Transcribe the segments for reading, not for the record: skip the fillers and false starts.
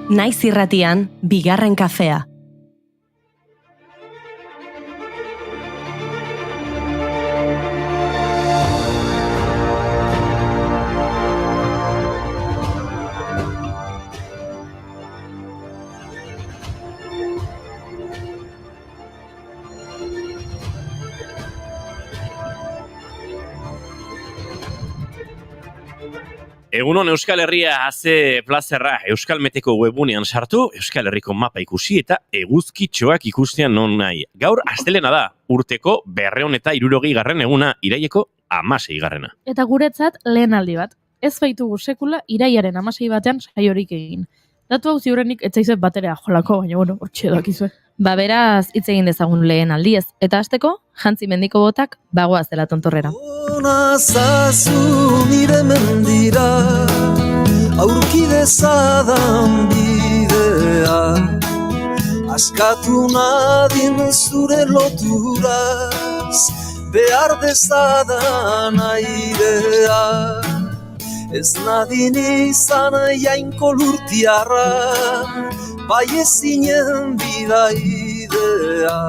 Naiz irratian, bigarren kafea. Egunon Euskal Herria haze plazerra Euskal Meteko webunean sartu, Euskal Herriko mapa ikusi eta eguzkitxoak ikustean non nahi. Gaur astelena da, urteko 260. eguna, iraileko 16. Eta guretzat lehen aldi bat. Ez baitugu sekula iraiaren 16 batean saiorik egin. Datu hau ziurrenik etzaizuet baterea jolako, baina bueno, hortxe dakizue. Ba beraz, hitz egin dezagun lehen aldiez. Eta hasteko, Jantzi Mendiko botak bagoaz dela tontorrera. Onazazu nire mendira, aurki dezadan bidea, askatu nadin zure loturaz, behar dezadan airea. Ez nadin izan jainko lurtiarra, bai ezinen bidaidea.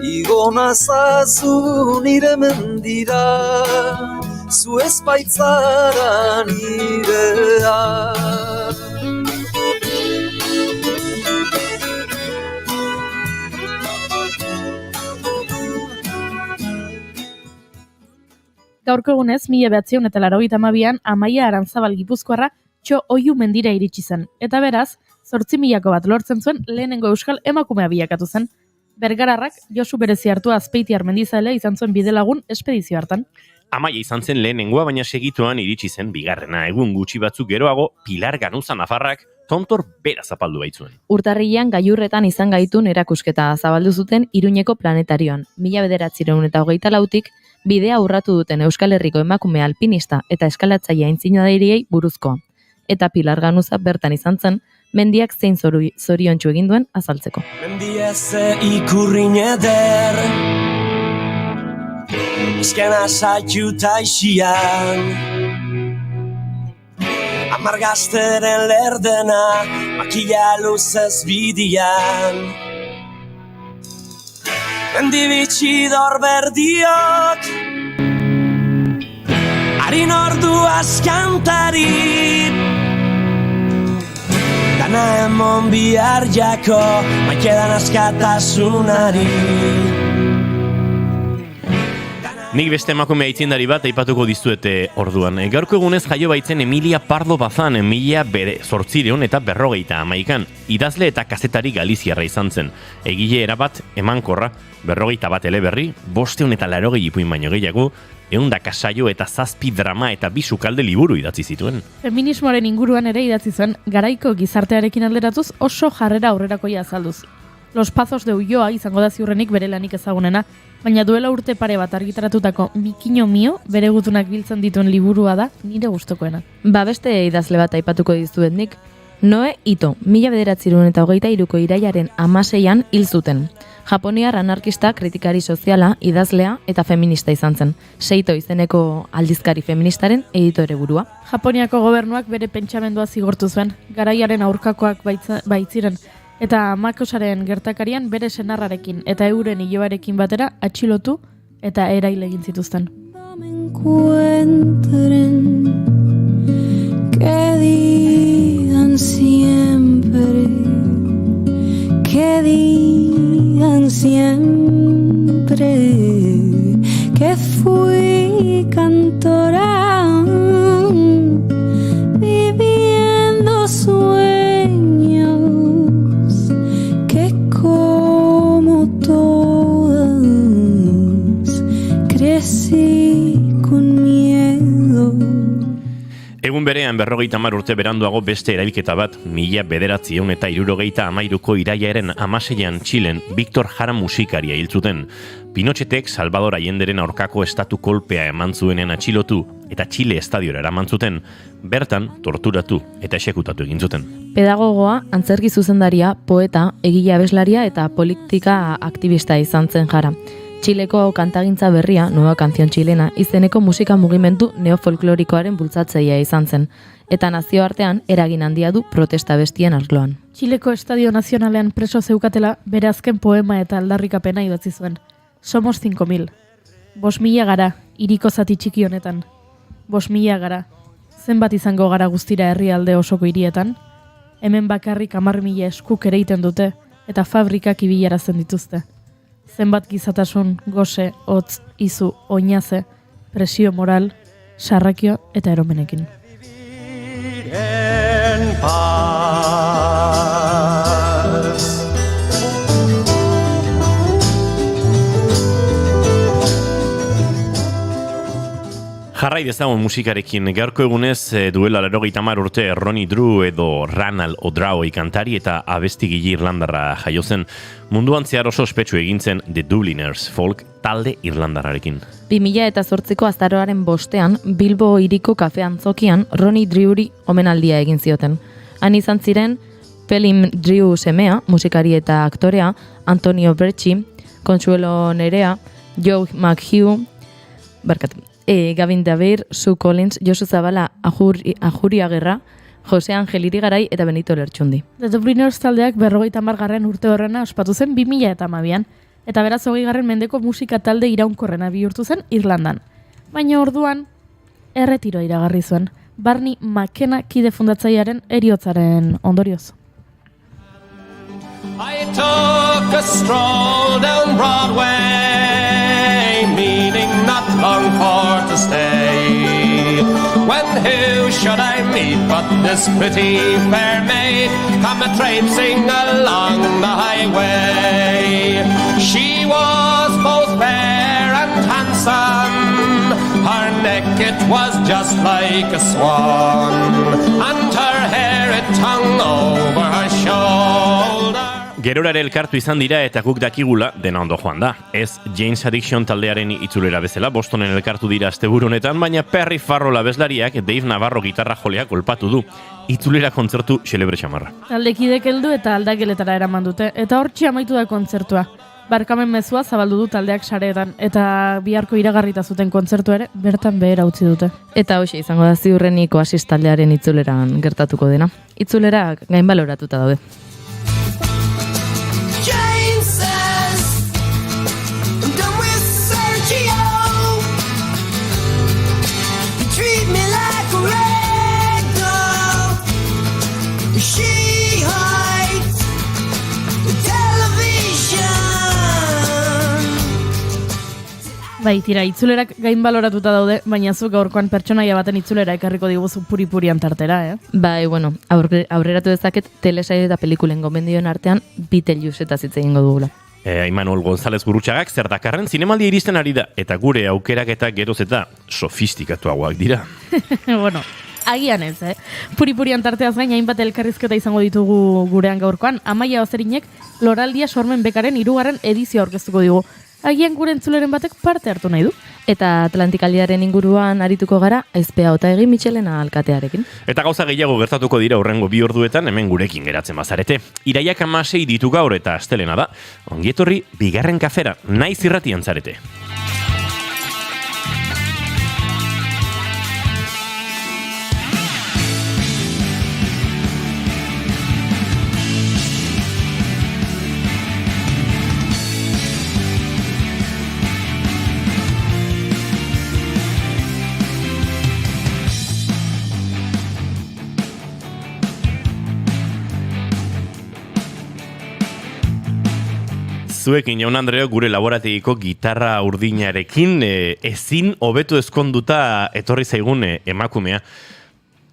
Igo nazazu nire mendira, zu ez baitzara nirea. Gaurko egunez, 1982an Amaia Arantzabal Gipuzkoarra Txo Oiu mendira iritsi zen. Eta beraz, 8.000 bat lortzen zuen lehenengo euskal emakumea bilakatu zen. Bergararrak Josu Berezi hartu Azpeitiar mendizalea izan zuen bidelagun espedizio hartan. Amaia izan zen lehenengoa, baina segituan iritsi zen bigarrena. Egun gutxi batzuk geroago, Pilar Ganuza Nafarrak tontor bera zapaldu baitzuen. Urtarrilean gailurretan izan gaitun erakusketa zabaldu zuten Iruñeko planetarioan. 1924tik bidea urratu duten Euskal Herriko emakume alpinista eta eskalatzaile aintzinadeiriei buruzkoa. Eta Pilar Ganuza bertan izan zen, mendiak zein zoriontsu egin duen azaltzeko. Mendia ze ikurrin eder, eskena saitu taixian, amargazteren lerdena, makila luzez bidian. Mendi bitxidor berdiok, harin ordu askantari, dana emon bihar jako, maikedan askatasunari. Nik beste emakume aitzindari bat aipatuko dizuete orduan. Gaurko egunez jaio baitzen Emilia Pardo Bazan 1851. Idazle eta kazetari galiziarra izan zen. Egile erabat emankorra, 41 eleberri, 580 ipuin baino gehiago, 100 saio eta 7 drama eta 2 sukalde liburu idatzi zituen. Feminismoaren inguruan ere idatzi zen, garaiko gizartearekin alderatuz oso jarrera aurrerakoia azalduz. Los Pazos de Ulloa izango da ziurrenik bere lanik ezagunena, baina duela urte pare bat argitaratutako Mikino Mio bere gutunak biltzen dituen liburua da nire gustokoena. Ba beste idazle bat aipatuko dizuet nik. Noe Ito, 1923ko irailaren 16an hil zuten. Japoniar anarkista, kritikari soziala, idazlea eta feminista izan zen. Seito izeneko aldizkari feministaren editore burua. Japoniako gobernuak bere pentsamendua zigortu zuen, garaiaren aurkakoak baitziren, eta Makosaren gertakarian bere senarrarekin eta euren ilobarekin batera atxilotu eta erail egin zituzten. Que digan siempre, que digan siempre que fui cantora viviendo sueños que como todas crecí con miedo. Egun berean 50 urte beranduago beste erailketa bat, 1963ko irailaren 16an Txilen Victor Jara musikaria hil zuten. Pinochetek Salvador Allenderen aurkako estatu kolpea eman zuenen atxilotu eta Txile estadiora eraman zuten, bertan torturatu eta exekutatu egin zuten. Pedagogoa, antzerki zuzendaria, poeta, egile abeslaria eta politika aktivista izan zen Jara. Txileko kantagintza berria, Nueva Canción Chilena, izeneko musika mugimendu neofolklorikoaren bultzatzailea izan zen, eta nazioartean eragin handia du protesta bestien arloan. Txileko Estadio Nazionalean preso zeukatela, bere azken poema eta aldarrikapena idatzi zuen. Somos 5.000. 5.000 gara, hiriko zati txiki honetan. 5.000 gara. Zenbat izango gara guztira herrialde osoko hirietan? Hemen bakarrik 10.000 eskuk ereiten dute, eta fabrikak ibilarazten dituzte. Zenbat gizatasun, gose, hotz, izu, oinaze, presio moral, sarrakio eta eromenekin. En paz. Jarrai dezagun musikarekin, gaurko egunez duela 80 urte Ronnie Drew edo Ranald O'Draoy kantari eta abestigile irlandarra jaio zen. Munduan zehar oso ospetsu egin zen The Dubliners folk talde irlandarrarekin. 2008ko azaroaren 5ean Bilbo hiriko kafe antzokian Ronnie Drewri omenaldia egin zioten. Han izan ziren Pelham Drew semea, musikari eta aktorea, Antonio Berchi, Consuelo Nerea, Joe McHugh, Gavin Davir, Sue Collins, Josu Zabala, Ajuri Agerra, Jose Angel Irigaray eta Benito Lertxundi. The Dubliners taldeak 50. urte horrena ospatu zen 2012an, eta beraz 20. mendeko musika talde iraunkorrena bihurtu zen Irlandan. Baina orduan, erretiroa iragarri zuen, Barney McKenna kide fundatzailearen heriotzaren ondorioz. I took a stroll down Broadway, meaning not long for to stay. When who should I meet but this pretty fair maid, come a traipsing along the highway. She was both fair and handsome, her neck it was just like a swan, and her hair it hung over her shoulder. Gerora ere elkartu izan dira eta guk dakigula dena ondo joan da. Ez Jane's Addiction taldearen itzulera bezala, Bostonen elkartu dira asteburu honetan, baina Perry Farrell abeslariak Dave Navarro gitarra jolea kolpatu du. Itzulera kontzertu xelebre xamarra. Taldekidek heldu eta aldageletara eraman dute, eta hortxe amaitu da kontzertua. Barkamen mezua zabaldu du taldeak sareetan, eta biharko iragarrita zuten kontzertu ere bertan behera utzi dute. Eta hoxe izango da ziurreniko Oasis taldearen itzuleran gertatuko dena. Itzulerak gainbaloratuta daude. Bai, tira, itzulerak gain baloratuta daude, baina zu gaurkoan pertsonaia baten itzulera ekarriko diguzu puri-purian tartera, Bai, bueno, aurreratu dezaket telesaio eta pelikulen gomendioen artean Beetlejuicetaz hitz egingo dugula. Imanol González Gurutxagak zer dakarren zinemaldia iristen ari da, eta gure aukerak eta geroz eta sofistikatuagoak dira. Bueno, agian ez, Puri-purian tarteaz gain hainbat elkarrizketa izango ditugu gurean gaurkoan. Amaia Ozerinek Loraldia Sormen Bekaren 3. edizioa aurkeztuko digu. Agian gure entzuleren batek parte hartu nahi du. Eta Atlantikaldiaren inguruan arituko gara Aizpea Otegi Michelena alkatearekin. Eta gauza gehiago gertatuko dira hurrengo 2 orduetan hemen gurekin geratzen bazarete. Iraiak 16 ditu gaur eta astelena da. Ongietorri bigarren kafera, naiz irratian zarete. Zuekin, Jaun Andreok, gure laborategiko gitarra urdinarekin ezin hobetu ezkonduta etorri zaigun emakumea.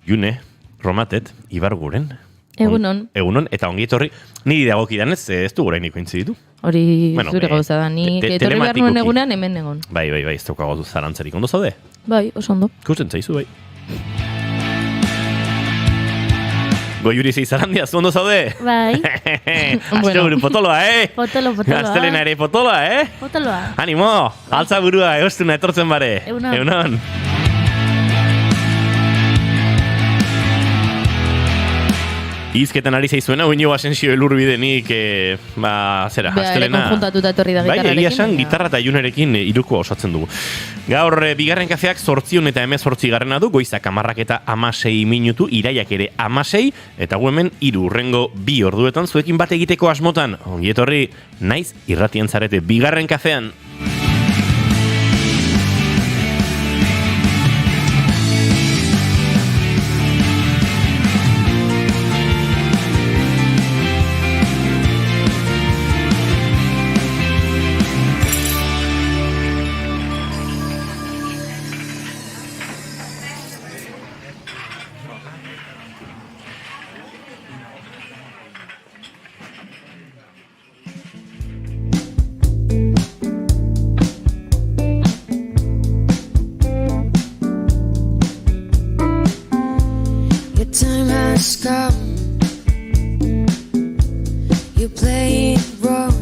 June, Romatet, Ibarguren. Egunon. Egunon, eta ongi etorri. Niri dagokidanez, ez du orainiko intziditu. Hori zure gauza da, ni etorri behar nuen egunean hemen egon. Bai, ez daukago zarantzarik. Ondo zaude? Bai, oso ondo. Kusten zaizu, bai. Goiuri zeizarandia, zu ondo zaude? Bai. Asteburu potoloa, Potolo. Astelena ere potoloa, Potoloa. Animo, altza burua, egostuna etortzen bare. Egunon. Izketan ari zaizuena, Iñigo Asensio elurbidenik, zera, astelena. Konjuntatuta etorri da Bai, gitarrarekin. egia esan, gitarra eta ilunerekin irukoa osatzen dugu. Gaur, bigarren kafeak 8 eta 18 du, goizak 10:16 minutu, iraiak ere 16, eta gu hemen 3 urrengo 2 orduetan zuekin bat egiteko asmotan. Ongi etorri, naiz irratien zarete bigarren kafean. Your time has come. You play it wrong,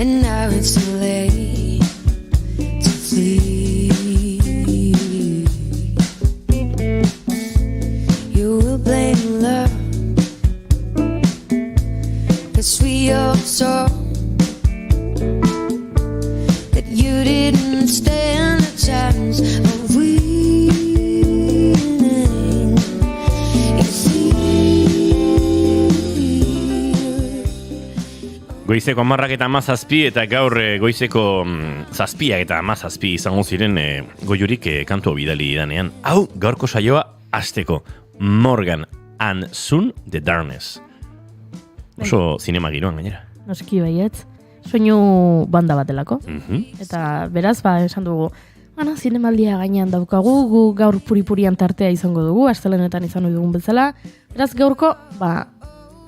and now it's too late to flee. You will blame love, 'cause we all saw that you didn't stand a chance of winning. You see. Goizeko 10 eta 17 eta gaur goizeko 7 eta 17 izango ziren goiurik kantu bidali danean. Hau, gaurko saioa hasteko Morgan and Sun The Darkness. Oso zinema giroan gainera. Noski baietz. Soinu banda batelako. Eta beraz, esan dugu, zinemaldia gainean daukagu, gu gaur puri-purian tartea izango dugu, astelenetan izan dugun bezala. Beraz, gaurko,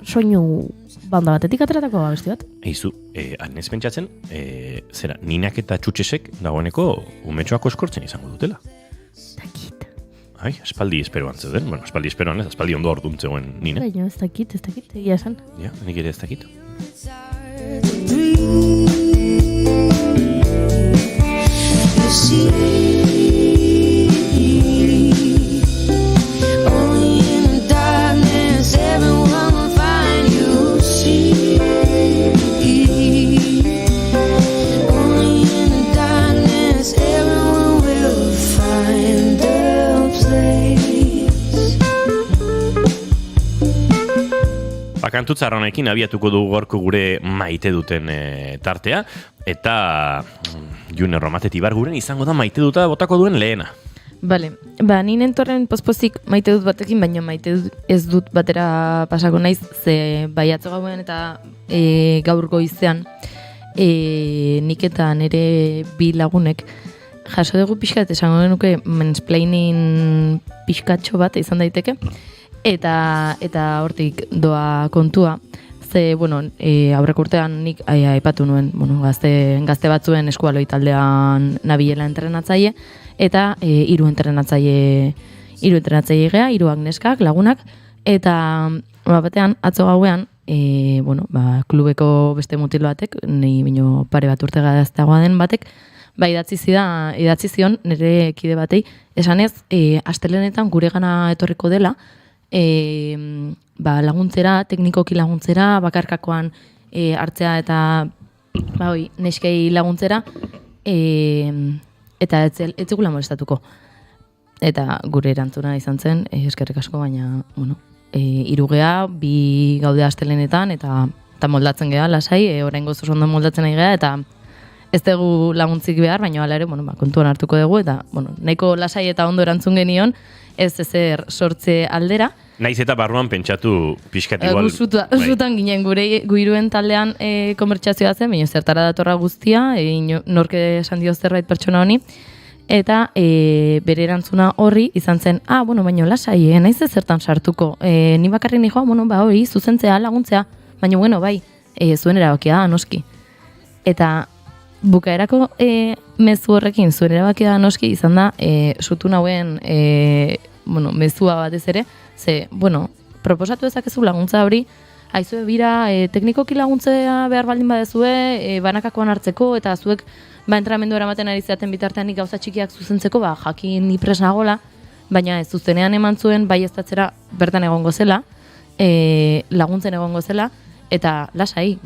soinu banda batetik ateratako besti bat. Eizu, anez pentsatzen, zera, Ninak eta Txutxesek dagoeneko umetxoako eskortzen izango dutela. Dakit. Ai, espaldi esperoan zeuden. Bueno, espaldi esperoan ez, espaldi ondo orduan zegoen Nina. Baina, ez dakit, egia esan. Ja, nik ere ez dakit. You see, only in the darkness everyone will find you. See, only in the darkness everyone will find their place. Kantutza honekin abiatuko dugu gorko gure maite duten tartea, eta June Romatet Ibarguren izango da maite duta botako duen lehena. Bale, ninen torren pospozik maite dut batekin, baina maite dut ez dut batera pasako naiz, ze baiatzo gauen eta gaur goizean nik eta nire bi lagunek jaso dugu pixkat, esango genuke mansplaining pixkatxo bat izan daiteke, eta hortik doa kontua. Ze, aurreko urtean nik aipatu nuen, gazte batzuen eskualoi taldean nabilela entrenatzaile, eta 3 entrenatzaile gea, 3 neskak, lagunak, eta batean, atzo gauean, klubeko beste mutil batek, nahi bino pare bat urte gazteagoa den batek, idatzi zion nire kide batei, esanez, astelenetan gure gana etorriko dela, laguntzera, teknikoki laguntzera, bakarkakoan hartzea eta neskei laguntzera, eta etzegula molestatuko. Eta gure erantzuna izan zen, eskerrik asko, baina, 3 gea, 2 gaude astelenetan, eta moldatzen gea, lasai, oraingoz oso ondo moldatzen ari gea, eta ez dugu laguntzik behar, baina hala ere, kontuan hartuko dugu, eta, nahiko lasai eta ondo erantzun genion, ez ezer sortze aldera. Naiz eta barruan pentsatu pixkat igual. Guzutan ginen guiruen taldean komertxazioa zen, baina zertara datorra guztia, norke esan dio zerbait pertsona honi, eta bere erantzuna horri izan zen, baina lasai, naiz ezertan sartuko, ni bakarrik nijoa, hori, zuzentzea, laguntzea, baina bai, zuen erabakia da, noski. Eta bukaerako mezu horrekin zuen erabakia da, noski, izan da, sutu nauen, mezua batez ere, ze, proposatu ezakezu laguntza hori, haizue bira, teknikoki laguntzea behar baldin badezue, banakakoan hartzeko, eta zuek, entrenamendu eramaten ari zaten bitartean gauza txikiak zuzentzeko, jakin nipres nagola, baina ez zuzenean eman zuen baieztatzera bertan egongo zela, laguntzen egongo zela, eta lasai,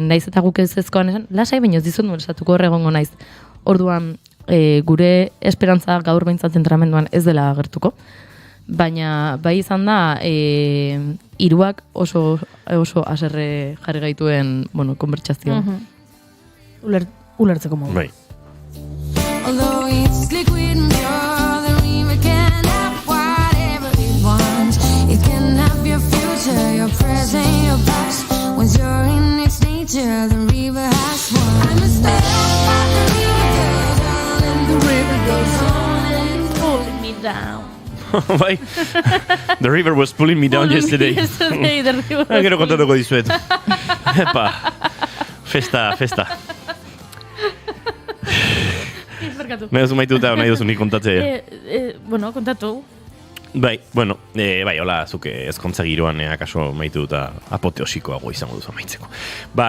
naiz eta guk ez ezkoan esan, lasai baino ez dizut molestatuko hor egongo naiz. Orduan, gure esperantza gaur behintzat entramenduan ez dela agertuko. Baina bai izan da, hiruak oso haserre jarri gaituen, konbertsazioa. Ulertzeko modu. Bai. Although it's liquid and pure, the river can have whatever it wants. It can have your future, your present, your past. Once you're in its nature, the river has won. I'm a star, but the river goes on, and the river goes on, and Pulling me down. Bai, the river was pulling me down yesterday. Yesterday, the river was Gero kontatuko dizuet. Epa, festa. Nahi duzu maituta, nahi duzu nik kontatzea. Kontatu. Bai, hola, zuke ezkontza giroan akaso maite duta apoteosikoago izango duzu amaitzeko.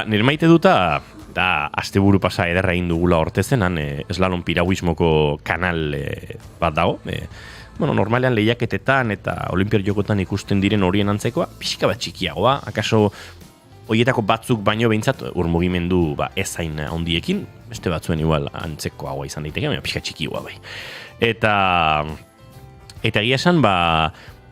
Nire maite duta, da asteburu pasa ederra egin dugula hortezenan, eslalon piraguismoko kanal bat dago. Normalean lehiaketetan eta olimpiar jokotan ikusten diren horien antzekoa, pixka bat txikiagoa, akaso horietako batzuk baino behintzat mugimendu ezain handiekin, beste batzuen igual antzekoagoa izan daiteke, baina pixka txikiagoa bai. Eta egia esan,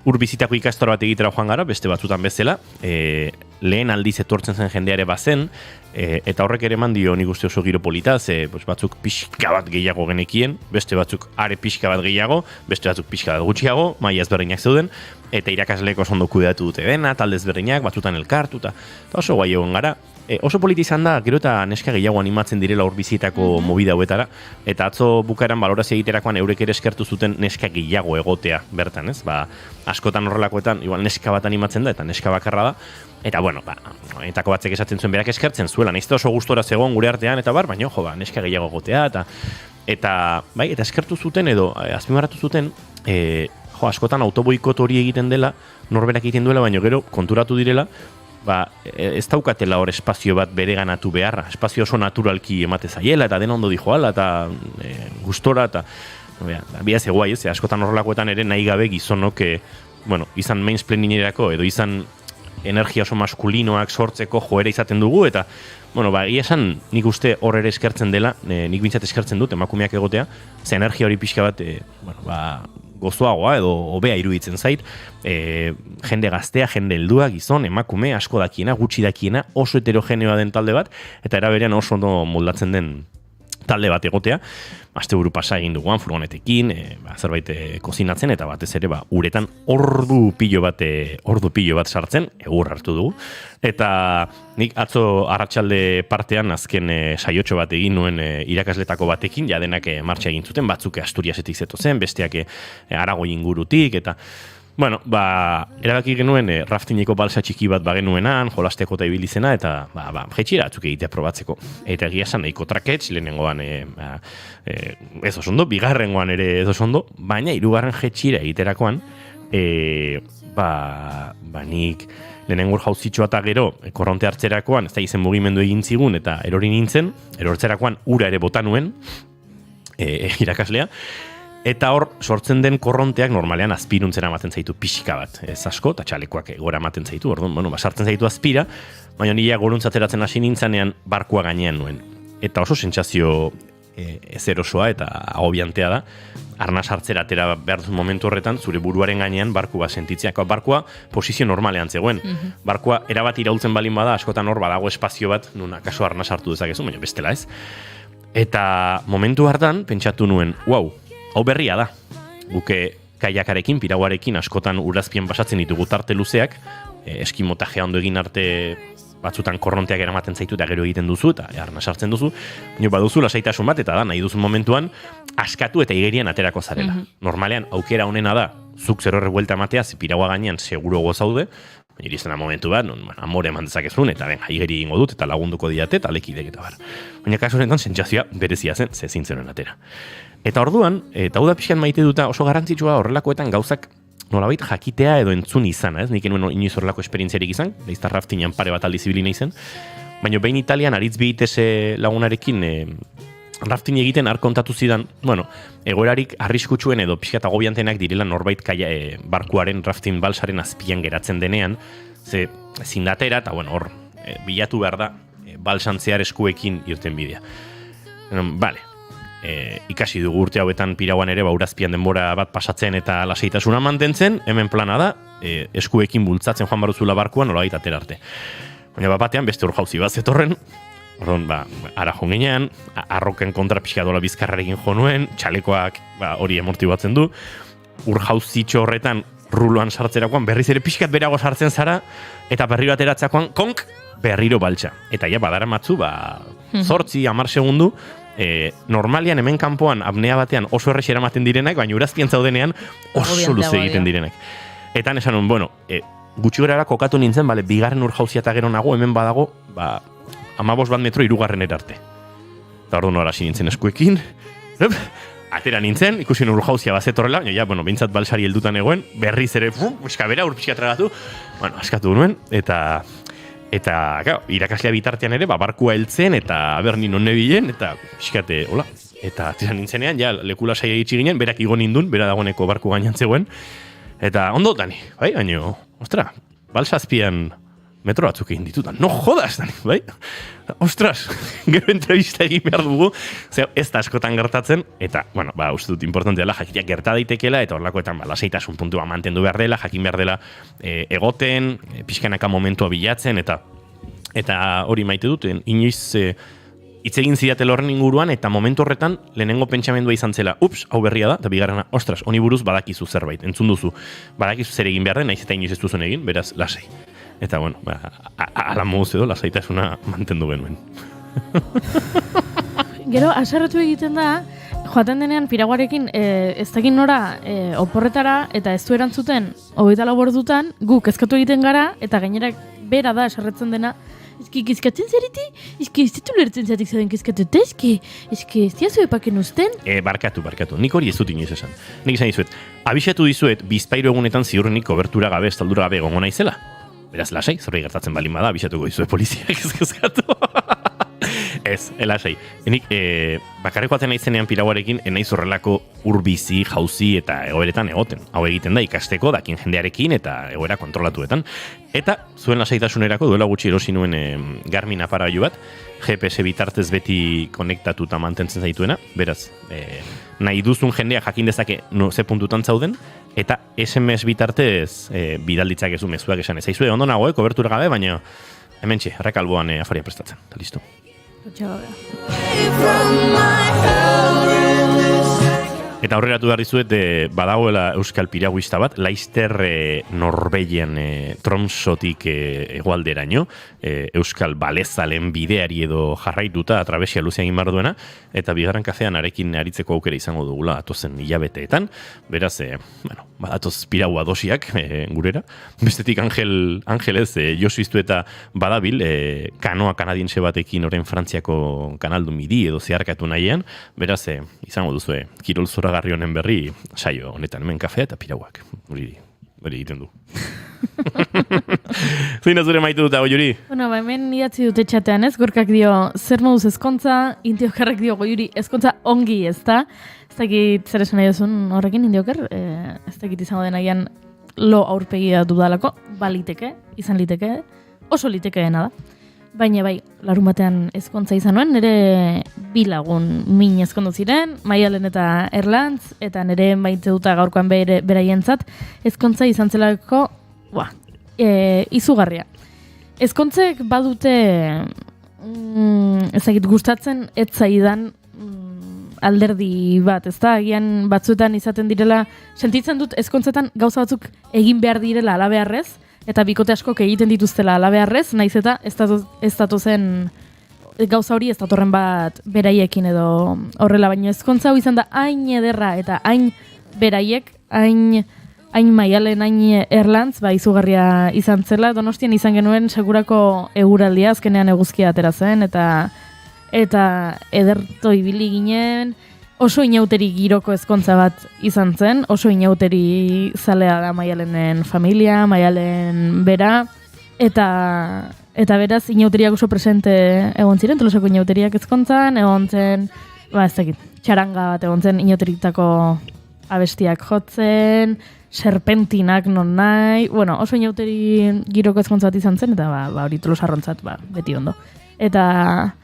ur bizitako ikastora bat egitera joan gara, beste batzutan bezala, lehen aldiz etortzen zen jendeare bazen, eta horrek ere eman dio nik uste oso giro polita, batzuk pixka bat gehiago genekien, beste batzuk are pixka bat gehiago, beste batzuk pixka bat gutxiago, maila ezberdinak zeuden, eta irakasleek oso ondo kudeatu dute dena, talde ezberdinak, batzutan elkartu, eta oso guai egon gara. Oso polita izan da, gero eta neska gehiago animatzen direla hor bizitako movida hauetara, eta atzo bukaeran balorazio egiterakoan eurek ere eskertu zuten neska gehiago egotea bertan, ez? Askotan horrelakoetan, igual neska bat animatzen da, eta neska bakarra da, eta etako batzek esatzen zuen berak eskertzen zuela, nahiz oso gustora zegoen gure artean, eta baina neska gehiago egotea, eta eskertu zuten edo azpimarratu zuten, askotan autoboikot hori egiten dela, norberak egiten duela, baina gero konturatu direla, ez daukatela hor espazio bat bereganatu beharra, espazio oso naturalki emate zaiela, eta dena ondo dijoala, eta gustora, eta bia ze guai, askotan horrelakoetan ere nahi gabe gizonok, izan mansplainingerako, edo izan energia oso maskulinoak sortzeko joera izaten dugu, eta egia esan nik uste hor ere eskertzen dela, nik bintzat eskertzen dut, emakumeak egotea, ze energia hori pixka bat, gozoagoa edo hobea iruditzen zait, jende gaztea, jende heldua, gizon, emakume, asko dakiena, gutxi dakiena, oso heterogeneoa den talde bat, eta eraberean oso ondo moldatzen den talde bat egotea, asteburu pasa egin duguan furgonetekin, zerbait kozinatzen, eta batez ere uretan ordu pilo bat sartzen, egur hartu dugu, eta nik atzo arratsalde partean azken saiotxo bat egin nuen irakasletako batekin, ja denak martxa egin zuten, batzuk Asturiasetik zetozen, besteak Aragoi ingurutik, eta erabaki genuen raftingeko balsa txiki bat bagenuenan, jolasteko eta ibilizena, eta jetxira atzuk egitea probatzeko. Eta egia esan nahiko traketx, lehenengoan ez oso ondo, bigarrengoan ere ez oso ondo, baina hirugarren jetxira egiterakoan, nik lehenengo jauzitxoa eta gero korronte hartzerakoan, ez da izen mugimendu egin zigun, eta erori nintzen, erortzerakoan ura ere bota nuen, irakaslea, eta hor, sortzen den korronteak normalean azpiruntzera ematen zaitu pixika bat, ez asko, eta txalekoak gora ematen zaitu, orduan, sartzen zaitu azpira, baina nire goruntzateratzen hasi nintzanean barkua gainean nuen. Eta oso sentsazio ez erosoa eta agobiantea da, arnaz hartzera atera behar dut momentu horretan, zure buruaren gainean barkua sentitzea. Barkua posizio normalean zegoen. Barkua erabat iraultzen balin bada, askotan hor badago espazio bat, nun akaso arnaz hartu dezakezu, baina bestela ez. Eta momentu hartan, pentsatu nuen, hau berria da. Guke kaiakarekin, piraguarekin, askotan urazpien pasatzen ditugu tarte luzeak, eskimotajea ondo egin arte batzutan korronteak eramaten zaitu eta gero egiten duzu, eta arna sartzen duzu, baina baduzu lasaitasun bat, eta da, nahi duzun momentuan, askatu eta igerian aterako zarela. Normalean, aukera honena da, zuk zer horre buelta ematea, piragua gainean seguro gozaude, baina irizena momentu bat, amore eman dezakezun, eta igeri egingo dut, eta lagunduko diate, eta lekidek eta bar. Baina kasu honetan, sentsazioa berezia zen, ze zintzenen atera. Eta orduan, eta hau da pixkan maite duta oso garrantzitsua horrelakoetan gauzak nolabait jakitea edo entzun izan, ez? Nik enuen inoiz horrelako esperientziarik izan, leizta raftinan pare bat aldiz ibili nahi zen, baina behin Italian aritz bihitez lagunarekin rafting egiten kontatu zidan, bueno, egoerarik arriskutsuen edo pixka eta agobiantenak direla norbait barkuaren rafting balsaren azpian geratzen denean, ze zindatera, eta bueno, hor, bilatu behar da, balsan zehar eskuekin irten bidea. Bale, ikasi dugu urte hauetan pirauan ere, urazpian denbora bat pasatzen eta lasaitasuna mantentzen, hemen plana da, eskuekin bultzatzen joan baruzula barkuan, nolabait atera arte. Baina batean beste ur jauzi bat zetorren, orduan, ara jo ginean, arroken kontra pixka dola bizkarrarekin jo nuen, txalekoak hori amortibatzen du, ur jauzitxo horretan ruloan sartzerakoan berriz ere pixkat berago sartzen zara, eta berriro ateratzakoan, konk, berriro baltsa. Eta ja, badara matzu, 8-10 segundu, normalian hemen kanpoan apnea batean oso errex eramaten direnak, baina urazpien zaudenean oso luze egiten direnak. Eta esan nun, bueno, gutxi gorara kokatu nintzen, bale, bigarren ur jauzia eta gero nago, hemen badago, 15 metro 3. arte. Eta orduan horasi nintzen eskuekin, atera nintzen, ikusi ur jauzia bazetorrela, baina ja, bueno, behintzat balsari heldutan egoen, berriz ere, eskabera, urpixka tragatu, bueno, askatu nuen, eta claro, irakaslea bitartean ere, barkua heltzen, eta berni non nebilen, eta pixkate, hola, eta atera nintzenean, ja, lekula saia itxi ginen, berak igo nindun, bera dagoeneko barku gainan zegoen, eta ondo, Dani, bai, baina, ostra, balsazpian metro batzuk egin ditutan. No jodas, Dani, bai? Ostras, gero entrevista egin behar dugu, ez da askotan gertatzen, eta, bueno, uste dut importante dela, jakitea gerta daitekela, eta horlakoetan, lasaitasun puntua mantendu behar dela, jakin behar dela egoten, pixkanaka momentua bilatzen, eta hori maite dut, inoiz hitz egin zidatel horren inguruan, eta momentu horretan lehenengo pentsamendua izan zela, hau berria da, eta bigarrena, ostras, honi buruz badakizu zerbait, entzun duzu, badakizu zer egin behar den, naiz eta inoiz ez duzun egin, beraz, lasai. Eta, bueno, ala moduz edo, lasaitasuna mantendu genuen. Gero, asarretu egiten da, joaten denean piraguarekin ez dakin nora oporretara, eta ez du erantzuten, 24 ordutan, guk kezkatu egiten gara, eta gainera bera da asarretzen dena, eski kezkatzen zeriti, eski ez ditu lertzen zatik zaden kezkatuta, eski ez diazu epaken usten. Barkatu, nik hori ez dut inoiz esan. Nik izan dizuet, abixatu dizuet, bizpairu egunetan ziurrenik kobertura gabe, estaldura gabe egongo naizela. Beraz, lasai, zorri gertatzen balin bada, abixatuko dizuet poliziak ez kezkatu. Ez, lasai. Enik, bakarreko atzen naizenean piraguarekin, enaiz horrelako urbizi, jauzi eta egoeretan egoten. Hau egiten da ikasteko, dakin jendearekin eta egoera kontrolatuetan. Eta, zuen lasaitasunerako, duela gutxi erosi nuen Garmin aparailu bat, GPS bitartez beti konektatuta mantentzen zaituena, beraz, nahi duzun jendea jakin dezake ze puntutan zauden, eta SMS bitartez bidalditzak ezu mezuak esan ezaizue, ondo nago, kobertura gabe, baina hementxe, errekalboan afaria prestatzen, eta listo. Eta aurreratu behar dizuet, badagoela euskal piraguista bat, Laister Norvegian Tromsotik egoalderaino, euskal balezalen bideari edo jarraituta trabesia luzean egin behar duena, eta bigarren kafean arekin aritzeko aukera izango dugula atozen hilabeteetan, beraz, atoz piragua dosiak gurera. Bestetik Angelez Josu iztu eta badabil, kanoa kanadiense batekin orain Frantziako kanaldu midi edo zeharkatu nahian, beraz, izango duzue, kirol zoragarri honen berri, saio honetan, hemen kafea eta piraguak. Hori egiten du. Zeina zure maitu dut, Goiuri? Bueno, hemen idatzi dute txatean, ez? Gorkak dio, zer moduz ezkontza, Indiokarrak dio, Goiuri, ezkontza ongi, ez da? Ez dakit zer esan nahi duzun horrekin, Indiokar, ez dakit izango denagian lo aurpegia dudalako, baliteke, izan liteke, oso litekeena da. Baina bai, larun batean ezkontza izan nuen, nire bi lagun min ezkondu ziren, Maialen eta Erlantz, eta nire maite duta gaurkoan beraientzat, ezkontza izan zelako, izugarria. Ezkontzek badute, ezagit gustatzen, ez zaidan alderdi bat, ez da, agian batzuetan izaten direla, sentitzen dut ezkontzetan gauza batzuk egin behar direla alabeharrez, eta bikote askok egiten dituztela alabeharrez, naiz eta ez datozen gauza hori ez datorren bat beraiekin edo horrela, baina ezkontza hau izan da hain ederra eta hain beraiek, hain Maialen, hain Erlantz, izugarria izan zela. Donostian izan genuen segurako eguraldia, azkenean eguzkia atera zen, eta ederto ibili ginen, oso inauteri giroko ezkontza bat izan zen, oso inauteri zalea da Maialenen familia, Maialen bera, eta beraz inauteriak oso presente egon ziren, Tolosako inauteriak ezkontzan, egon zen ez dakit, txaranga bat egon zen, inoteritako abestiak jotzen, serpentinak non nahi, bueno, oso inauteri giroko ezkontza bat izan zen, eta hori Tolosarrontzat, beti ondo. Eta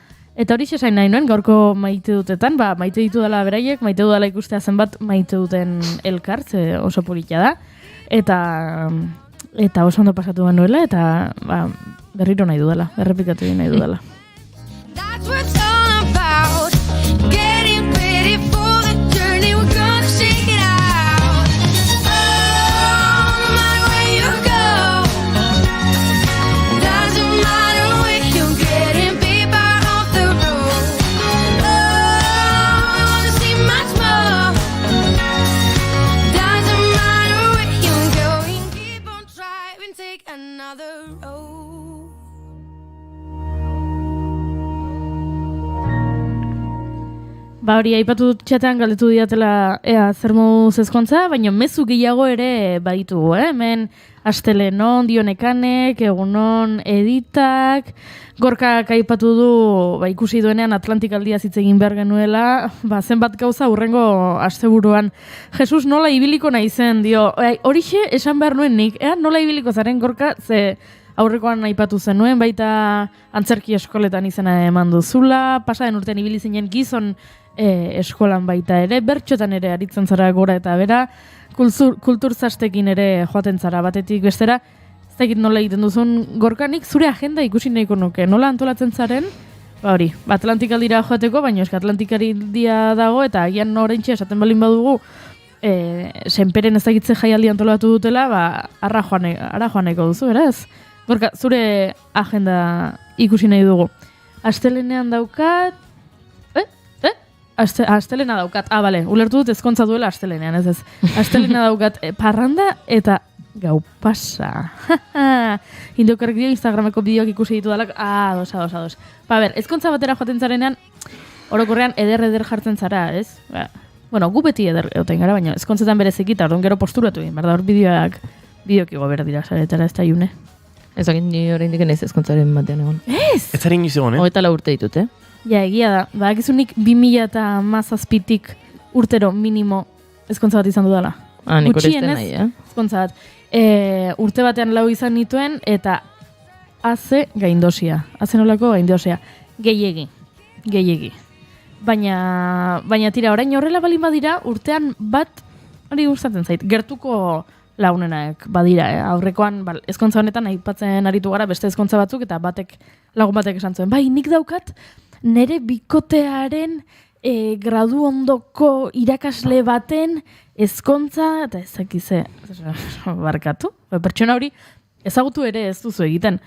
hori esain nahi nuen, gaurko maite dutetan, maite ditu dela beraiek, maite dudala ikustea zenbat maite duten elkar, ze oso polita da, eta oso ondo pasatu nuela, eta berriro nahi dudala, errepikatu nahi dudala. That's what it's all about. Getting ready for the journey. We're gonna shake it out. Oh, no matter where you go, doesn't matter where you're getting, babe, off the road. Oh, I wanna see much more. Doesn't matter where you're going, keep on driving, take another road. Hori, aipatu dut txatean galdetu diatela zer moduz ezkontza, baina mezu gehiago ere baditugu, hemen astelenon, Dionekanek, egunon Editak, Gorkak aipatu du, ikusi duenean Atlantik aldia hitz egin behar genuela, zenbat gauza hurrengo asteburuan. Jesus, nola ibiliko naizen, dio, horixe esan behar nuen nik, nola ibiliko zaren Gorka, ze aurrekoan aipatu zenuen, baita antzerki eskoletan izena eman duzula, pasaden urtean ibili zinen gizon eskolan baita ere, bertxotan ere aritzen zara gora eta bera, kulturzastekin ere joaten zara batetik bestera, ez dakit nola egiten duzun Gorkanik, zure agenda ikusi nahiko nuke, nola antolatzen zaren, hori, Atlantik aldira joateko, baina eska Atlantik aldia dago, eta agian oraintxe esaten balin badugu, senperen ezagitze jaialdi antolatu dutela, ara joaneko duzu, beraz? Gorka, zure agenda ikusi nahi dugu. Astelenean daukat... Astelena daukat, bale, ulertu dut ezkontza duela astelenean, ez. Astelena daukat parranda eta gau pasa. Indokarrik dio Instagrameko bideoak ikusi ditu dalak, ados. Ezkontza batera joaten zarenean, orokorrean eder jartzen zara, ez? Bueno, gu beti eder egoten gara, baina ezkontzetan berezikita, orduan gero posturatu egin, hor bideoak igo behar dira, zaretara, ez da iune. Ez dakit ni oraindik naiz ezkontzaren batean egon. Ez! Ez zaren inoiz egon, 24 urte ditut, Ja, egia da. Bakizunik 2017tik urtero minimo ezkontza bat izan dudala. Nik horreizten nahi, ezkontza bat. Urte batean 4 izan nituen, eta haze gaindosia. Haze nolako gaindosia. Gehiegi. Baina tira, orain horrela balin badira, urtean bat, hori gustatzen zait, gertuko lagunenak badira, aurrekoan ezkontza honetan aipatzen aritu gara beste ezkontza batzuk, eta lagun batek esan zuen, nik daukat nere bikotearen gradu ondoko irakasle baten ezkontza, eta ezakize, barkatu, pertsona hori ezagutu ere ez duzu egiten,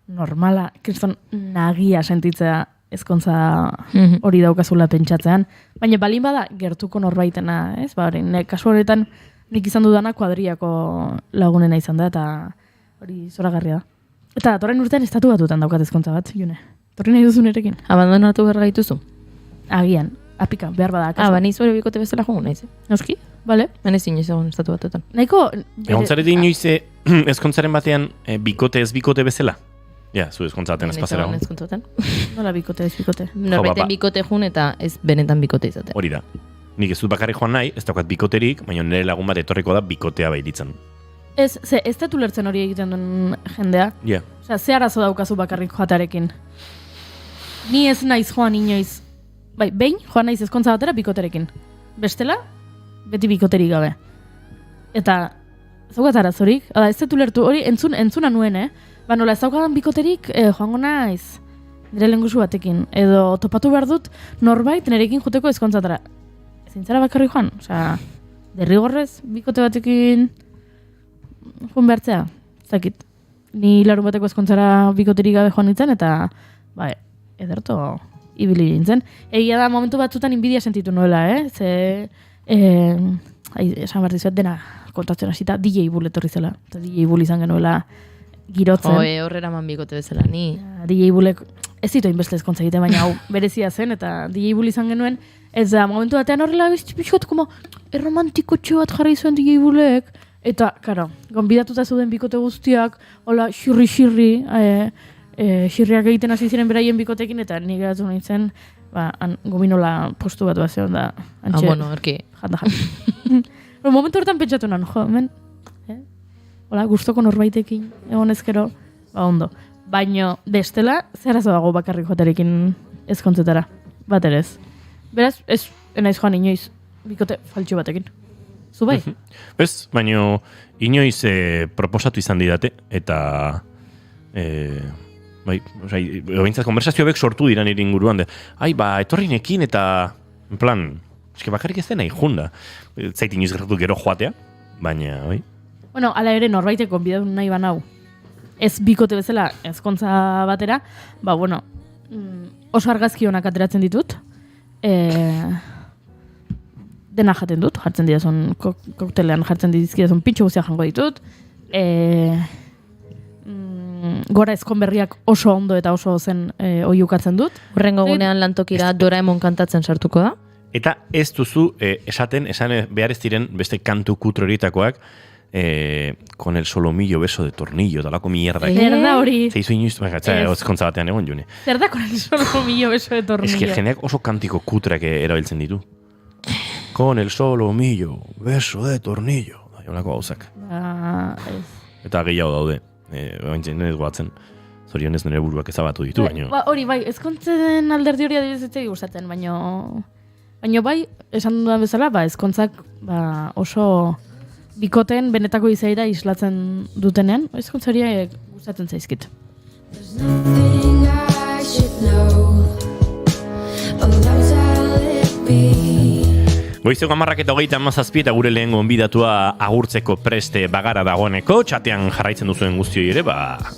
normala, kriston nagia sentitzea ezkontza hori daukazula pentsatzean, baina balin bada gertuko norbaitena, ez? Kasu horretan nik izan dudana kuadriako lagunena izan da, eta hori zoragarria da. Eta datorren urtean estatu batutan daukat ezkontza bat, June. Torri nahi duzu nerekin. Abandonatu behar gaituzu? Agian, apika, behar bada. Bani zure bikote bezala joan naiz. Noski, bale. Bane zinez egon estatu batutan. Nahiko... Egon zarete inoiz ezkontzaren batean bikote ez bikote bezala? Ja, zu ezkontza batean espazera hon. Nola bikote ez bikote? Norbaiten bikote jun eta ez benetan bikote izatea. Hori da. Nik ez dut bakarrik joan nahi, ez daukat bikoterik, baina nire lagun bat etorriko da bikotea bailitzen. Ez dut ulertzen hori egiten duen jendea. Ja. Osea, ze arazo daukazu bakarrik joatearekin. Ni ez naiz joan inoiz. Behin joan naiz ezkontza batera bikoterekin. Bestela, beti bikoterik gabe. Eta, zaukat arazorik, ez dut ulertu, hori entzuna nuen, nola ez daukadan bikoterik joango naiz nire lengusu batekin. Edo topatu behar dut norbait nerekin juteko ezkontzatara. Zintzara bakarri joan, osea, derrigorrez bikote batekin joan behartzea, zakit. Ni larun bateko ezkontzara bikoterik gabe joan nintzen, eta ederto ibili nintzen. Egia da, momentu batzutan inbidia sentitu nuela, ze esan behar dizuet dena kontatzen hasita DJ Bull etorri zela, eta DJ Bull izan genuela girotzen. Horrera man bikote bezala, ni. DJ Bullek ez zitu hainbeste ezkontza egiten, baina hau berezia zen, eta DJ Bull izan genuen, ez da, momentu batean horrela bizkot, erromantikotxo bat jarri zuen DJ Bullek, eta, karo, gonbidatuta zuden bikote guztiak, hola, xirri, xirriak egiten hasi ziren beraien bikotekin, eta nik geratu nintzen, gominola postu bat bazeon da. bueno, erki. Janda. Momentu hortan pentsatu nan, hemen, hola, gustoko norbaitekin, egon ezkero, ondo. Baina, bestela, zer arazo dago bakarrik joaterekin ezkontzetara, bat ere ez. Beraz, ez naiz joan inoiz, bikote faltxu batekin. Zu bai? Ez, baina inoiz proposatu izan didate, eta bai, ointzat, konversazio bek sortu dira nire inguruan, etorrinekin eta, en plan, eske bakarrik ez dena junda. Zait inoiz gertatu gero joatea, baina, bai. Bueno, ala ere norbaitek konbidatu nahi banau. Ez bikote bezala ezkontza batera, bueno, oso argazki honak ateratzen ditut, dena jaten dut, jartzen didazun, koktelean jartzen dizkidazun pintxo guztia jango ditut, gora ezkon berriak oso ondo eta oso zen oiukatzen dut. Horrengo gunean lantokira Doraemon kantatzen sartuko da. Eta ez duzu esan behar ez diren beste kantu kutro horitakoak, con el solomillo beso de tornillo, talako mierda. Zer da hori? Zeizu inoiz, ozkontza batean egon june. Zer da con el solomillo beso de tornillo? Ez que jeneak oso kantiko kutreak erabiltzen ditu. Con el solomillo beso de tornillo. Olako gauzak. Eta gehiago daude. Ointzen ez goatzen. Zorionez nire buruak ezabatu ditu, baina... Hori, bai, ezkontzen alderdi hori adibizetzei gustatzen, baina bai, esan dudan bezala, ezkontzak oso bikoten benetako izaira islatzen dutenean, ezkontza hori gustatzen zaizkit. There's nothing I should know. Oh, love's how it be. Goizeko 10:37 eta gure lehen gonbidatua agurtzeko preste bagara dagoeneko, txatean jarraitzen duzuen guztioi ere,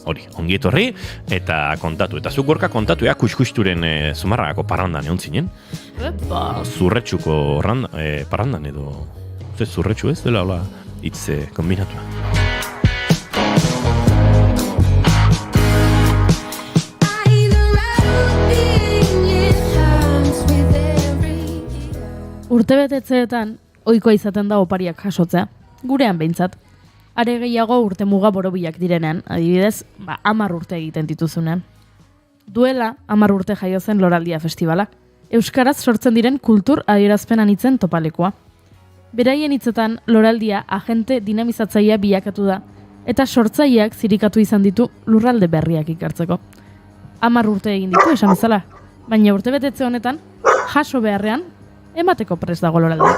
hori, ongi etorri, eta kontatu. Eta zuk gorka kontatu, kuskusturen Zumarragako parrandan egon zinen. Zurretxuko parrandan edo, zurretxu ez dela, hola, hitz kombinatua. Urtebetetzeetan ohikoa izaten da opariak jasotzea, gurean behintzat. Are gehiago urte muga borobilak direnean, adibidez, 10 urte egiten dituzunean. Duela 10 urte jaio zen Loraldia Festivala, euskaraz sortzen diren kultur adierazpen anitzen topalekoa. Beraien hitzetan Loraldia agente dinamizatzailea bilakatu da, eta sortzaileak zirikatu izan ditu lurralde berriak ikertzeko. 10 urte egin ditu esan bezala, baina urtebetetze honetan, jaso beharrean, emateko prest dago Loraldia.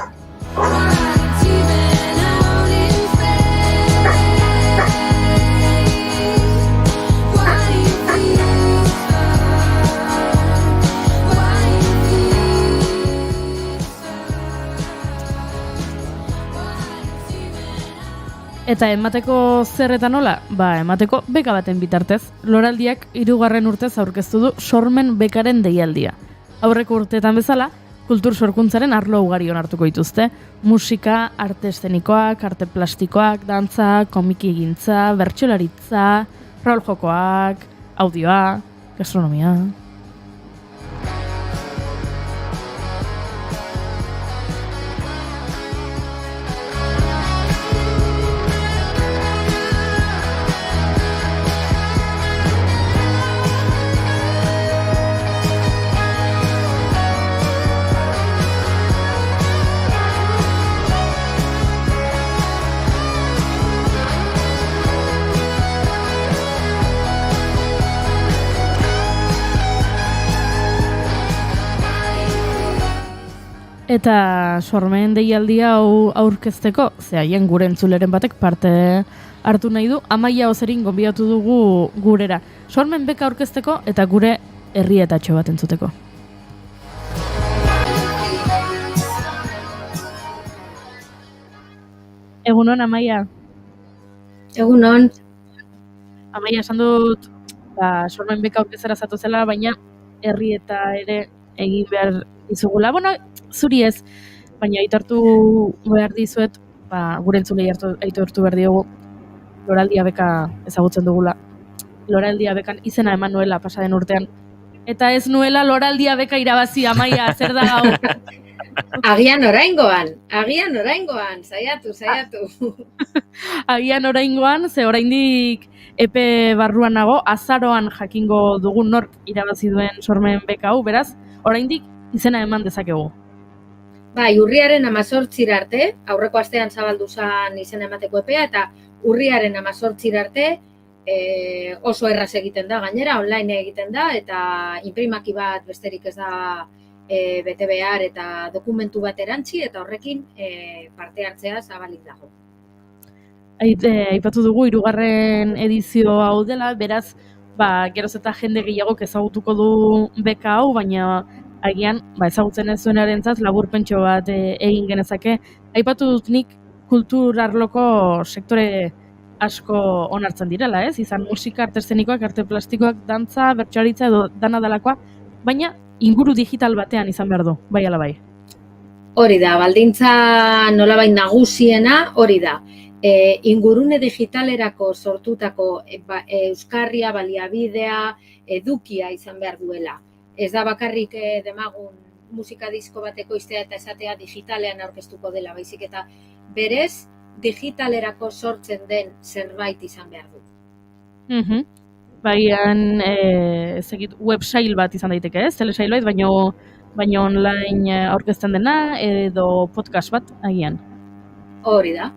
Eta emateko zer eta nola? Emateko beka baten bitartez. Loraldiak 3. urtez aurkeztu du sormen bekaren deialdia. Aurreko urteetan bezala, kultur sorkuntzaren arlo ugari onartuko dituzte. Musika, arte eszenikoak, arte plastikoak, dantza, komiki egintza, bertsolaritza, rol jokoak, audioa, gastronomia. Eta sormeen deialdia hau aurkezteko, haien gure entzuleren batek parte hartu nahi du, Amaia Ozerin gonbidatu dugu gurera. Sormen beka aurkezteko eta gure herrietatxo bat entzuteko. Egunon, Amaia. Egunon. Amaia, esan dut, sormen beka aurkezera zatu zela, baina herrieta ere egin behar dizugula. Bueno, zuri ez, baina aitortu behar dizuet, gure entzulei aitortu behar diogu, Loraldia beka ezagutzen dugula. Loraldia bekan izena eman nuela pasaden urtean. Eta ez nuela Loraldia beka irabazi, Amaia, zer da hau? Agian oraingoan, saiatu. Agian oraingoan, ze oraindik epe barruan nago, azaroan jakingo dugun nork irabazi duen sormen beka hau, beraz, oraindik izena eman dezakegu. Bai, urriaren 18 arte, aurreko astean zabaldu zen izena emateko epea, eta urriaren 18 arte oso erraz egiten da, gainera online egiten da, eta inprimaki bat besterik ez da bete behar eta dokumentu bat erantzi, eta horrekin parte hartzea zabalik dago. Aipatu dugu 3. edizio hau dela, beraz, geroz eta jende gehiagok ezagutuko du beka hau, baina agian ezagutzen ez zuenarentzat laburpentxo bat egin genezake. Aipatu dut nik kultur arloko sektore asko onartzen direla, ez? Izan musika, arte eszenikoak, arte plastikoak, dantza, bertsoaritza edo dana dalakoa, baina inguru digital batean izan behar du, bai ala bai. Hori da, baldintza nolabait nagusiena hori da. Ingurune digitalerako sortutako euskarria, baliabidea, edukia izan behar duela. Ez da bakarrik demagun musika disko bateko iztea eta esatea digitalean aurkeztuko dela, baizik eta berez digitalerako sortzen den zerbait izan behar du. Bagian, websail bat izan daiteke, ez? Telesail bat, baina online aurkezten dena edo podcast bat agian. Hori da.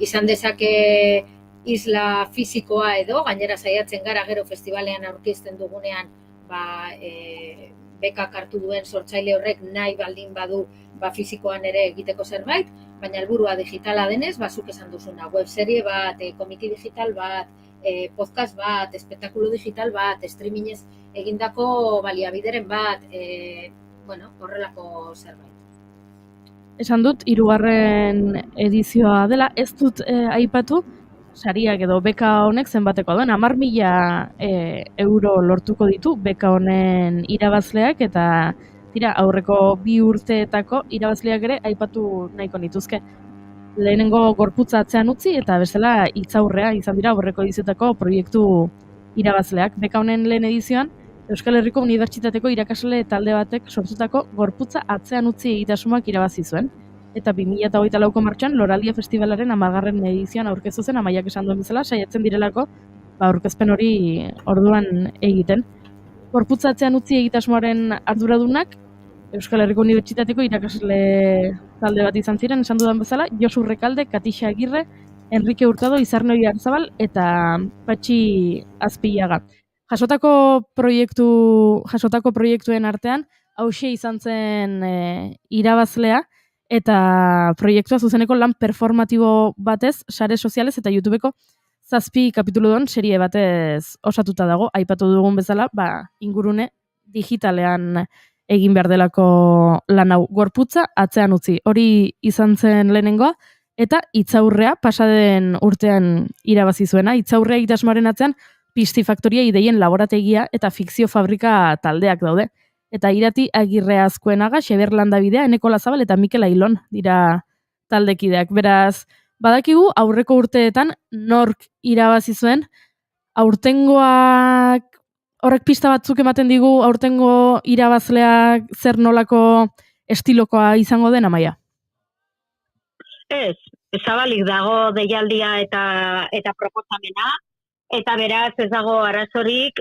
Izan dezake isla fisikoa edo, gainera saiatzen gara gero festivalean aurkezten dugunean bekak hartu duen sortzaile horrek nahi baldin badu fisikoan ere egiteko zerbait, baina helburua digitala denez, zuk esan duzuna, webserie bat, komiki digital bat, podcast bat, espektakulo digital bat, streamingez egindako baliabideren bat, horrelako zerbait. Esan dut, 3. edizioa dela, ez dut aipatu, sariak edo beka honek zenbateko duen, 10.000 euro lortuko ditu beka honen irabazleak, eta aurreko 2 urteetako irabazleak ere aipatu nahiko nituzke. Lehenengo gorputza atzean utzi, eta bestela hitzaurrea izan dira aurreko edizioetako proiektu irabazleak. Beka honen lehen edizioan, Euskal Herriko Unibertsitateko irakasle talde batek sortutako gorputza atzean utzi egitasmoak irabazi zuen. Eta 2024ko martxoan Loralia Festivalaren 10. edizioan aurkeztu zen, Amaiak esan duen bezala, saiatzen direlako aurkezpen hori orduan egiten. Gorputza atzean utzi egitasmoaren arduradunak Euskal Herriko Unibertsitateko irakasle talde bat izan ziren, esan dudan bezala, Josu Rekalde, Katixa Agirre, Enrique Hurtado, Izarnoi Arzabal eta Patxi Azpillaga. Jasotako proiektuen artean, hauxe izan zen irabazlea, eta proiektua zuzeneko lan performatibo batez, sare sozialez eta YouTubeko 7 kapituludon serie batez osatuta dago, aipatu dugun bezala, ingurune digitalean egin behar delako lan hau. Gorputza atzean utzi, hori izan zen lehenengoa, eta hitzaurrea pasaden urtean irabazi zuena. Hitzaurrea egitasmoaren atzean Pistifaktoria ideien laborategia eta fikzio fabrika taldeak daude. Eta Irati Agirre Azkuenaga, Xeber Landabidea, Eneko Lazabal eta Mikel Ailon dira taldekideak. Beraz, badakigu aurreko urteetan nork irabazi zuen, aurtengoak horrek pista batzuk ematen digu aurtengo irabazleak zer nolako estilokoa izango den, Amaia? Ez, zabalik dago deialdia eta proposamena, eta beraz ez dago arazorik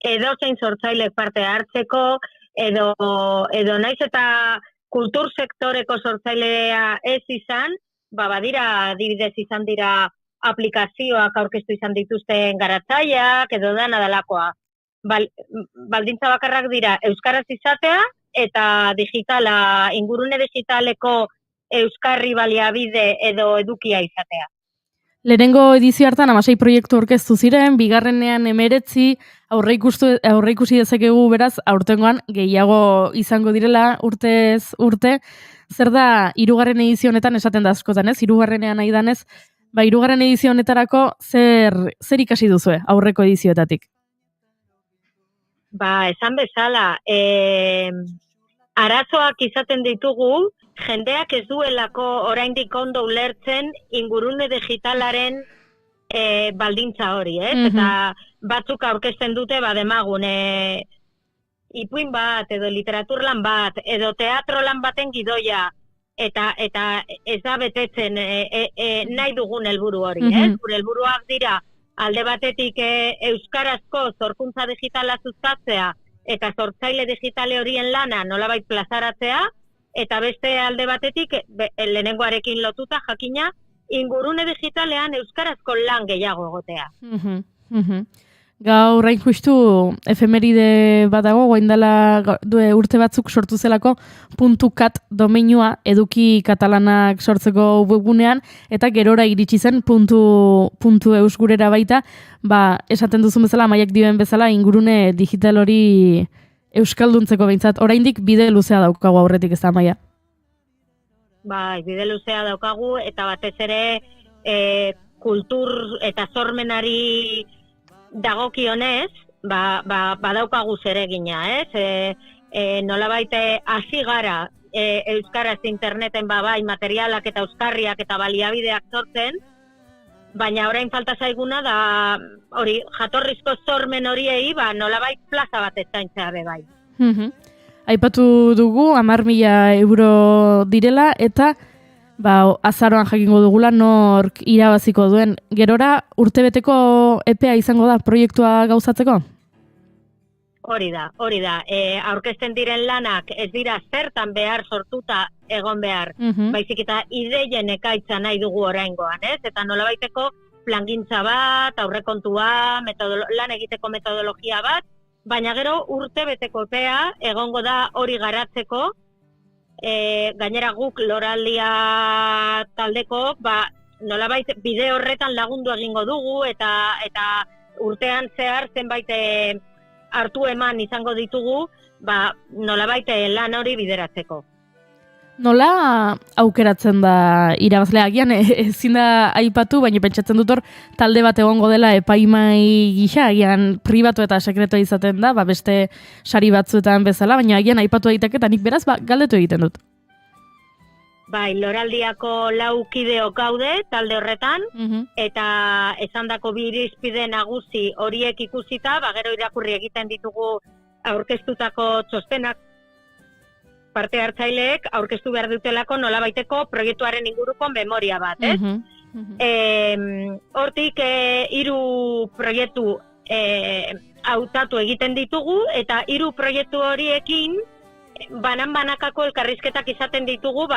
edozein sortzailek parte hartzeko, edo naiz eta kultur sektoreko sortzailea ez izan, badira adibidez izan dira aplikazioak aurkeztu izan dituzten garatzaileak edo dana dalakoa. Baldintza bakarrak dira euskaraz izatea eta digitala, ingurune digitaleko euskarri baliabide edo edukia izatea. Lehenengo edizio hartan 16 proiektu aurkeztu ziren, bigarrenean 19, aurreikusi dezakegu beraz, aurtengoan gehiago izango direla urtez urte. Zer da 3. edizio honetan esaten da askotan, ez? 3. nahi danez, 3. edizio honetarako zer ikasi duzue aurreko edizioetatik? Esan bezala, arazoak izaten ditugu, jendeak ez duelako oraindik ondo ulertzen ingurune digitalaren baldintza hori, ez? Eta batzuk aurkezten dute demagun ipuin bat, edo literaturlan bat, edo teatrolan baten gidoia, eta ez da betetzen nahi dugun helburu hori, ez? Gure helburuak dira alde batetik euskarazko sorkuntza digitala sustatzea eta sortzaile digitale horien lana nolabait plazaratzea, eta beste alde batetik, lehenengoarekin lotuta jakina, ingurune digitalean euskarazko lan gehiago egotea. Gaur hain justu efemeride bat dago, guain dela urte batzuk sortu zelako .cat domeinua eduki katalanak sortzeko webgunean, eta gerora iritsi zen .eus gurera baita, esaten duzun bezala, Amaiak dioen bezala, ingurune digital hori euskalduntzeko behintzat. Oraindik bide luzea daukagu aurretik, ez da, Amaia? Bai, bide luzea daukagu, eta batez ere kultur eta sormenari dagokionez, badaukagu zeregina, ez? Nolabait hasi gara euskaraz interneten bai materialak eta euskarriak eta baliabideak sortzen, baina orain falta zaiguna da hori jatorrizko sormen horiei nolabait plaza bat eskaintzea be bai. Aipatu dugu 10.000 euro direla eta azaroan jakingo dugula nork irabaziko duen. Gerora urtebeteko epea izango da proiektua gauzatzeko? Hori da. Aurkezten diren lanak ez dira zertan behar sortuta egon behar. Baizik eta ideien ekaitza nahi dugu oraingoan, ez? Eta nolabaiteko plangintza bat, aurrekontua, lan egiteko metodologia bat, baina gero urtebeteko epea egongo da hori garatzeko. Gainera guk Loraldia taldeko nolabait bide horretan lagundu egingo dugu eta urtean zehar zenbait hartu eman izango ditugu nolabait lan hori bideratzeko. Nola aukeratzen da irabazlea? Agian ezin da aipatu, baina pentsatzen dut hor talde bat egongo dela epaimai gisa, agian pribatu eta sekretua izaten da, beste sari batzuetan bezala, baina agian aipatu daiteke eta nik beraz galdetu egiten dut. Bai, Loraldiako 4 kideok gaude talde horretan, eta esandako 2 irizpide nagusi horiek ikusita, gero irakurri egiten ditugu aurkeztutako txostenak, parte hartzaileek aurkeztu behar dutelako nolabaiteko proiektuaren inguruko memoria bat, ez? Hortik 3 proiektu hautatu egiten ditugu, eta 3 proiektu horiekin banan-banakako elkarrizketak izaten ditugu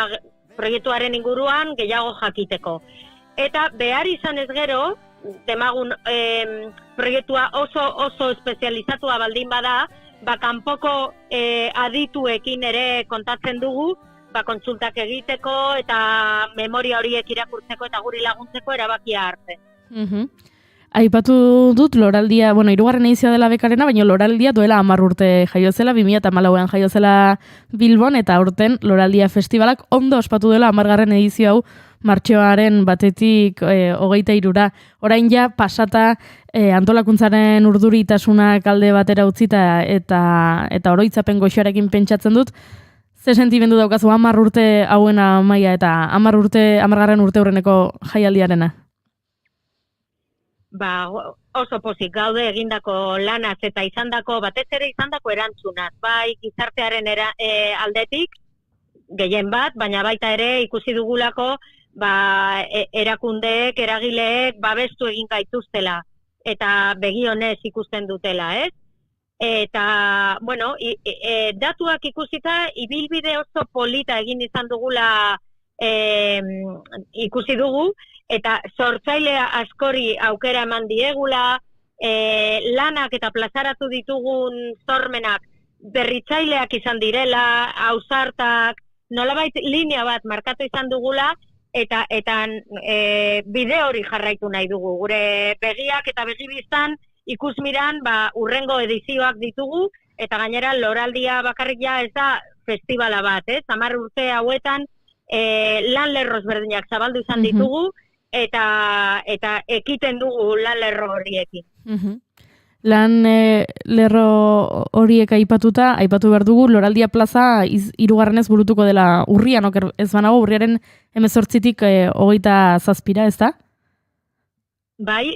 proiektuaren inguruan gehiago jakiteko. Eta behar izan ez gero, demagun proiektua oso espezializatua baldin bada, kanpoko adituekin ere kontatzen dugu, kontsultak egiteko eta memoria horiek irakurtzeko eta guri laguntzeko erabakia hartzen. Aipatu dut Loraldia, 3. edizioa dela bekarena, baina Loraldia duela 10 urte jaio zela, 2014an jaio zela Bilbon, eta aurten Loraldia Festivalak ondo ospatu dela 10. edizio hau martxoaren 1-23. Orain ja pasata antolakuntzaren urduritasuna kalde batera utzita eta oroitzapen goxoarekin pentsatzen dut, ze sentimendu daukazu 10 urte hauena Amaia eta 10. urte hurreneko jaialdiarena? Oso pozik gaude egindako lanaz eta batez ere izandako erantzunaz, bai gizartearen aldetik gehien bat, baina baita ere ikusi dugulako erakundeek, eragileek babestu egin gaituztela eta begionez ikusten dutela, ez? Eta, datuak ikusita ibilbide oso polita egin izan dugula ikusi dugu, eta sortzailea askori aukera eman diegula, lanak eta plazaratu ditugun sormenak berritzaileak izan direla, ausartak, nolabait linea bat markatu izan dugula, eta bide hori jarraitu nahi dugu. Gure begiak eta begibiztan ikusmiran urrengo edizioak ditugu, eta gainera Loraldia bakarrik ja ez da festivala bat, 10 urte hauetan lan lerroz berdinak zabaldu izan ditugu, eta ekiten dugu lan lerro horiekin. Lan lerro horiek aipatu behar dugu, Loraldia plaza 3. burutuko dela urrian, ez banago, urriaren 18-tik 27, ez da? Bai,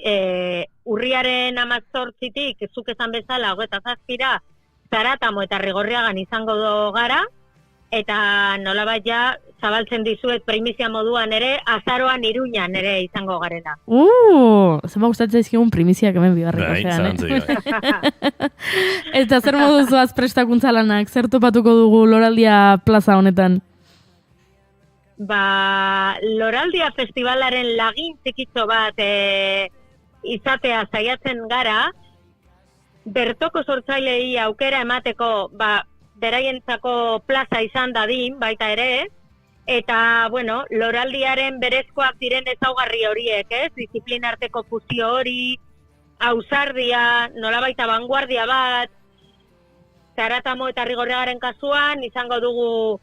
urriaren 18-tik, zuk esan bezala, 27, Zaratamo eta Rigorriagan izango gara, eta nolabait ja zabaltzen dizuet primizia moduan ere, azaroan Iruñan ere izango garela. Zema gustatzen zaizkigun primiziak hemen bigarren kafean, Eta zer modu zoaz prestakuntza lanak, zer topatuko dugu Loraldia plaza honetan? Loraldia festivalaren lagin txikitxo bat izatea saiatzen gara, bertoko sortzailei aukera emateko, beraientzako plaza izan dadin, baita ere, eta, bueno, Loraldiaren berezkoak diren ezaugarri horiek, disiplina arteko fusio hori, ausardia, nolabaita vanguardia bat, Zaratamo eta Rigorregaren kasuan, izango dugu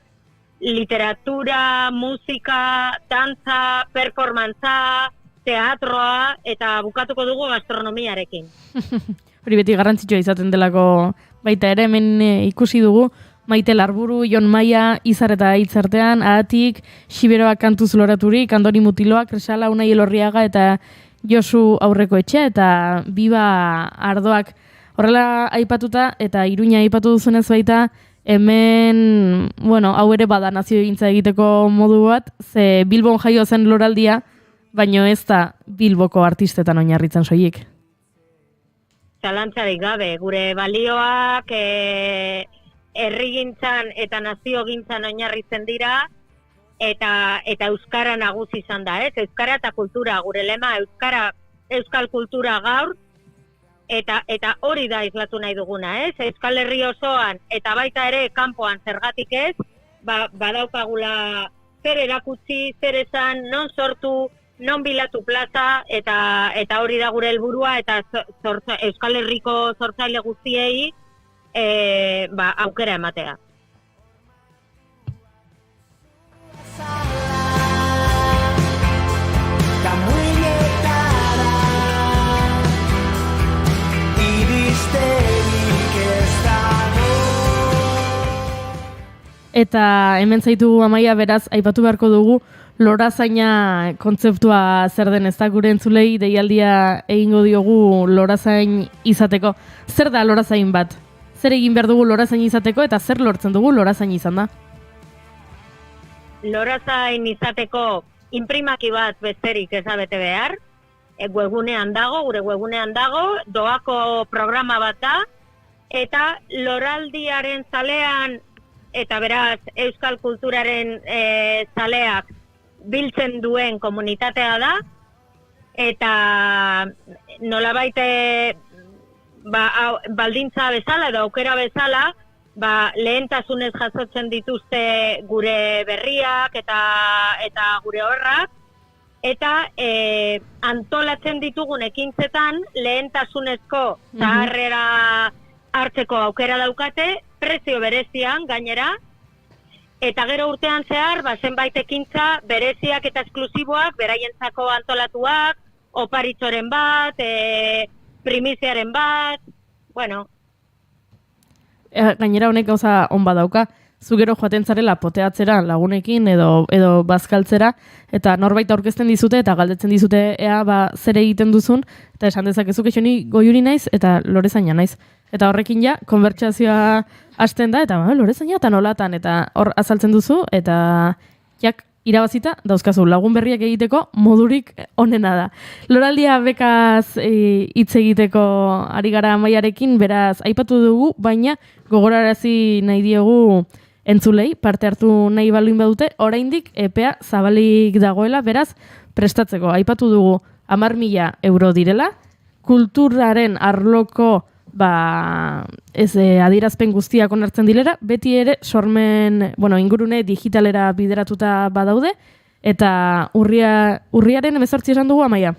literatura, musika, dantza, performantza, teatroa, eta bukatuko dugu gastronomiarekin. Hori beti garrantzitsua izaten delako baita ere, hemen ikusi dugu, Maite Larburu, Jon Maia, Izar eta Hitzartean, Ahatik, Xiberoak kantuz loraturik, Andoni Mutiloak, Kresala, Unai Elorriaga eta Josu Aurreko Etxe, eta Biba Ardoak. Horrela aipatuta, eta Iruña aipatu duzunez baita, hemen, hau ere bada nazioegintza egiteko modu bat, ze Bilbon jaio zen Loraldia, baino ez da Bilboko artistetan oinarritzen soilik. Zalantzarik gabe, gure balioak herrigintzan eta naziogintzan oinarritzen dira, eta euskara nagusi izan da, euskara eta kultura, gure lema euskal kultura gaur, eta hori da islatu nahi duguna, Euskal Herri osoan, eta baita ere kanpoan zergatik ez, badaukagula zer erakutsi, zer esan, non sortu, non bilatu plaza, eta hori da gure helburua, eta Euskal Herriko sortzaile guztiei aukera ematea. Eta hemen zaitugu Amaia, beraz, aipatu beharko dugu lorazaina kontzeptua zer den, ez da gure entzulei deialdia egingo diogu lorazain izateko. Zer da lorazain bat? Zer egin behar dugu lorazain izateko eta zer lortzen dugu lorazain izan da? Lorazain izateko inprimaki bat besterik ez da bete behar, webgunean dago, gure webgunean dago, doako programa bat da, eta Loraldiaren zalean, eta beraz euskal kulturaren zaleak biltzen duen komunitatea da, eta nolabait baldintza bezala edo aukera bezala, lehentasunez jasotzen dituzte gure berriak eta gure horrak, eta antolatzen ditugun ekintzetan lehentasunezko zaharrera hartzeko aukera daukate, prezio berezian gainera, eta gero urtean zehar, zenbait ekintza bereziak eta esklusiboak, beraientzako antolatuak, oparitzoren bat, primiziaren bat, Gainera honek gauza on badauka, zu gero joaten zarela poteatzera lagunekin edo bazkaltzera, eta norbait aurkezten dizute eta galdetzen dizute zer egiten duzun, eta esan dezakezu kexoni goiuri naiz eta lorezaina naiz. Eta horrekin ja, konbertsazioa hasten da, eta lorezaina eta nolatan, eta hor azaltzen duzu, eta jak irabazita dauzkazu lagun berriak egiteko modurik onena da. Loraldia bekaz hitz egiteko ari gara Amaiarekin, beraz aipatu dugu, baina gogorarazi nahi diogu entzulei, parte hartu nahi baluin badute, oraindik epea zabalik dagoela, beraz prestatzeko. Aipatu dugu 10.000 euro direla, kulturaren arloko adierazpen guztiak onartzen dilera, beti ere sormen, ingurune digitalera bideratuta badaude, eta urriaren 18 esan dugu, Amaia?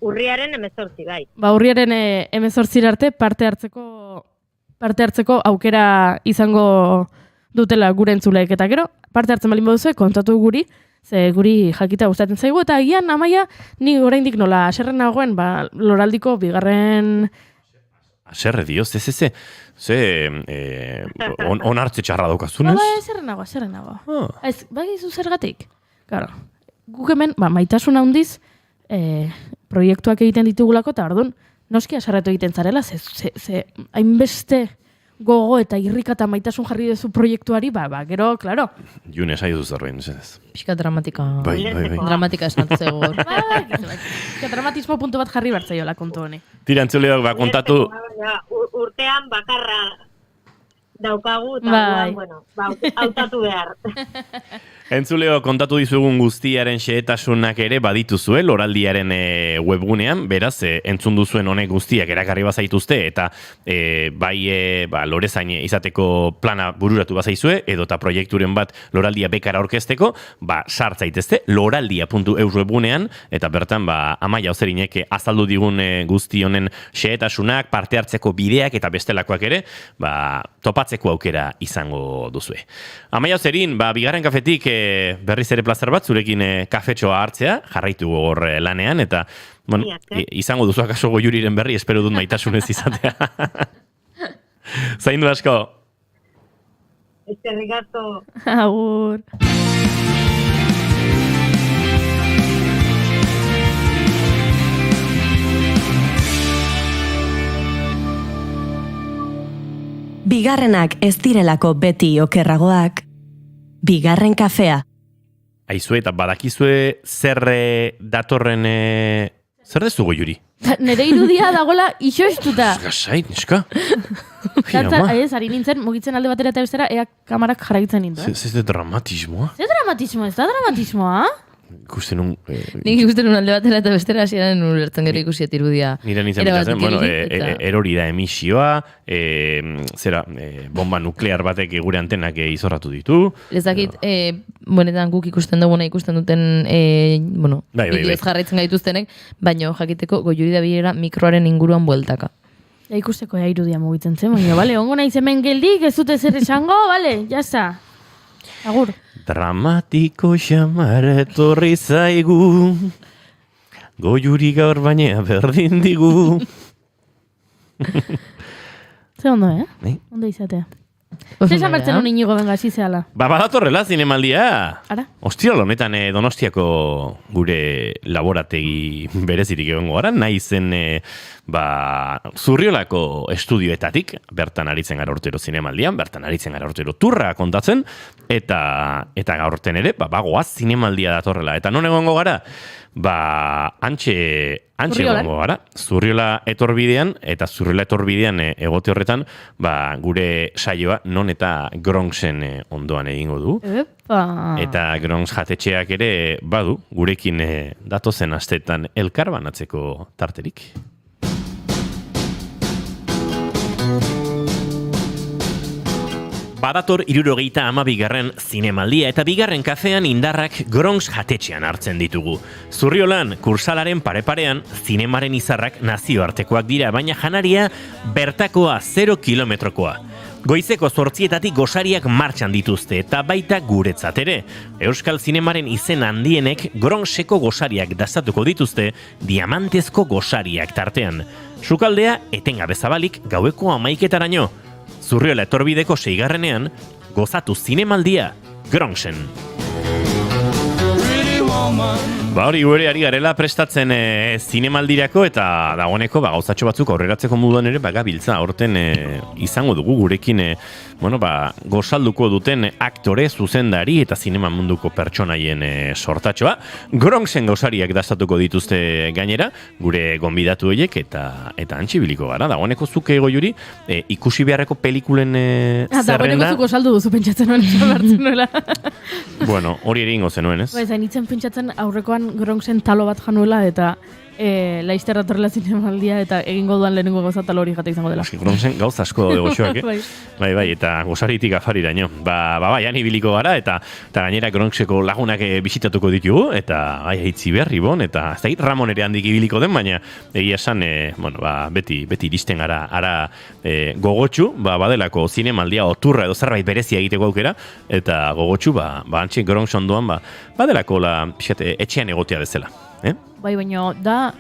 Urriaren 18, bai. Urriaren 18 arte parte hartzeko aukera izango dutela gure entzuleek, eta gero, parte hartzen balin baduzue, kontatu guri, ze guri jakita gustatzen zaigu, eta agian, Amaia, ni oraindik nola aserren nagoen, Loraldiko bigarren... Aserre dioz, ze onartze txarra daukazunez? Aserren nago. Ez, bagizu zergatik? Claro, guk hemen, maitasun handiz, proiektuak egiten ditugulako, eta orduan, noski aserretu egiten zarela, ze hainbeste gogo eta irrika eta maitasun jarri duzu proiektuari, gero, klaro. June, esai duz zerbait, mesedez. Pixka dramatika. Bai. Dramatika esnatu zegoen. Dramatismo puntu bat jarri bartzaiola kontu honi. Tira, entzuleok, kontatu... Urtean bakarra daukagu, eta Bai. hautatu behar. Entzuleo, kontatu dizugun guztiaren xehetasunak ere badituzue Loraldiaren webgunean, beraz, entzun duzuen honek guztiak erakarri bazaituzte, eta lorezain izateko plana bururatu bazaizue, edota proiekturen bat Loraldia bekara orkesteko, sartzaitezte loraldia.eus webgunean, eta bertan, Amaia Ozerinek azaldu digun guzti honen xehetasunak, parte hartzeko bideak eta bestelakoak ere, topatzeko aukera izango duzue. Amaia Ozerin, bigarren kafetik berriz ere plazer bat, zurekin kafetxoa hartzea, jarraitu hor lanean, eta izango duzu akaso Goiuriren berri, espero dut maitasunez izatea. Zaindu asko. Eskerrik asko. Agur. Bigarrenak ez direlako beti okerragoak. Bigarren kafea. Aizue, eta badakizue zer datorren... Zer dezu Goiuri? Nere irudia dagoela isoestuta. Gasai, niska. Ari nintzen, mugitzen alde batera eta bestera, ea kamarak jarraitzen nindu. Zer dramatismoa? Zer dramatismoa, ez da dramatismoa? Ikusten un... Nik ikusten un alde batera eta bestera hasieran ulertzen gero ikusiet irudia. Nire nintzen bitatzen, erori da emisioa, bomba nuklear batek gure antenak izorratu ditu. Lezakit, benetan guk ikusten duguna ikusten duten, bideoz jarraitzen gaituztenek, baina jakiteko Goiuri da bilera mikroaren inguruan bueltaka. Ikusteko irudia mugitzen zen, baina, bale, ongo nahi hemen geldik, ez dute zer esango, bale, jasa. Agur. Dramatiko xamara etorri zaigu, Goiuri gaur baina berdin digu. Ze ondo, Bai. Ondo izatea. Zer zamertzen un inigo benga, zizeala? Badatorrela zinemaldia. Ara? Ostiral honetan Donostiako gure laborategi berezirik egongo gara, nahi zen Zurriolako estudioetatik, bertan aritzen gara urtero zinemaldian, bertan aritzen gara urtero turra kontatzen, eta gaurten ere, bagoaz zinemaldia datorrela. Eta non egongo gara? Antxe egongo gara. Zurriola etorbidean, eta Zurriola etorbidean egote horretan, gure saioa non eta Gronxen ondoan egingo du. Eta Gronx jatetxeak ere badu, gurekin datozen astetan elkar banatzeko tarterik. Badator 72. zinemaldia eta bigarren kafean indarrak Gronx jatetxean hartzen ditugu. Zurriolan, kursalaren pare-parean, zinemaren izarrak nazioartekoak dira, baina janaria bertakoa 0 kilometrokoa. Goizeko 8:00 gosariak martxan dituzte eta baita guretzat ere. Euskal zinemaren izen handienek Gronxeko gosariak dastatuko dituzte, diamantezko gosariak tartean. Sukaldea etengabe zabalik gaueko 11:00-raino. Zurriola etorbideko 6. gozatu zinemaldia Gronxen. Hori gure ari garela prestatzen zinemaldirako eta dagoeneko gauzatxo batzuk aurreratzeko moduan ere gabiltza horten izango dugu gurekin gozalduko duten aktore, zuzendari eta zinema munduko pertsonaien sortatxoa. Gronxen gozariak dastatuko dituzte gainera, gure gonbidatu horiek eta antxibiliko gara. Dagoeneko zuke Goiuri ikusi beharreko pelikulen zerrenda. Dagoeneko zuko saldu duzu pentsatzen nuen, esan nuela. Bueno, hori ere ingo zenuen, ez? Zainitzen pentsatzen aurrekoan Gronxen talo bat januela eta laizter datorrela zinemaldia eta egingo duan lehenengo gauza talo hori jate izango dela. Gronxen gauz asko goxoak, Bai, eta gozaritik afariraino. Ani biliko gara eta gainera Gronxeko lagunak bisitatuko ditugu eta haitzi berri bon eta ez da Ramon ere handik ibiliko den, baina egia esan, beti iristen gara gogotxu, badelako zinemaldia oturra edo zerbait berezia egiteko aukera eta gogotxu, antxe Gronx ondoan, badelako etxean egotea bezala. Bai, baina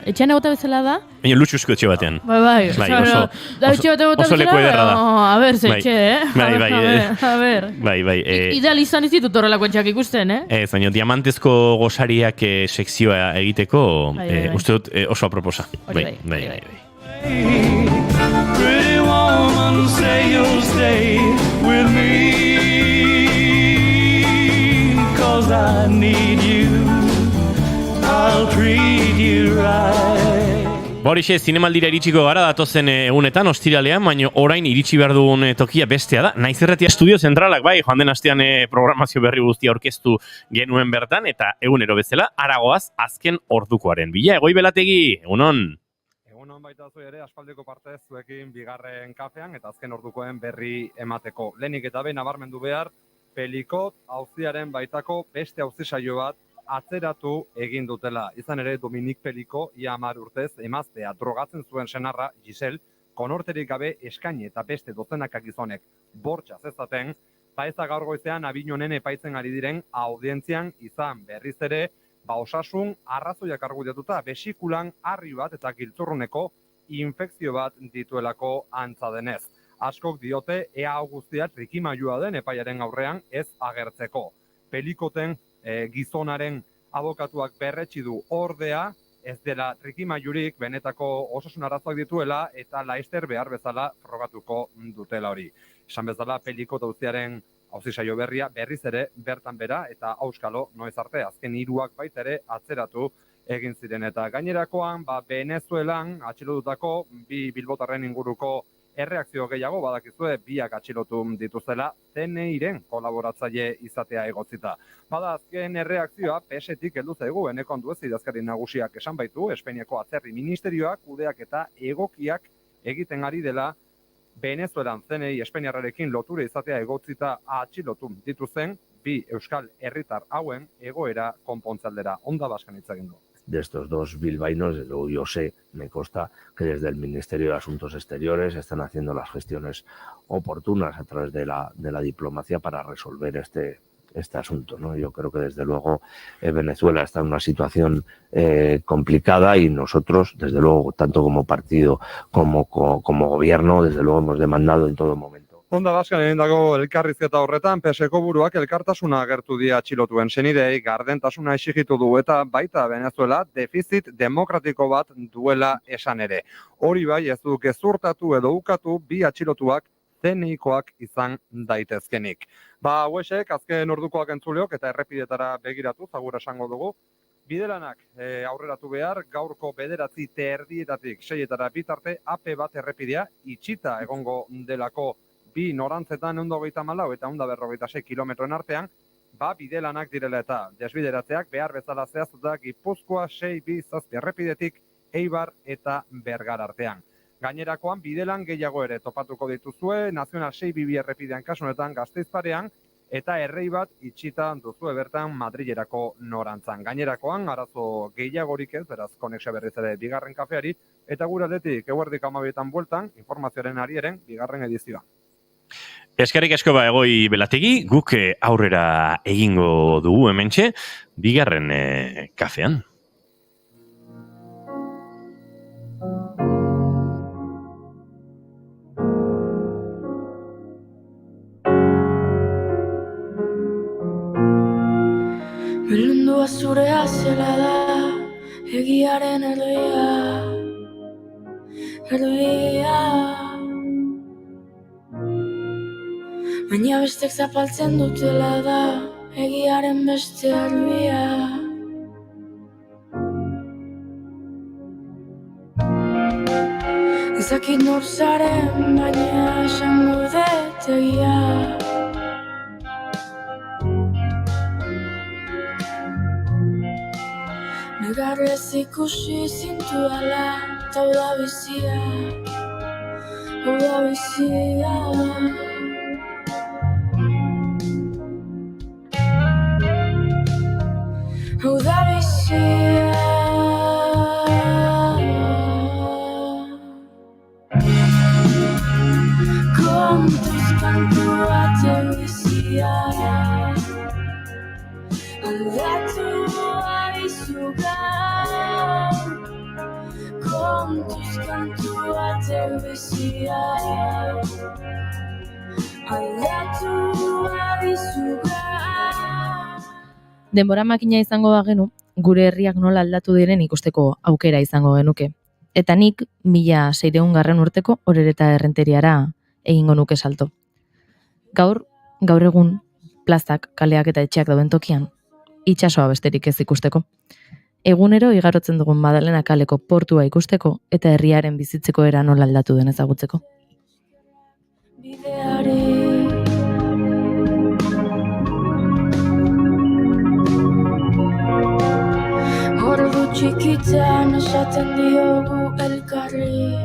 etxean egotea bezala da? Baina lutxuzko etxe batean. Bai, oso leku ederra da. A ber, zetxe, A ber. Bai. Ideal izan ez ditut horrelako etxeak ikusten, Ez, baina diamantezko gosariak sekzioa egiteko, uste dut oso aproposa. Bai. Pretty woman, say you'll stay with me, 'cause I need you, I'll treat you right. Horixe, zinemaldira iritsiko gara datozen egunetan, ostiralean, baina orain iritsi behar dugun tokia bestea da. Naiz Irratia Estudio Zentralak, bai, joan den astean programazio berri guztia aurkeztu genuen bertan, eta egunero bezala, aragoaz azken ordukoaren bila. Egoi Belategi, egunon? Egunon baita zu ere, aspaldiko partez zuekin bigarren kafean, eta azken ordukoen berri emateko. Lehenik eta behin nabarmendu behar, Pelikot auziaren baitako beste auzi saio bat atzeratu egin dutela. Izan ere, Dominik Peliko, ia 10 urtez, emaztea drogatzen zuen senarra, Giselle, konorterik gabe eskaini eta beste dozenaka gizonek bortxa zezaten, eta ez da gaur goizean Abinonen epaitzen ari diren audientzian izan berriz ere, osasun arrazoiak argudiatuta besikulan harri bat eta giltzurruneko infekzio bat dituelako antza denez. Askok diote ea hau guztia trikimailua den epaiaren aurrean ez agertzeko. Pelikoten gizonaren abokatuak berretsi du ordea, ez dela trikimailurik benetako osasun arazoak dituela eta laster behar bezala frogatuko dutela hori. Esan bezala Pelikot auziaren auzi saio berria berriz ere bertan bera eta auskalo noiz arte azken 3 baita ere atzeratu egin ziren eta gainerakoan Venezuelan atxilotutako 2 bilbotarren inguruko erreakzio gehiago badakizue 2 atxilotu dituzela CNIren kolaboratzaile izatea egotzita. Bada azken erreakzioa PSetik heldu zaigu eneko Anduez idazkari nagusiak esan baitu Espainiako atzerri ministerioak kudeak eta egokiak egiten ari dela Venezuelan CNI Espainiarrarekin lotura izatea egotzita atxilotu dituzen 2 euskal herritar hauen egoera konpontzaldera. Onda Baskan hitz egin du. De estos 2 bilbaínos, desde luego yo sé, me consta que desde el Ministerio de Asuntos Exteriores están haciendo las gestiones oportunas a través de la diplomacia para resolver este asunto, ¿no? Yo creo que desde luego Venezuela está en una situación complicada y nosotros, desde luego, tanto como partido como gobierno, desde luego hemos demandado en todo momento. Onda Baskan egindako elkarrizketa horretan, PSeko buruak elkartasuna agertu die atxilotuen senidei, gardentasuna exigitu du eta baita Venezuela defizit demokratiko bat duela esan ere. Hori bai ez du gezurtatu edo ukatu 2 atxilotuak CNIkoak izan daitezkenik. Hauexek azken ordukoak entzuleok eta errepidetara begiratu, zagur esango dugu. Bidelanak aurreratu behar, gaurko 9:30 6 bitarte AP bat errepidea itxita egongo delako 2 norantzetan 134 eta 156 kilometroen artean, bidelanak direla eta desbideratzeak behar bezala zehaztuta Gipuzkoa 627 errepidetik Eibar eta Bergar artean. Gainerakoan bidelan gehiago ere topatuko dituzue, Nazional 622 errepidean kasunetan Gasteiz parean, eta errei bat itxita duzue bertan Madrilerako norantzan. Gainerakoan arazo gehiagorik ez, beraz konexio berriz ere bigarren kafeari, eta gure aldetik eguerdik 12 bueltan, informazioaren arieren bigarren edizioa. Eskerrik asko Egoi Belategi, guk aurrera egingo dugu hementxe, bigarren kafean. Belundua zurea zela da, egiaren erdia. Baina bestek zapaltzen dutela da, egiaren beste albia. Ezakit nor zaren, baina esango dut egia. Negarrez ikusi zintuala, eta hau da bizia, hau da bizia. Hau da bizia. Kontuz kantu baten bizia, aldatu abizu gaur. Kontuz kantu baten bizia, aldatu abizu gaur. Denbora makina izango bagenu, gure herriak nola aldatu diren ikusteko aukera izango genuke. Eta nik 1600 urteko Orereta Errenteriara egingo nuke salto. Gaur egun plazak, kaleak eta etxeak dauden tokian, itsasoa besterik ez ikusteko. Egunero igarotzen dugun Madalena kaleko portua ikusteko eta herriaren bizitzeko era nola aldatu den ezagutzeko. Ordu txikitan esaten diogu elkarri.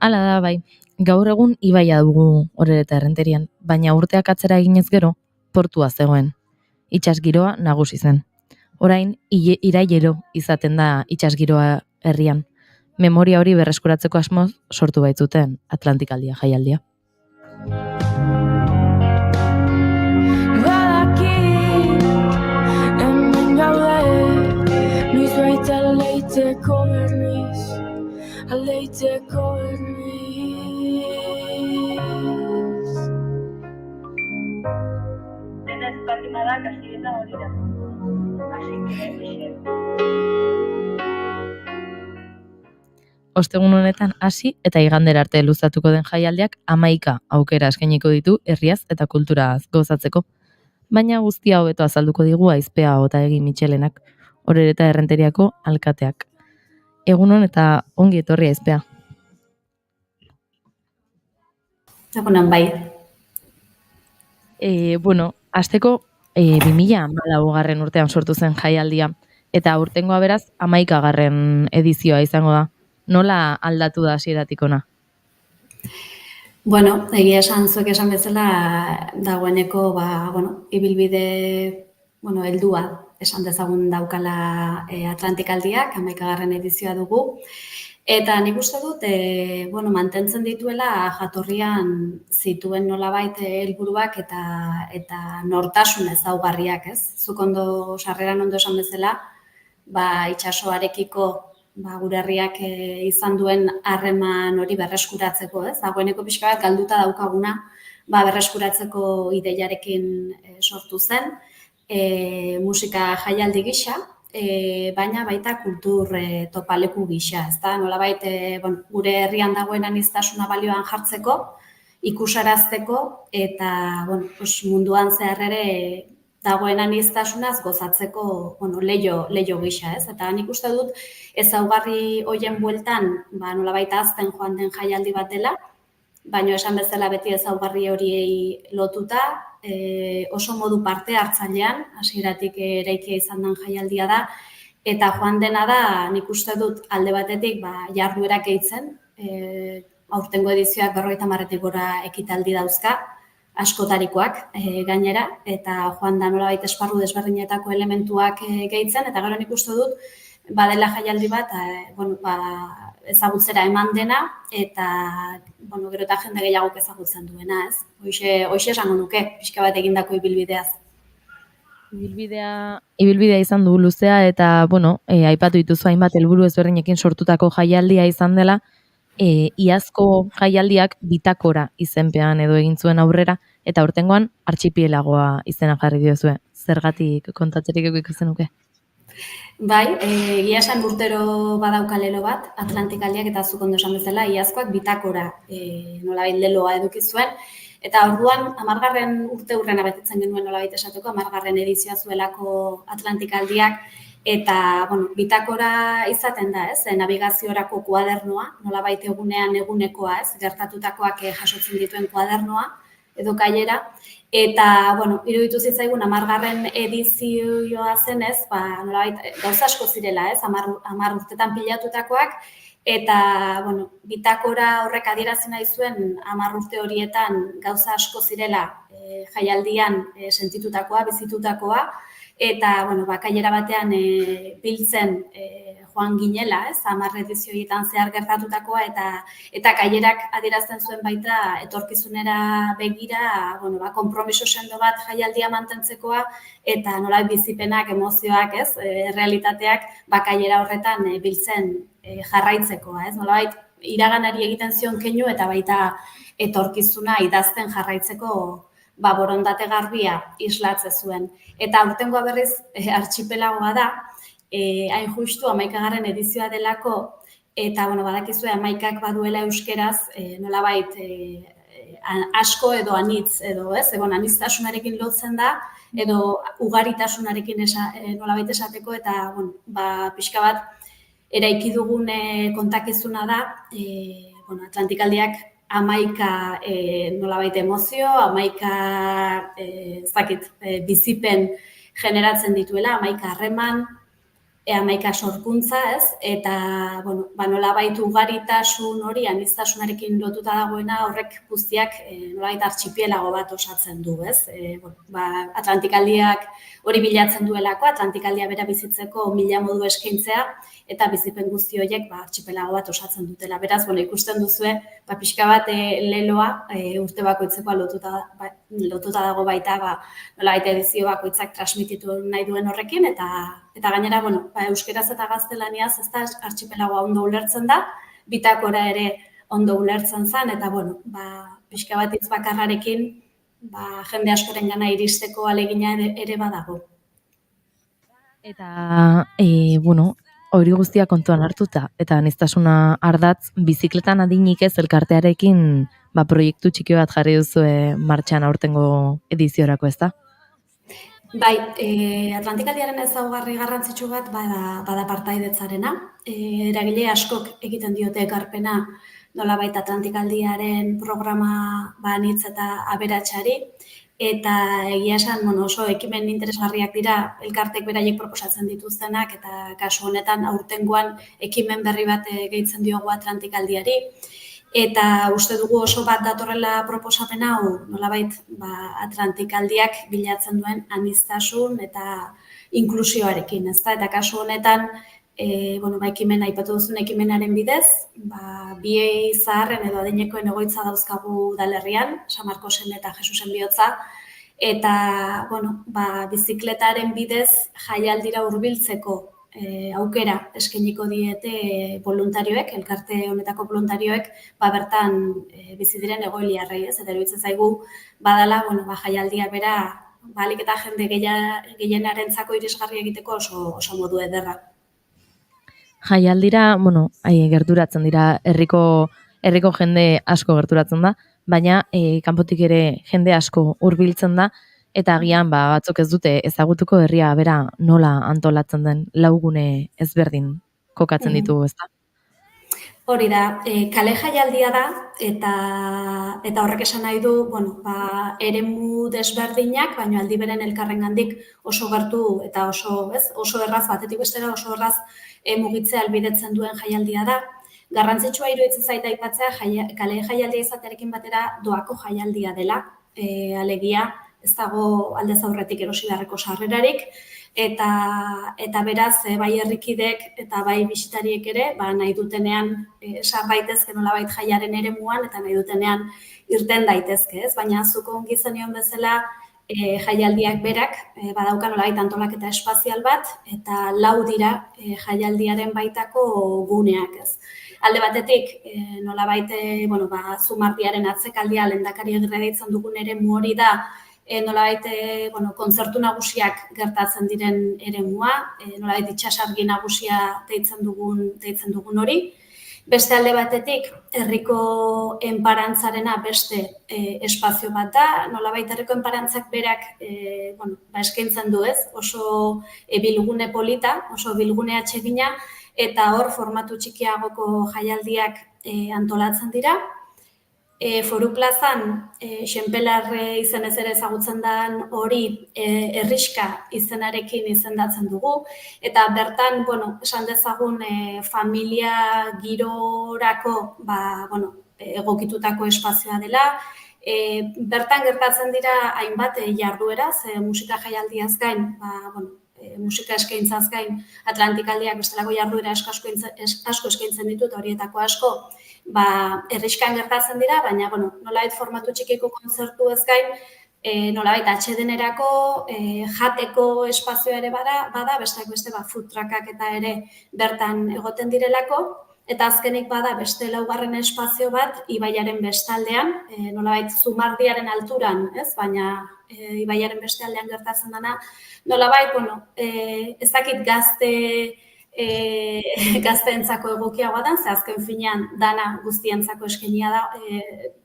Hala da, bai, gaur egun ibaia dugu Orereta Errenterian, baina urteak atzera eginez gero, portua zegoen. Itsas giroa nagusi zen. Orain, irailero izaten da itsas giroa herrian. Memoria hori berreskuratzeko asmoz sortu baitzuten Atlantikaldia jaialdia. Hemen gaude, noiz baita leiteko berriz, aleiteko berriz. Dena ez baldin bada, kasireta hori da. Así que, Ostegun honetan hasi eta igandera arte luzatuko den jaialdiak 11 aukera eskainiko ditu herriaz eta kulturaz gozatzeko. Baina guztia hobeto azalduko digu Aizpea Otegi Mitxelenak, Orereta Errenteriako alkateak. Egunon eta ongi etorri Aizpea. Egunon bai. Hasteko 2014 urtean sortu zen jaialdia eta aurtengoa beraz 11. edizioa izango da. Nola aldatu da hasieratik ona? Bueno, egia esan zuek esan bezala dagoeneko ibilbide heldua esan dezagun daukala Atlantikaldiak, 11. edizioa dugu. Eta nik uste dut, mantentzen dituela jatorrian zituen nolabait helburuak eta nortasun ezaugarriak, ez? Zuk ondo sarreran ondo esan bezala, itsasoarekiko gure herriak izan duen harreman hori berreskuratzeko, ez? Dagoeneko pixka bat galduta daukaguna berreskuratzeko ideiarekin sortu zen, musika jaialdi gisa, baina baita kultur topaleku gisa, ezta? Nolabait gure herrian dagoen aniztasuna balioan jartzeko, ikusarazteko eta munduan zehar ere dagoen aniztasunaz gozatzeko leio gisa, ez? Eta nik uste dut ezaugarri hoien bueltan nolabait azten joan den jaialdi bat dela, baina esan bezala beti ezaugarri horiei lotuta, oso modu parte hartzailean, hasieratik eraikia izan den jaialdia da, eta joan dena da nik uste dut alde batetik jarduerak gehitzen, aurtengo edizioak 50-etik gora ekitaldi dauzka, askotarikoak gainera, eta joan da nolabait esparru desberdinetako elementuak gehitzen, eta gero nik uste dut badela jaialdi bat ezagutzera eman dena, eta gero eta jende gehiagok ezagutzen duena, ez? Hoxe esango nuke, pixka bat egindako ibilbideaz. Ibilbidea izan du luzea eta, aipatu dituzu hainbat helburu ezberdinekin sortutako jaialdia izan dela, iazko jaialdiak bitakora izenpean edo egin zuen aurrera, eta aurtengoan artxipielagoa izena jarri diozue. Zergatik kontatzerik ikusten nuke? Bai, egia esan urtero badauka lelo bat, Atlantikaldiak eta zuk ondo esan bezala, iazkoak bitakora nolabait leloa eduki zuen, eta orduan 10. urte hurrena betetzen genuen nolabait esateko, 10. edizioa zuelako Atlantikaldiak, eta bitakora izaten da, ez? Nabigaziorako kuadernoa, nolabait egunekoa, ez? Gertatutakoak jasotzen dituen kuadernoa edo kailera, eta iruditu zitzaigun 10. edizioa zenez, nolabait gauza asko zirela, ez? 10 urtetan pilatutakoak, eta bitakora horrek adierazi nahi zuen 10 urte horietan gauza asko zirela jaialdian sentitutakoa, bizitutakoa, eta kailera batean biltzen joan ginela, ez? 10 edizioetan zehar gertatutakoa, eta kailerak adierazten zuen baita etorkizunera begira, konpromiso sendo bat jaialdia mantentzekoa, eta nolabait bizipenak, emozioak, ez? Realitateak kailera horretan biltzen jarraitzekoa, ez? Nolabait iraganari egiten zion keinu eta baita etorkizuna idazten jarraitzeko borondate garbia islatze zuen. Eta aurtengoa berriz artxipelagoa da, hain justu 11. edizioa delako, eta bueno, badakizue 11ak baduela euskeraz, nolabait asko edo anitz edo, ez? Aniztasunarekin lotzen da edo ugaritasunarekin nolabait esateko eta bueno, pixka bat eraiki dugun kontakizuna da, Atlantikaldiak 11 nolabait emozio, 11 bizipen generatzen dituela, 11 harreman, 11 sorkuntza, ez? Eta, nolabait ugaritasun hori, aniztasunarekin lotuta dagoena, horrek guztiak nolabait artxipielago bat osatzen du, ez? Atlantikaldiak hori bilatzen duelako, Atlantikaldia bera bizitzeko 1000 modu eskaintzea, eta bizipen guzti horiek artxipelago bat osatzen dutela. Beraz, ikusten duzue, pixka bat leloa urte bakoitzeko lotuta dago baita, nolabait edizio bakoitzak transmititu nahi duen horrekin, eta gainera, euskeraz eta gaztelaniaz ez da artxipelagoa ondo ulertzen da, bitakora ere ondo ulertzen zen, eta pixka bat hitz bakarrarekin jende askoren gana iristeko alegina ere badago. Eta, hori guztia kontuan hartuta, eta aniztasuna ardatz, bizikletan adinik ez elkartearekin proiektu txiki bat jarri duzue martxan aurtengo ediziorako, ez da? Bai, Atlantikaldiaren ezaugarri garrantzitsu bat bada partaidetzarena. Eragile askok egiten diote ekarpena nolabait Atlantikaldiaren programa anitz eta aberatsari, eta egia esan oso ekimen interesgarriak dira elkartek beraiek proposatzen dituztenak, eta kasu honetan aurtengoan ekimen berri bat gehitzen diogu Atlantikaldiari. Eta uste dugu oso bat datorrela proposamen hau, nolabait Atlantikaldiak bilatzen duen aniztasun eta inklusioarekin, ezta? Eta kasu honetan, ekimen aipatu duzun ekimenaren bidez, biei zaharren edo adinekoen egoitza dauzkagu udalerrian, San Markosen eta Jesusen Bihotza, eta bizikletaren bidez jaialdira hurbiltzeko aukera eskainiko diete voluntarioek, elkarte honetako voluntarioek, bertan bizi diren egoiliarrei, ez? Eta iruditzen zaigu badala, jaialdia bera, ahalik eta jende gehienarentzako irisgarri egiteko oso modu ederra. Jaialdira, gerturatzen dira, herriko jende asko gerturatzen da, baina kanpotik ere jende asko hurbiltzen da, eta agian batzuk ez dute ezagutuko herria bera nola antolatzen den laugune ezberdin kokatzen ditugu, ezta? Hori da, kale jaialdia da, eta horrek esan nahi du, eremu desberdinak, baina aldi beren elkarrengandik oso gertu eta oso erraz, batetik bestera oso erraz mugitzea albidetzen duen jaialdia da. Garrantzitsua iruditzen zait aipatzea, kale jaialdia izatearekin batera doako jaialdia dela, alegia, ez dago aldez aurretik erosi beharreko sarrerarik, eta beraz, bai herrikidek eta bai bisitariek ere, nahi dutenean sar daitezke nolabait jaiaren eremuan, eta nahi dutenean irten daitezke, ez? Baina zuk ongi zenion bezala, jaialdiak berak, badauka nolabait antolaketa espazial bat, eta 4 dira jaialdiaren baitako guneak, ez? Alde batetik, nolabait, Zumardiaren atzekaldia lehendakari deitzen dugun eremu hori da, nolabait, kontzertu nagusiak gertatzen diren eremua, nolabait itxasargi nagusia deitzen dugun hori. Beste alde batetik, herriko enparantzarena beste espazio bat da, nolabait herriko enparantzak berak eskaintzen du, ez? Oso bilgune polita, oso bilgune atsegina, eta hor formatu txikiagoko jaialdiak antolatzen dira. Foru plazan, Xenpelar izenez ere ezagutzen den hori herriska izenarekin izendatzen dugu, eta bertan, esan dezagun familia girorako egokitutako espazioa dela. Bertan gertatzen dira hainbat jarduera, musika jaialdiaz gain, musika eskaintzaz gain Atlantikaldiak bestelako jarduera asko eskaintzen ditut, horietako asko herriskan gertatzen dira, baina nolabait formatu txikiko kontzertu ez gain, nolabait atsedenerako, jateko espazioa ere bada, besteak beste food truckak eta ere bertan egoten direlako, eta azkenik bada beste 4. espazio bat ibaiaren bestaldean, nolabait Zumardiaren alturan, ez? Baina ibaiaren beste aldean gertatzen dena, nolabait, ez dakit gazte gazteentzako egokiagoa da, ze azken finean dana guztientzako eskenia da,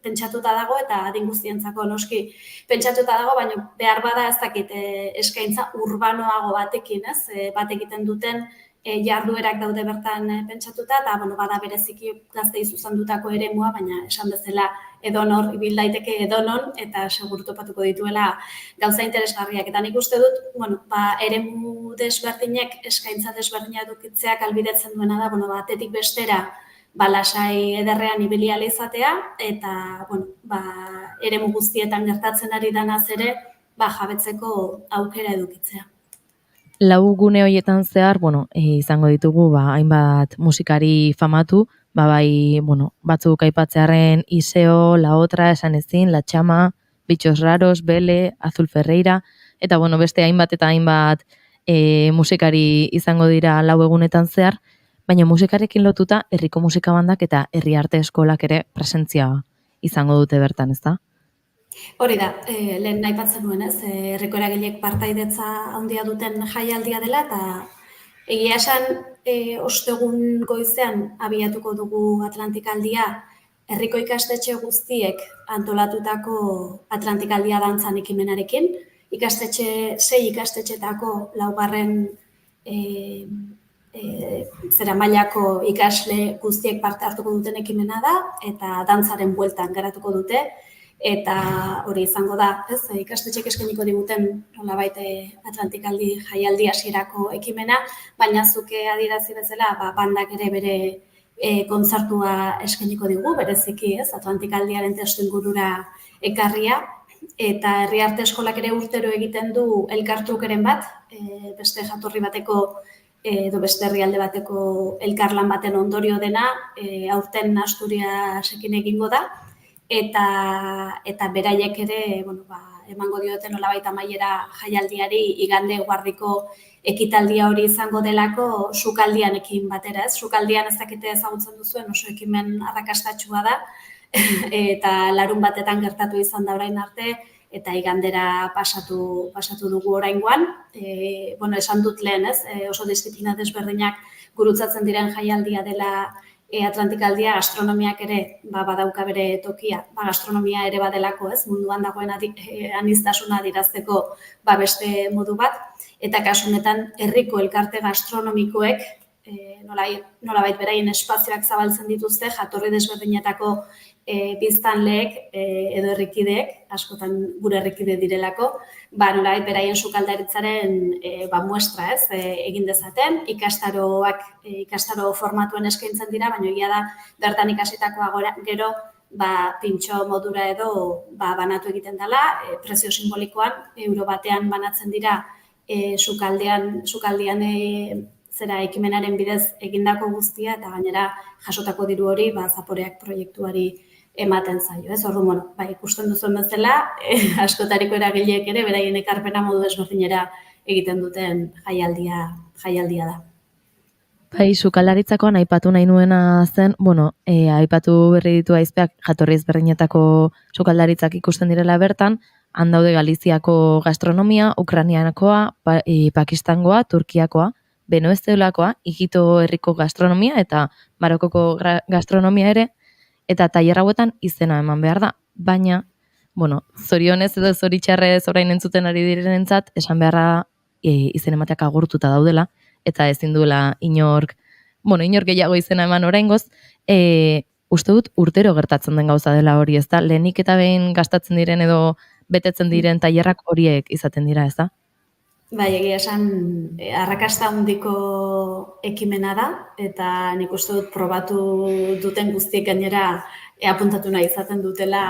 pentsatuta dago eta adin guztientzako noski pentsatuta dago, baina behar bada ez dakit eskaintza urbanoago batekin, ez? Bat egiten duten jarduerak daude bertan pentsatuta, eta bada bereziki gaztei zuzendutako eremua, baina esan bezala edonor, ibil daiteke edonon, eta seguru topatuko dituela gauza interesgarriak. Eta nik uste dut, eremu desberdinek, eskaintza desberdina edukitzeak albidetzen duena da, batetik bestera, lasai ederrean ibili ahal izatea, eta eremu guztietan gertatzen ari danaz ere, jabetzeko aukera edukitzea. Lau gune horietan zehar, izango ditugu hainbat musikari famatu, batzuk aipatzearen Iseo, La Otra, Esan Ezin, La Chama, Bichos Raros, Bele, Azul Ferreira, eta beste hainbat eta hainbat musikari izango dira lau egunetan zehar, baina musikarekin lotuta herriko musika bandak eta herri arte eskolak ere presentzia izango dute bertan, ezta? Hori da, lehen aipatzen nuen, ez? Herriko eragileek partaidetza handia duten jaialdia dela, eta egia esan ostegun goizean abiatuko dugu Atlantikaldia herriko ikastetxe guztiek antolatutako Atlantikaldia dantzan ekimenarekin. Sei ikastetxetako laugarren mailako ikasle guztiek parte hartuko duten ekimena da, eta dantzaren bueltan garatuko dute, eta hori izango da, ez, ikastetxek eskainiko diguten nolabait Atlantikaldi jaialdi hasierako ekimena, baina zuke adierazi bezala, bandak ere bere kontzertua eskainiko digu, bereziki, ez, Atlantikaldiaren testuingurura ekarria, eta herri arte eskolak ere urtero egiten du elkartrukeren bat, beste jatorri bateko edo beste herrialde bateko elkarlan baten ondorio dena, aurten Asturiasekin egingo da, eta beraiek ere emango dioten nolabait amaiera jaialdiari igande guardiko ekitaldia hori izango delako sukaldianekin batera, ez? Sukaldian ez dakite ezagutzen duzuen oso ekimen arrakastatsua da, eta larun batetan gertatu izan da orain arte, eta igandera pasatu dugu oraingoan. Esan dut lehen, ez? Oso disiplina desberdinak gurutzatzen diren jaialdia dela Atlantikaldia, gastronomiak ere badauka bere tokia, gastronomia ere badelako, ez, munduan dagoen aniztasuna adirazteko beste modu bat, eta kasu honetan herriko elkarte gastronomikoek nolabait beraien espazioak zabaltzen dituzte, jatorri desberdinetako biztanleek edo herrikideek, askotan gure herrikide direlako, nolabait beraien sukaldaritzaren muestra, ez, egin dezaten, ikastaro formatuen eskaintzen dira, baina egia da bertan ikasitakoa gero pintxo modura edo banatu egiten dela, prezio simbolikoan, euro batean banatzen dira sukaldian ekimenaren bidez egindako guztia, eta gainera jasotako diru hori Zaporeak proiektuari ematen zaio, ez? Orduan, ikusten duzuen bezala, askotariko eragileek ere beraien ekarpena modu desberdinera egiten duten jaialdia da. Sukaldaritzakoan aipatu nahi nuena zen, aipatu berri ditu aizpeak jatorri ezberdinetako sukaldaritzak ikusten direla bertan, han daude Galiziako gastronomia, Ukrainianakoa, Pakistangoa, Turkiakoa, Venezuelakoa, Egipto herriko gastronomia eta Marokoko gastronomia ere, eta tailer hauetan izena eman behar da. Baina, zorionez edo zoritxarrez orain entzuten ari direnentzat, esan beharra izen emateak agortuta daudela, eta ezin duela inork gehiago izena eman oraingoz, uste dut urtero gertatzen den gauza dela hori, ez da? Lehenik eta behin gastatzen diren edo betetzen diren tailerrak horiek izaten dira, ez da? Egia esan, arrakasta handiko ekimena da, eta nik uste dut probatu duten guztiek gainera apuntatu nahi izaten dutela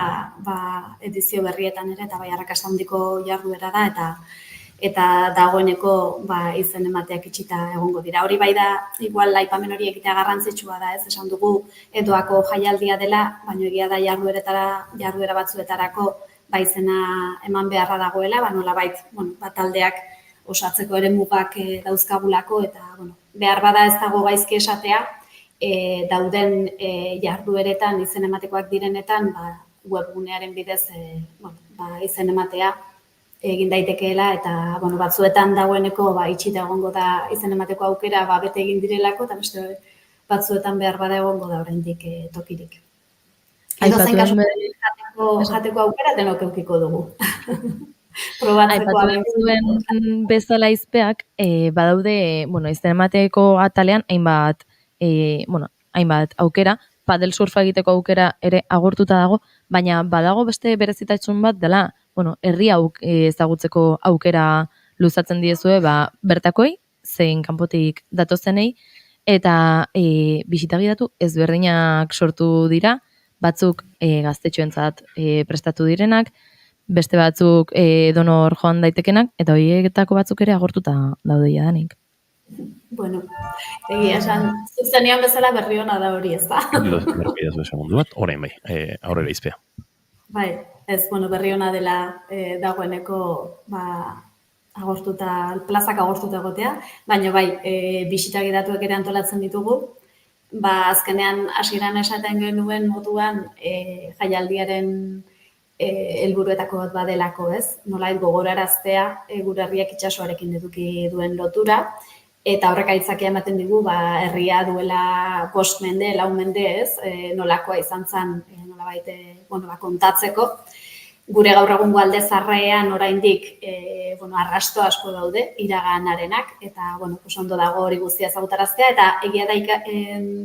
edizio berrietan ere, eta arrakasta handiko jarduera da, eta dagoeneko izen emateak itxita egongo dira. Hori bai da, igual aipamen hori egitea garrantzitsua da, ez esan dugu Edoako jaialdia dela, baina egia da jarduera batzuetarako izena eman beharra dagoela, nolabait taldeak osatzeko ere mugak dauzkagulako, eta behar bada ez dago gaizki esatea, dauden jardueretan izen ematekoak direnetan webgunearen bidez izen ematea egin daitekeela eta bueno, batzuetan dagoeneko itxita egongo da izen emateko aukera bete egin direlako eta beste batzuetan behar bada egongo da oraindik tokirik. Edozein kasu jateko aukera denok edukiko dugu. Probatzeko duen bezala izpeak, badaude, izen emateko atalean hainbat aukera, padel surfa egiteko aukera ere agortuta dago, baina badago beste berezitasun bat dela, herri ezagutzeko aukera luzatzen diezue, bertakoi, zein kanpotik datozenei, eta bisitagidatu ezberdinak sortu dira, batzuk gaztetxoentzat prestatu direnak, beste batzuk donor joan daitekenak, eta horietako batzuk ere agortuta daude jadanik. Bueno, egia esan, zuzenean bezala berri hona da hori, ez da? Berri ez segundu bat, orain bai, aurrera izpea. Bai, ez, berri hona dela dagoeneko plazak agortuta egotea, baina bai, bisitagidatuek ere antolatzen ditugu, azkenean hasieran esaten genuen moduan jaialdiaren helburuetako bat badelako, ez? Nolait gogoraraztea gure herriak itsasoarekin eduki duen lotura, eta horrek aitzakia ematen digu, herria duela 5 mende, 4 mende, ez? Nolakoa izan zen, nolabait, kontatzeko. Gure gaur egungo alde zarrean oraindik arrasto asko daude iraganarenak, eta ondo dago hori guztia ezagutaraztea, eta egia da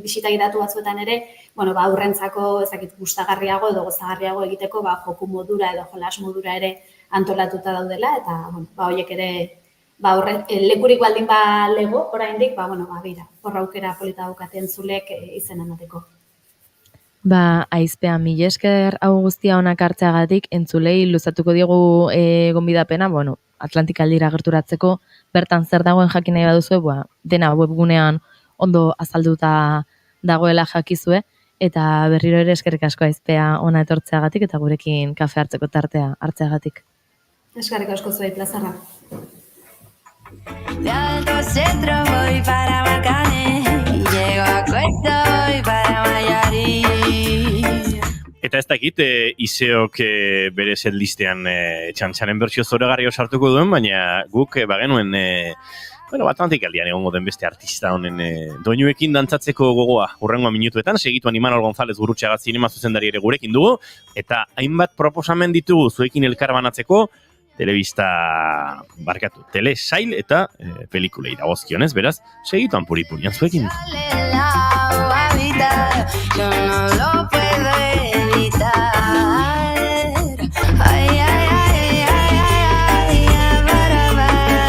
bisitagidatu batzuetan ere, aurrentzako gustagarriago edo gozagarriago egiteko joku modura edo jolas modura ere antolatuta daudela, eta horiek ere lekurik baldin lego oraindik, bera, horra aukera polita daukaten zulek izen emateko. Aizpea, mila esker hau guztia onak hartzeagatik, entzulei luzatuko diegu gonbidapena, Atlantik aldira gerturatzeko, bertan zer dagoen jakin nahi baduzue, dena webgunean ondo azalduta dagoela jakizue, eta berriro ere eskerrik asko Aizpea ona etortzeagatik eta gurekin kafe hartzeko tartea hartzeagatik. Eskerrik asko zuei, plazarra. De Alto Centro voy para Balcanes y llego a Cuesta voy para Mayarí. Eta ez dakit, Iseok bere setlistean txantxaren bertsio zoregarri osartuko duen, baina guk bagenuen Atlantik aldian egongo den beste artista honen doinuekin dantzatzeko gogoa hurrengoa minutuetan, segituan Imanol González Gurrutxaga zinema zuzendari ere gurekin dugu, eta hainbat proposamen ditugu zuekin elkar banatzeko, telesail eta pelikulei dagozkionez, beraz, segituan puripurian zuekin. Yo no lo puedo evitar. Ay, ay, ay, ay, ay,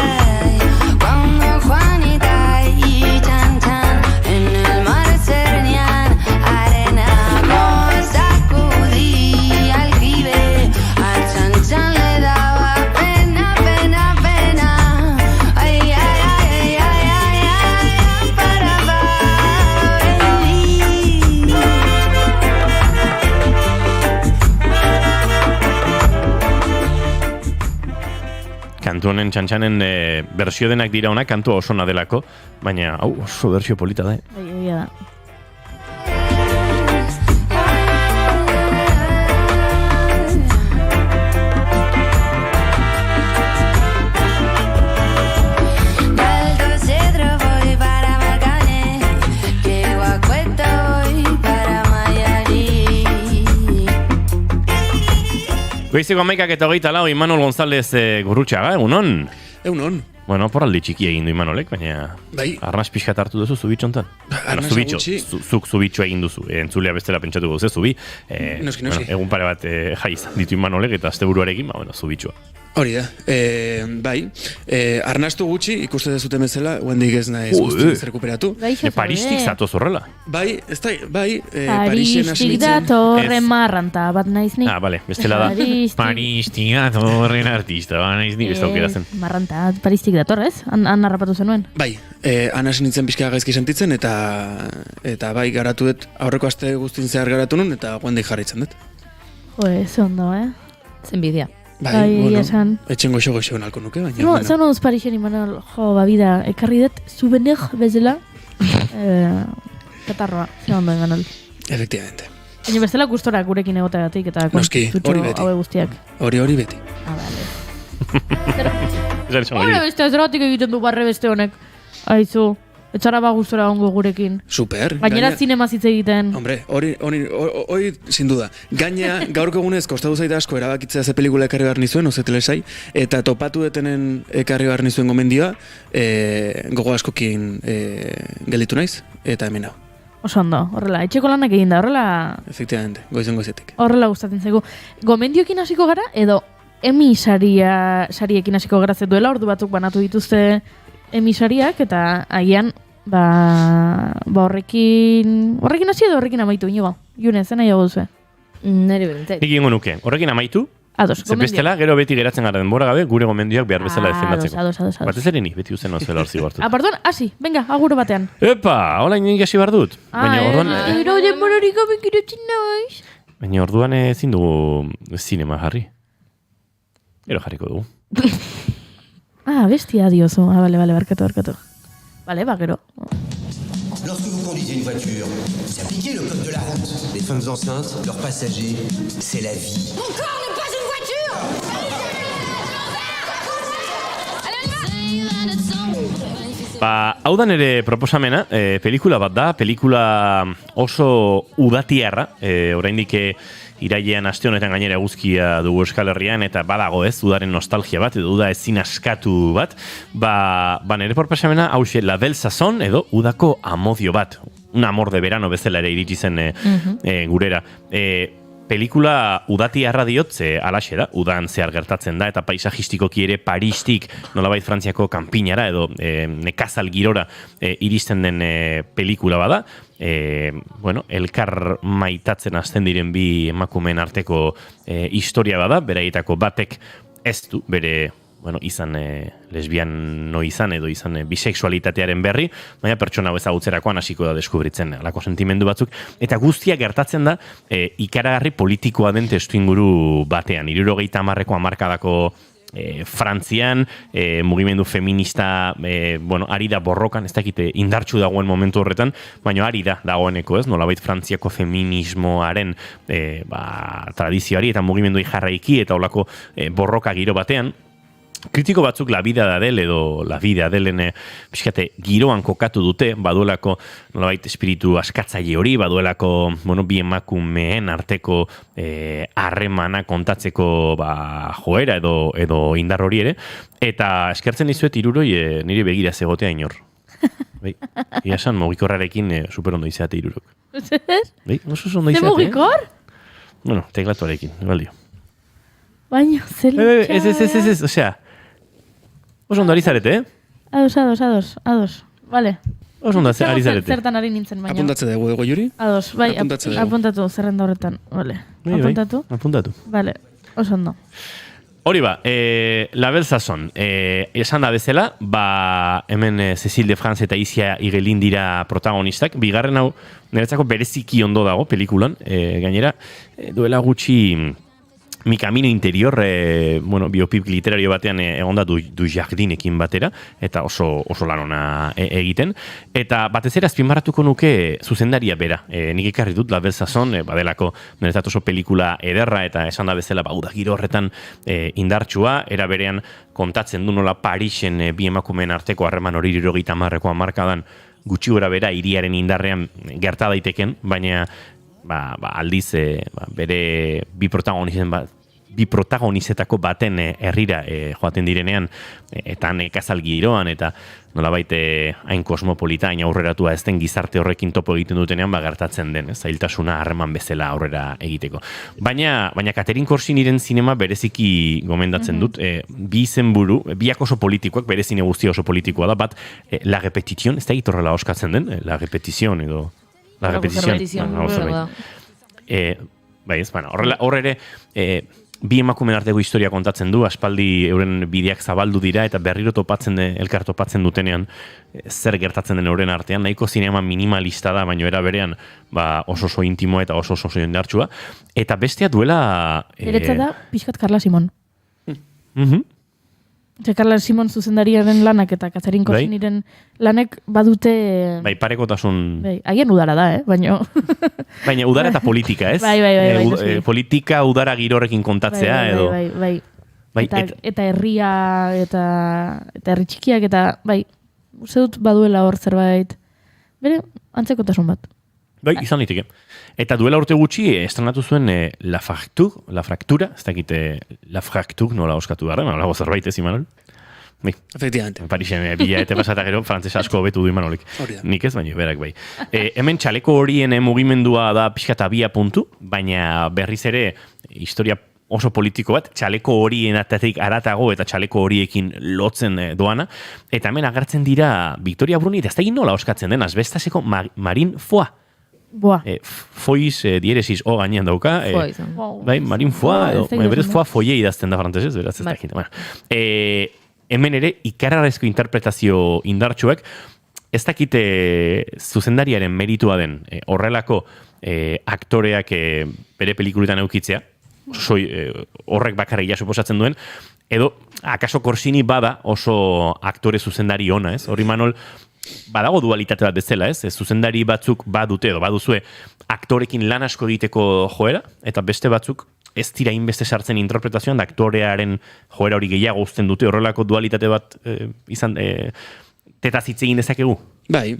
ay, cuando Juanita y Chan Chan en el mar sernían arena, como sacudí al jibe, a Chan Chan le daba pena, pena, pena. Ay, ay, ay, ay, ay, ay, para. Kantu honen txantxanen bersio denak dira honak, kantua oso nadelako, baina oso bersio polita da. Egia da. Goizeko 11:24, Imanol González Gurrutxaga, egunon? Egunon. Bueno, porraldi txiki egin du Imanolek, baina arnaz pixkat hartu duzu zubitxo hontan. Arnaz gutxi. Zuk zubitxo egin duzu, entzulea bestela pentsatuko duzu, zubi. Noski. Egun pare bat jai izan ditu Imanolek eta asteburuarekin, zubitxoa. Hori da, arnastu gutxi, ikuste dezuten bezala, guendik ez nahi guztiz rekuperatu. Paristik zatoz horrela. Bai, ez da, Parisien Paristik asmitzen. datorren marranta, bat naiz ni. Bale, bestela da. Paristik datorren artista, bat naiz ni, beste aukera zen. Marranta, Paristik dator, ez? Han harrapatu zenuen. Bai, han hasi nintzen pixka gaizki sentitzen, eta bai, garatu dut, aurreko aste guztin zehar garatu nun, eta guendik jarraitzen dut. Ze ondo, Zen bidea. Bai, etxen goxo nalko nuke, baina... No, zan onduz Parixen Imanol, bida, ekarri dut, zubener bezala, katarroa, ze ondo Imanol. Efectivamente. Baina bestela gustora gurekin egoteagatik eta noski, hori beti. Haue guztiak. Hori beti. Vale. Esan esango Hore diri. beste zeratik egiten du barre beste honek. Aizu, etxara bagustora ongo gurekin. Super. Gainera zinema hitz egiten. Hombre, hori sin duda. Gaina, gaurko egunez, kostatu zaite asko erabakitzea ze pelikula ekarri behar nizuen, ozetelesai, eta topatu detenen ekarri behar nizuen gomendioa, gogo askokin gelditu naiz, eta hemen hau. Oso ondo, horrela, etxeko lanak egin da, horrela... Efectivamente, goizetik. Horrela gustatzen zaigu. Gomendioekin hasiko gara, edo Emmy sariekin hasiko gara, duela ordu batzuk banatu dituzte Emmy sariak, eta agian, horrekin hasi edo horrekin amaitu, inigo. June, zen nahi duzu. Nere berentzek. Nik ingo nuke, horrekin amaitu, Ados, ze bestela, gero beti geratzen gara denbora gabe, gure gomendioak behar bezala defendatzeko. Ados. Batez ere ni, beti uzen hozela hor zigortu. Pardon, hasi, venga, aguro batean. Epa, hola nik hasi behar dut. Baina orduan... Gero denborarik gabe girotzen naiz. Baina orduan ezin dugu zinema jarri. Gero jarriko dugu. Bestia diozu. Bale, barkatu. Bale, gero. Lorsque vous conduisez une voiture, vous appliquez le code de la route. Les femmes enceintes, leurs passagers, c'est la vie. Mon corps n'est pas une voiture! Hau da nere proposamena, pelikula bat da, pelikula oso udatiarra, oraindik irailean aste honetan gainera eguzkia dugu Euskal Herrian, eta badago ez, udaren nostalgia bat, edo uda ezin askatu bat, nere proposamena hauxe La Belle Saison, edo udako amodio bat, un amor de verano bezala ere iritsi zen gurera. Pelikula udatiarra diotze alaxe da, udan zehar gertatzen da, eta paisajistikoki ere Paristik, nolabait Frantziako kanpinara edo nekazal girora iristen den pelikula bada. Elkar maitatzen hasten diren bi emakumeen arteko historia bada, beraietako batek ez du bere izan lesbiano izan edo izan bisexualitatearen berri, baina pertsona hau ezagutzerakoan hasiko da deskubritzen alako sentimendu batzuk, eta guztia gertatzen da ikaragarri politikoa den testuinguru batean, 70ko hamarkadako Frantzian, mugimendu feminista ari da borrokan, ez dakite indartsu dagoen momentu horretan, baina ari da dagoeneko ez, nolabait Frantziako feminismoaren tradizioari eta mugimendu jarraiki eta olako borroka giro batean. Kritiko batzuk La Vida de Adele edo La Vida Adelen pixkate giroan kokatu dute, baduelako nolabait espiritu askatzaile hori, baduelako bi emakumeen arteko harremana kontatzeko joera edo indar hori ere, eta eskertzen dizuet hiruroi nire begira zegotea inor. Iasan mugikorrarekin super ondo izatea hirurok. Oso ondo izatea. Ze mugikor? Teklatuarekin, baldio. Baina, zelitxan... Ez, osea, oso ondo ari zarete, Ados, vale. Oso ondo ari zarete. Zertan ari nintzen, baina. Apuntatze dugu ego juri? Ados, apuntatu zerrenda horretan, vale. Apuntatu. Vale, oso ondo. Hori La Belle Saison, esan da bezala, hemen Cécile de France eta Isia Igelin dira protagonistak, bigarren hau niretzako bereziki ondo dago pelikulan, gainera, duela gutxi Mi Camino Interior, biopip literario batean egonda du Jardinekin batera, eta oso lan ona egiten. Eta batez ere azpimarratuko nuke zuzendaria bera. Nik ekarri dut La Belle Saison, badelako niretzat oso pelikula ederra, eta esan da bezala uda giro horretan indartsua, era berean kontatzen du nola Parisen bi emakumeen arteko harreman hori 70ko hamarkadan gutxi gora bera hiriaren indarrean gerta daiteken, baina aldiz bere bi protagonizetako baten herrira joaten direnean eta nekazal giroan eta nolabait hain kosmopolita, hain aurreratua ez den gizarte horrekin topo egiten dutenean gertatzen den, zailtasuna harreman bezala aurrera egiteko. Baina Catherine Corsiniren zinema bereziki gomendatzen dut, bi izenburu, biak oso politikoak, bere zine guztia oso politikoa da, bat La Repetition, ez da egitorrela oskatzen den, La Repetition edo La Repetición. Horre ere, bi emakumeen arteko historia kontatzen du, aspaldi euren bideak zabaldu dira, eta berriro elkar topatzen dutenean zer gertatzen den euren artean, nahiko zinema minimalista da, baina era berean oso intimo eta oso indartsua. Eta bestea duela... Eretza da, pixkat Carla Simon. Carla Simon zuzendariaren lanak eta Catherine Corsiniren lanek badute... parekotasun... Haien udara da, baina... Baina udara eta politika, ez? Bai. Politika udara giro horrekin kontatzea, edo... Bai. Bai, eta herria, eta herri txikiak, eta bai, uste dut baduela hor zerbait, bere antzekotasun bat. Bai, izan liteke. Eta duela urte gutxi estrenatu zuen La Fractura, ez dakit La Fracture nola oskatu gara, nola zerbait ez Imanol? Bai. Efectivamente. Parixen bila eta pasata gero frantzesa asko hobetu du Imanolek. Nik ez, baina berak bai. Hemen txaleko horien mugimendua da pixka eta bia puntu, baina berriz ere historia oso politiko bat, txaleko horienetatik aratago eta txaleko horiekin lotzen doana. Eta hemen agertzen dira Victoria Bruni, eta ez da egin nola oskatzen den, azbestaseko Marin Foix. Boa. Foix dieresis o gainean dauka. Bai, Marin Foix, berez Foix foie idazten da frantzesez, beraz ez da egin. Hemen ere ikararrezko interpretazio indartsuak, ez dakite zuzendariaren meritua den horrelako aktoreak bere pelikuletan eukitzea, horrek bakarrik suposatzen duen, edo akaso Corsini bada oso aktore zuzendari ona, ez? Hori Manol, badago dualitate bat bezala, ez? Zuzendari batzuk badute edo baduzue aktorekin lan asko egiteko joera, eta beste batzuk ez dira inbeste sartzen interpretazioan, da aktorearen joera hori gehiago uzten dute, horrelako dualitate bat izan tetaz hitz egin dezakegu. Bai,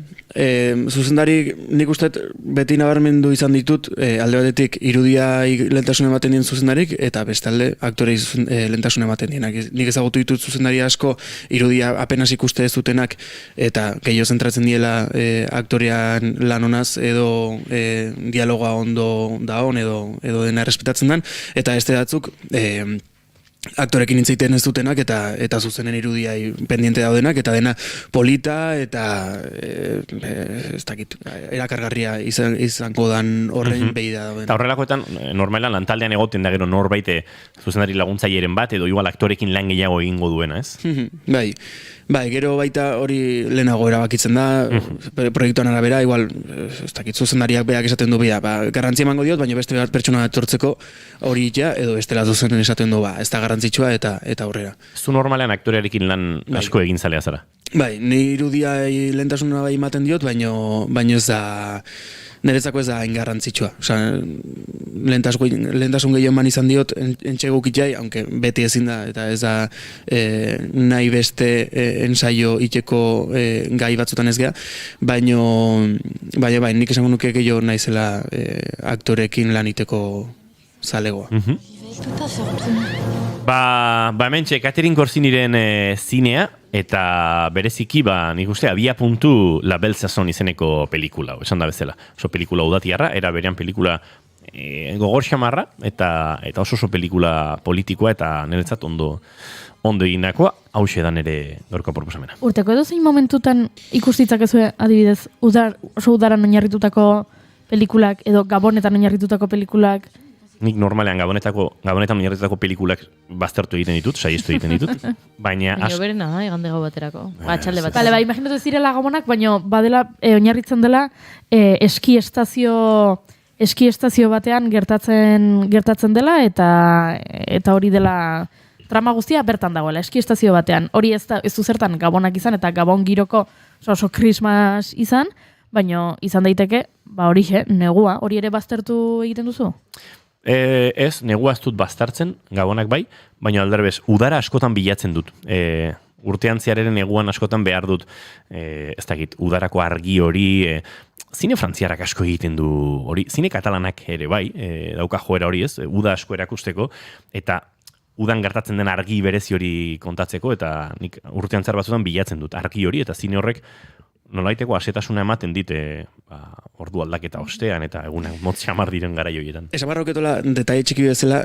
zuzendari nik uste beti nabarmendu izan ditut, alde batetik irudia lehentasun ematen dien zuzendarik, eta bestalde aktorei lehentasun ematen dienak. Nik ezagutu ditut zuzendari asko, irudia apenas ikuste ez dutenak, eta gehiago zentratzen diela aktorean lan honaz, edo dialoga ondo da hon, edo dena errespetatzen den, eta beste batzuk aktorekin intzaiten ez dutenak eta zuzenen irudiai pendiente daudenak, eta dena polita eta ez dakit, erakargarria izango dan horrein behi da dauden. Eta horrelakoetan, normalan lantaldean egoten da gero norbait zuzendari laguntzaileren bat, edo igual aktorekin lan gehiago egingo duena, ez? Bai, gero baita hori lehenago erabakitzen da, proiektuan arabera, igual, ez dakit, zuzendariak beak esaten du bida, garrantzia emango diot, baina beste bat pertsona etortzeko hori ja, edo bestela zuzenen esaten du, ez da garrantzitsua eta aurrera. Zu normalean aktorearekin lan asko egin zalea zara? Bai, ni irudia lehentasuna bai ematen diot, baina ez da, niretzako ez da ingarrantzitsua. Osea, lehentasun gehiago eman izan diot entxegukitxai, aunque beti ezin da, eta ez da nahi beste ensaio itxeko gai batzutan ez gea, baina nik esango nuke gehiago naizela aktorekin lan iteko zalegoa. Hementxe, Catherine Corsiniren zinea, eta bereziki, nik uste, abia puntu La Belle Saison izeneko pelikula, esan da bezala. Oso pelikula udatiarra, era berean pelikula gogor xamarra, eta oso pelikula politikoa, eta niretzat ondo eginakoa, hauxe da nire gaurko proposamena. Urteko edo zein momentutan ikustitzakezue adibidez, oso udaran oinarritutako pelikulak, edo Gabonetan oinarritutako pelikulak? Nik normalean gabonetan oinarritutako pelikulak baztertu egiten ditut, saiestu egiten ditut, baina... Baina berena da, igande gau baterako. Txalde bat. Bale, imaginatu ez direla Gabonak, baina badela, oinarritzen dela, eski estazio batean gertatzen dela, eta hori dela trama guztia bertan dagoela, eski estazio batean. Hori ez du zertan Gabonak izan, eta Gabon giroko oso Christmas izan, baina izan daiteke, hori negua, hori ere baztertu egiten duzu? Ez, negua ez dut baztertzen, Gabonak bai, baina alderbez, udara askotan bilatzen dut. Urtean zeharren neguan askotan behar dut, ez dakit, udarako argi hori, zine frantziarrak asko egiten du hori, zine katalanak ere bai, dauka joera hori ez, uda asko erakusteko, eta udan gertatzen den argi berezi hori kontatzeko, eta nik urtean zehar batzutan bilatzen dut argi hori, eta zine horrek nolaiteko asetasuna ematen dite ordu aldaketa ostean eta egunak motz xamar diren garaioietan. Esan barrauketola, detaile txiki bezala,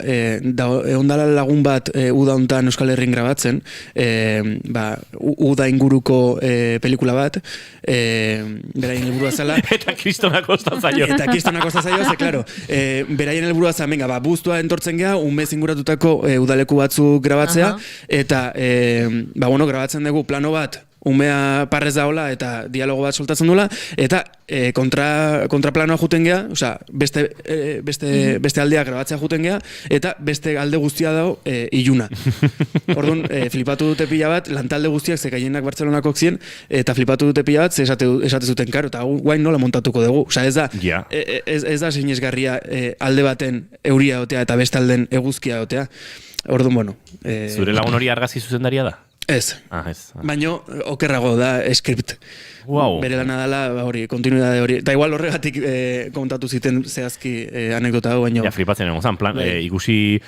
ondala lagun bat uda hontan Euskal Herrin grabatzen, uda inguruko pelikula bat, beraien helburua zela... Eta kristonak ostazaio. Ze, klaro, beraien helburua zela, buztua entortzen geha, unbez inguratutako udaleku batzuk grabatzea, eta, grabatzen dugu plano bat, umea parrez daola eta dialogo bat soltatzen dula, eta kontraplanoa juten geha, osea, beste aldea grabatzea juten geha, eta beste alde guztia dago iluna. Orduan, flipatu dute pila bat, lantalde guztiak zekaienak Bartzelonako zien, eta flipatu dute pila bat, esate zuten karo, eta guain nola montatuko dugu. Osea, ez da sinesgarria alde baten euria dotea eta beste alden eguzkia dotea. Orduan, bueno. Zure lagun hori argazki zuzendaria da? Ez. Ez. Baino, okerrago da script. Wow. Bere lana dela, hori, kontinuidade hori. Da igual horregatik kontatu ziten zehazki anekdota hau, baino. Ja, flipatzen egon zan, plan, ikusi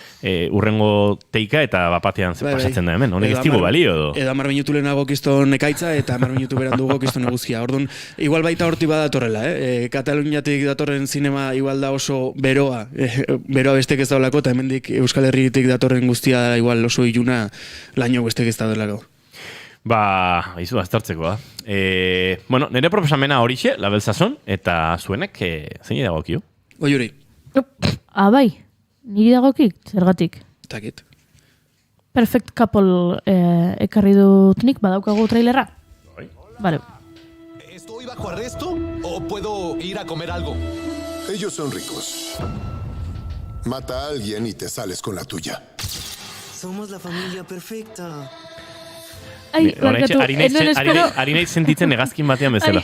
urrengo teika eta bapatean pasatzen da hemen. Honek ez digu balio edo. Edo 10 minutu lehenago kiston ekaitza eta 10 minutu berandugo kiston eguzkia. Orduan, igual baita horti badatorrela, Kataluniatik datorren zinema igual da oso beroa, beroa bestek ez daulako, eta hemendik Euskal Herritik datorren guztia igual oso iluna laino bestek ez daulako. Ba, izu, aztertzeko, bueno, nire proposamena horixe, labelzazon, eta zuenek, zein dagokio? Oiuri. Bai, niri dagokik, zergatik. Takit. Perfect Couple ekarri dut nik, badaukagu trailerra? Vale. ¿Estoy bajo arresto o puedo ir a comer algo? Ellos son ricos. Mata a alguien y te sales con la tuya. Somos la familia perfecta. Ai, barkatu, Ari nahi sentitzen egazkin batean bezala.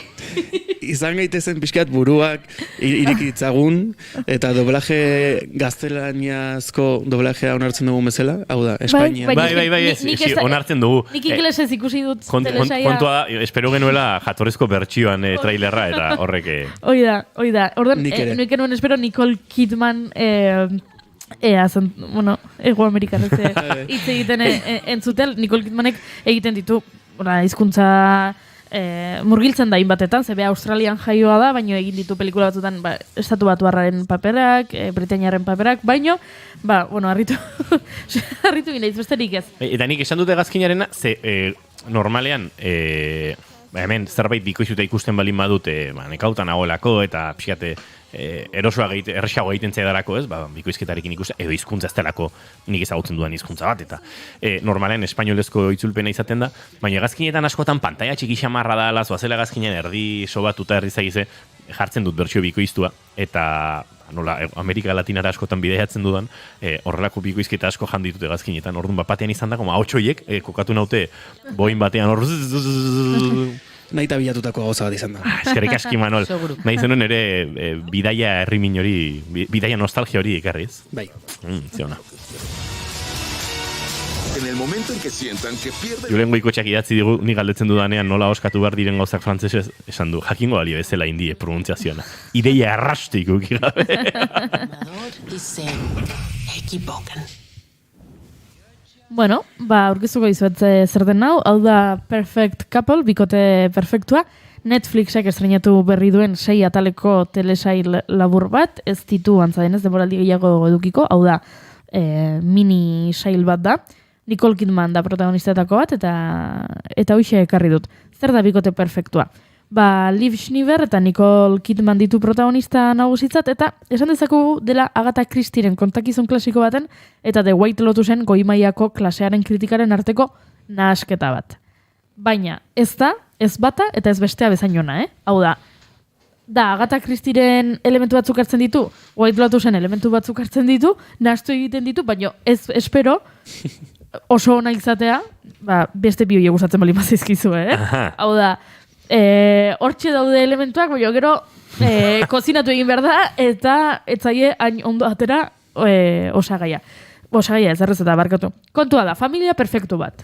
Izan gaitezen pixkat buruak irikitzagun, eta doblaje gaztelaniazko doblajea onartzen dugu bezala, hau da, Espainia. Bai, onartzen dugu. Nik ingelesez ikusi dut telesaia. Kontua da, espero genuela jatorrezko bertsioan trailerra, eta horrek... Hoi da. Orduan, nik enuen espero Nicole Kidman... bueno, ego amerikanez hitz egiten entzutel, Nicole Kidmanek egiten ditu, hizkuntza murgiltzen da inbatetan, zebe Australian jaioa da, baino egin ditu pelikula batzutan estatu batuarraren paperak, Britainiaren paperak, baino, bueno, harritu gineiz, besterik ez. Eta nik esan dute gazkinarena, ze normalean, hemen zerbait bikoizuta ikusten balin badute, nekautan nagoelako, eta pixkate, erresago egiten zaidarako, ez? Bikoizketarekin ikusten, edo hizkuntza ez delako nik ezagutzen dudan hizkuntza bat, eta normalen espainolezko itzulpena izaten da, baina gazkinetan askotan pantaia txiki xamarra da, zoazela gazkinean erdi sobatuta erdi zaize, jartzen dut bertsio bikoiztua, eta nola, Amerika Latinara askotan bidaiatzen dudan, horrelako bikoizketa asko janditute gazkinetan, orduan batean izan da, koma hotxoiek, kokatu naute, boin batean hor... Nahi eta bilatutako gauza bat izan da. Eskerrik aski, Manol. Nahi zenuen ere bidaia herrimin hori, bidaia nostalgia hori ekarriz. Bai. Ziona. En el momento en que sientan que pierden... Julen Goikotxeak idatzi digu, nik galdetzen dudanean nola oskatu behar diren gauzak frantzesez, esan du, jakingo balio bezala indie pronuntziazioa. Ideia arrastik ukigabe. Bueno, aurkizuko izuet zer den hau da Perfect Couple, bikote perfektua. Netflixek estrenatu berri duen 6 ataleko telesail labur bat, ez ditu antzadenez denboraldi gehiago edukiko, hau da mini sail bat da. Nicole Kidman da protagonistetako bat, eta hoxe ekarri dut. Zer da bikote perfektua? Liv Schreiber eta Nicole Kidman ditu protagonista nagusitzat, eta esan dezakugu dela Agatha Christieren kontakizun klasiko baten, eta The White Lotusen goi-mailako klasearen kritikaren arteko nahasketa bat. Baina ez da, ez bata eta ez bestea bezain ona, Hau da Agatha Christieren elementu batzuk hartzen ditu, White Lotusen elementu batzuk hartzen ditu, nahastu egiten ditu, baina ez espero oso ona izatea, beste bi horiek gustatzen bali mazizkizu, Hau da, hortxe daude elementuak, baina gero kozinatu egin behar da, eta etzaie hain ondo atera osagaia. Osagaia ez errezeta barkatu. Kontua da, familia perfektu bat.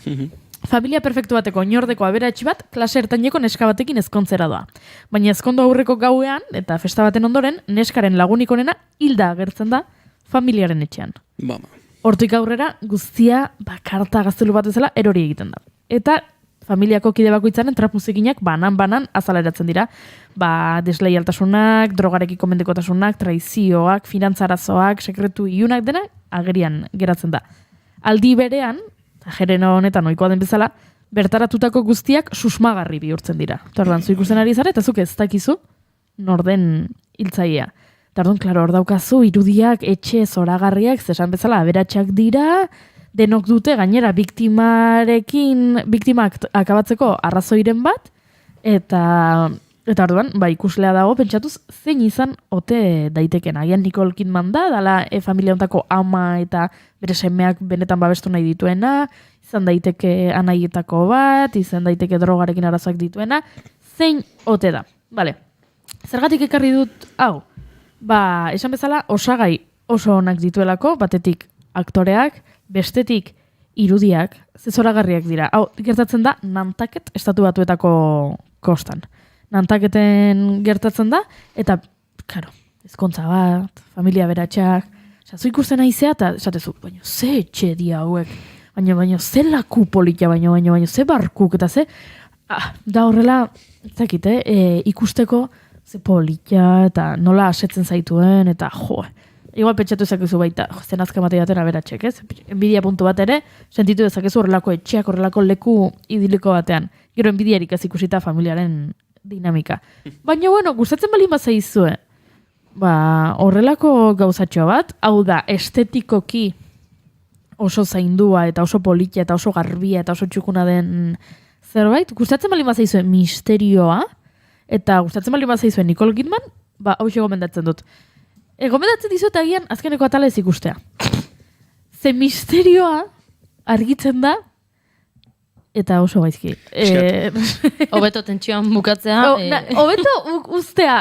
Familia perfektu bateko inordeko aberatsi bat, klase ertaineko neska batekin ezkontzera doa. Baina ezkondo aurreko gauean, eta festa baten ondoren, neskaren lagunik onena hilda agertzen da familiaren etxean. Hortik aurrera, guztia karta gaztelu bat ezela erori egiten da. Eta familiako kide bakoitzaren trapuzikinak banan azaleratzen dira. Desleialtasunak, drogarekiko mendekotasunak, traizioak, finantzarazoak, sekretu iunak dena agerian geratzen da. Aldi berean, jereno honetan ohikoa den bezala, bertaratutako guztiak susmagarri bihurtzen dira. Orduan, zu ikusten ari zara eta zuk ez dakizu norden hiltzailea. Orduan, klaro, hor daukazu irudiak etxe zoragarriak, zesan bezala aberatsak dira, denok dute gainera biktimak akabatzeko arrazoiren bat, eta orduan, ikuslea dago, pentsatuz, zein izan ote daiteken. Agian Nicole Kidman da, dala familia ontako ama eta bere semeak benetan babestu nahi dituena, izan daiteke anaietako bat, izan daiteke drogarekin arazoak dituena, zein ote da. Zergatik ekarri dut, hau, esan bezala, osagai oso onak dituelako, batetik aktoreak, Bestetik, irudiak, zezoragarriak dira. Hau, gertatzen da, Nantucket estatu batuetako kostan. Nantucketen gertatzen da, eta, karo, ezkontza bat, familia beratxak, zu ikusten aizea, eta esatezu, baina ze etxe dia hauek, baina ze laku politia, baina ze barkuk, eta ze, da horrela, ezakit, ikusteko ze politia, eta nola asetzen zaituen, eta igual pentsatu ezakezu baita, zen azka matei batera beratxek, ez? Enbidia puntu bat ere, sentitu dezakezu horrelako etxeak, horrelako leku idiliko batean. Gero enbidiarik ez ikusita familiaren dinamika. Baina, bueno, gustatzen bali mazaizue, horrelako gauzatxo bat, hau da, estetikoki oso zaindua, eta oso politia, eta oso garbia, eta oso txukuna den zerbait, gustatzen bali mazaizue misterioa, eta gustatzen bali mazaizue Nicole Kidman, hau gomendatzen dut. Gomendatzen dizuet agian azkeneko atala ez ikustea. Ze misterioa argitzen da, eta oso gaizki. Hobeto tentsioan bukatzea. Hobeto ustea,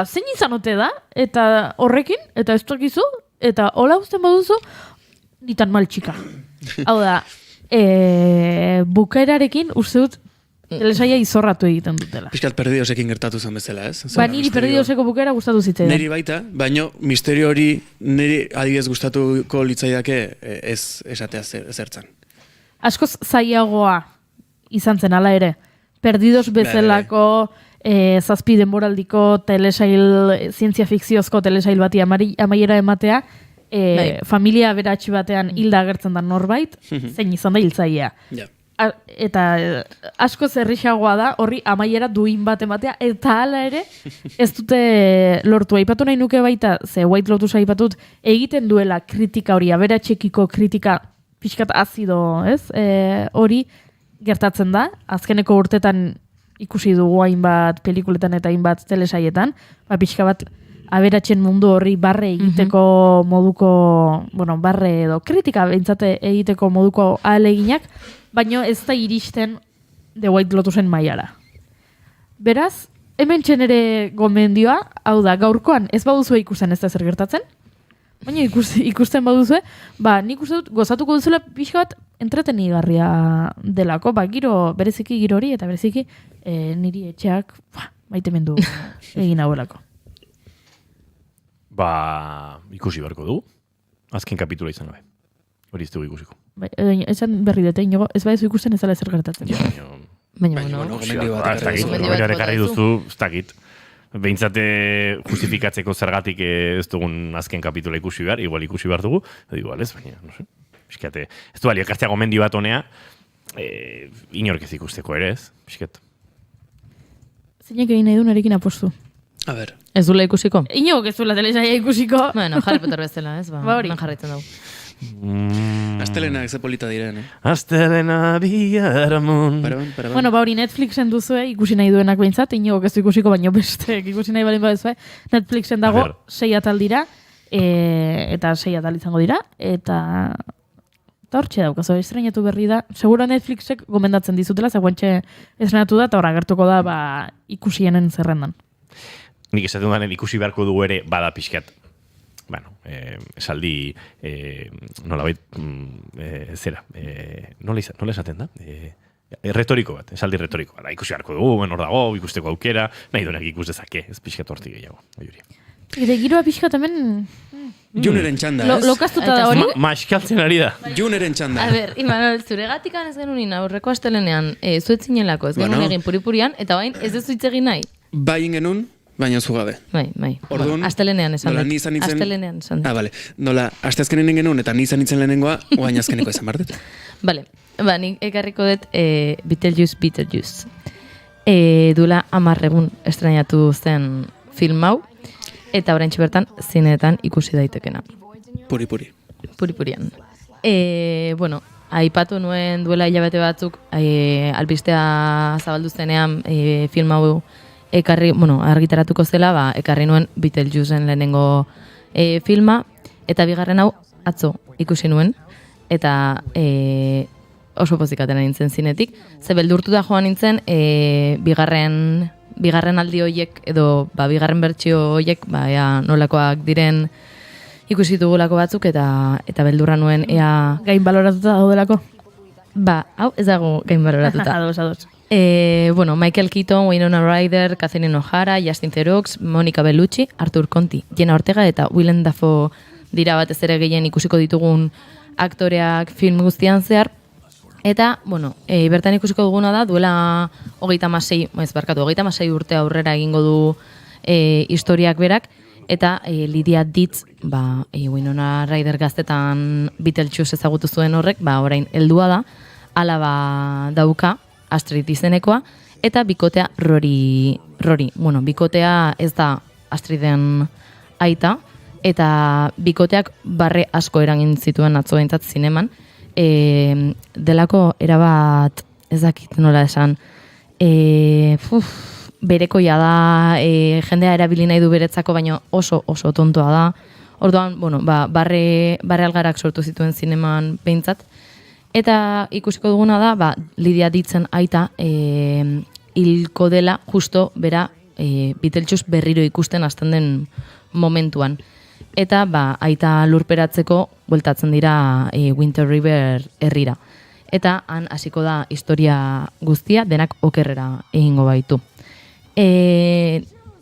zein izan ote da, eta horrekin, eta ez tokizu, eta hola usten baduzu, nitan maltxika. Hau da, bukaerarekin uste dut, telesaia izorratu egiten dutela. Piskat Perdiosekin gertatu zen bezala, ez? Niri Perdioseko bukaera gustatu zitzaidan. Niri baita, baino misterio hori niri adibidez gustatuko litzaidake ez esatea zertzan. Askoz zailagoa izan zen ala ere. Perdidos bezalako zazpi denboraldiko telesail, zientzia fikziozko telesail bati amaiera ematea, familia beratxi batean hilda agertzen da norbait, zein izan da hiltzailea. Eta asko zerrixagoa da horri amaiera duin bat ematea, eta hala ere ez dute lortu. Aipatu nahi nuke baita, ze White Lotus aipatut, egiten duela kritika hori, aberatxekiko kritika pixkat azido, ez? Hori gertatzen da, azkeneko urtetan ikusi dugu hainbat pelikuletan eta hainbat telesaietan, pixka bat aberatxen mundu horri barre egiteko moduko, barre edo kritika behintzate egiteko moduko ahaleginak, baina ez da iristen The White Lotusen mailara. Beraz, hemen ere gomendioa, hau da, gaurkoan ez baduzue ikusten ez da zer gertatzen, baina ikusten baduzue, nik uste dut gozatuko duzula pixka bat entretenigarria delako, bereziki giro hori, eta bereziki niri etxeak maitemendu egin hauelako. Ikusi beharko du. Azken kapitula izan gabe. Hori ez dugu ikusiko. Esan berri dute, inogo, ez baizu ikusten ez dela zer gertatzen. Baina, gomendio bat ekarri duzu, ez dakit. Behintzate justifikatzeko zergatik ez dugun azken kapitula ikusi behar, igual ikusi behar dugu, igual ez, baina, no sé. Piskate, ez du bali, ekartzea gomendio bat honea, inork ez ikusteko ere ez, piskat. Zeinek egin nahi du nerekin apostu. A ber. Ez duela ikusiko? Inogok ez duela telesaia ikusiko. Bueno, Harry Potter bezala, ez? Hori. Jarraitzen dugu. Astelenak ze polita diren, Astelena biharamon. Bueno, hori Netflixen duzue, ikusi nahi duenak behintzat, inogok ez du ikusiko, baino besteek ikusi nahi balin baduzue, Netflixen dago 6 atal dira, eta 6 atal izango dira, eta hortxe daukazo, estrenatu berri da. Seguro Netflixek gomendatzen dizutela, zegoentxe estrenatu da, eta hor agertuko da ikusienen zerrendan. Nik esaten dudanen ikusi beharko dugu ere bada pixkat. Esaldi nolabait zera. Nola esaten da? Retoriko bat, esaldi retoriko bat. Ikusi beharko dugu, hor dago, ikusteko aukera, nahi duenak ikus dezake, ez pixkat hortik gehiago. Eta giroa pixkat hemen... Juneren txanda, ez? Lokaztuta da hori? Maiskaltzen ari da. Juneren txanda. A ber, Imanol, zuregatik ez genunin aurreko astelenean zuetzinelako, ez genuen egin puripurian, eta bain ez ez egin nahi? Bain genuen, baina zu gabe. Bai. Orduan, astelenean esan dut. Astelenean esan dut. Bale. Nola, asteazkenenen genuen eta ni izan lehenengoa, oain azkeneko esan bardet. Bale. Nik ekarriko dut Beetlejuice. Dula 10 egun estrenatu zen film hau, eta oraintxe bertan zineetan ikusi daitekena. Puripurian. Bueno, aipatu nuen duela hilabete batzuk, albistea zabaldu zenean film hau argitaratuko zela, ekarri nuen Beetlejuiceen lehenengo filma, eta bigarren hau atzo ikusi nuen, eta oso pozikaten nintzen zinetik. Ze beldurtu da joan nintzen, bigarren aldi horiek, edo bigarren bertsio horiek, nolakoak diren ikusi dugulako batzuk eta beldurra nuen ea... Gain baloratuta daudelako? Ba, hau ez dago gain baloratuta. Ados. Bueno, Michael Keaton, Winona Ryder, Catherine O'Hara, Justin Theroux, Monica Bellucci, Arthur Conti, Jenna Ortega eta Willem Dafoe dira batez ere gehien ikusiko ditugun aktoreak film guztian zehar. Eta, bueno, bertan ikusiko duguna da, duela 36 urte aurrera egingo du historiak berak, eta Lydia Ditz, Winona Ryder gaztetan Beetlejuice ezagutu zuen horrek, orain heldua da, alaba dauka, Astrid izenekoa, eta bikotea Rory. Bueno, bikotea ez da Astriden aita, eta bikoteak barre asko eragin zituen atzo behintzat zineman, delako erabat, ez dakit nola esan, berekoia da, jendea erabili nahi du beretzako, baina oso tontoa da. Orduan, bueno, barre algarak sortu zituen zineman behintzat. Eta ikusiko duguna da, Lydia Ditzen aita hilko dela justo bera Beetlejuice berriro ikusten hasten den momentuan. Eta aita lurperatzeko bueltatzen dira Winter River herrira. Eta han hasiko da historia guztia denak okerrera egingo baitu.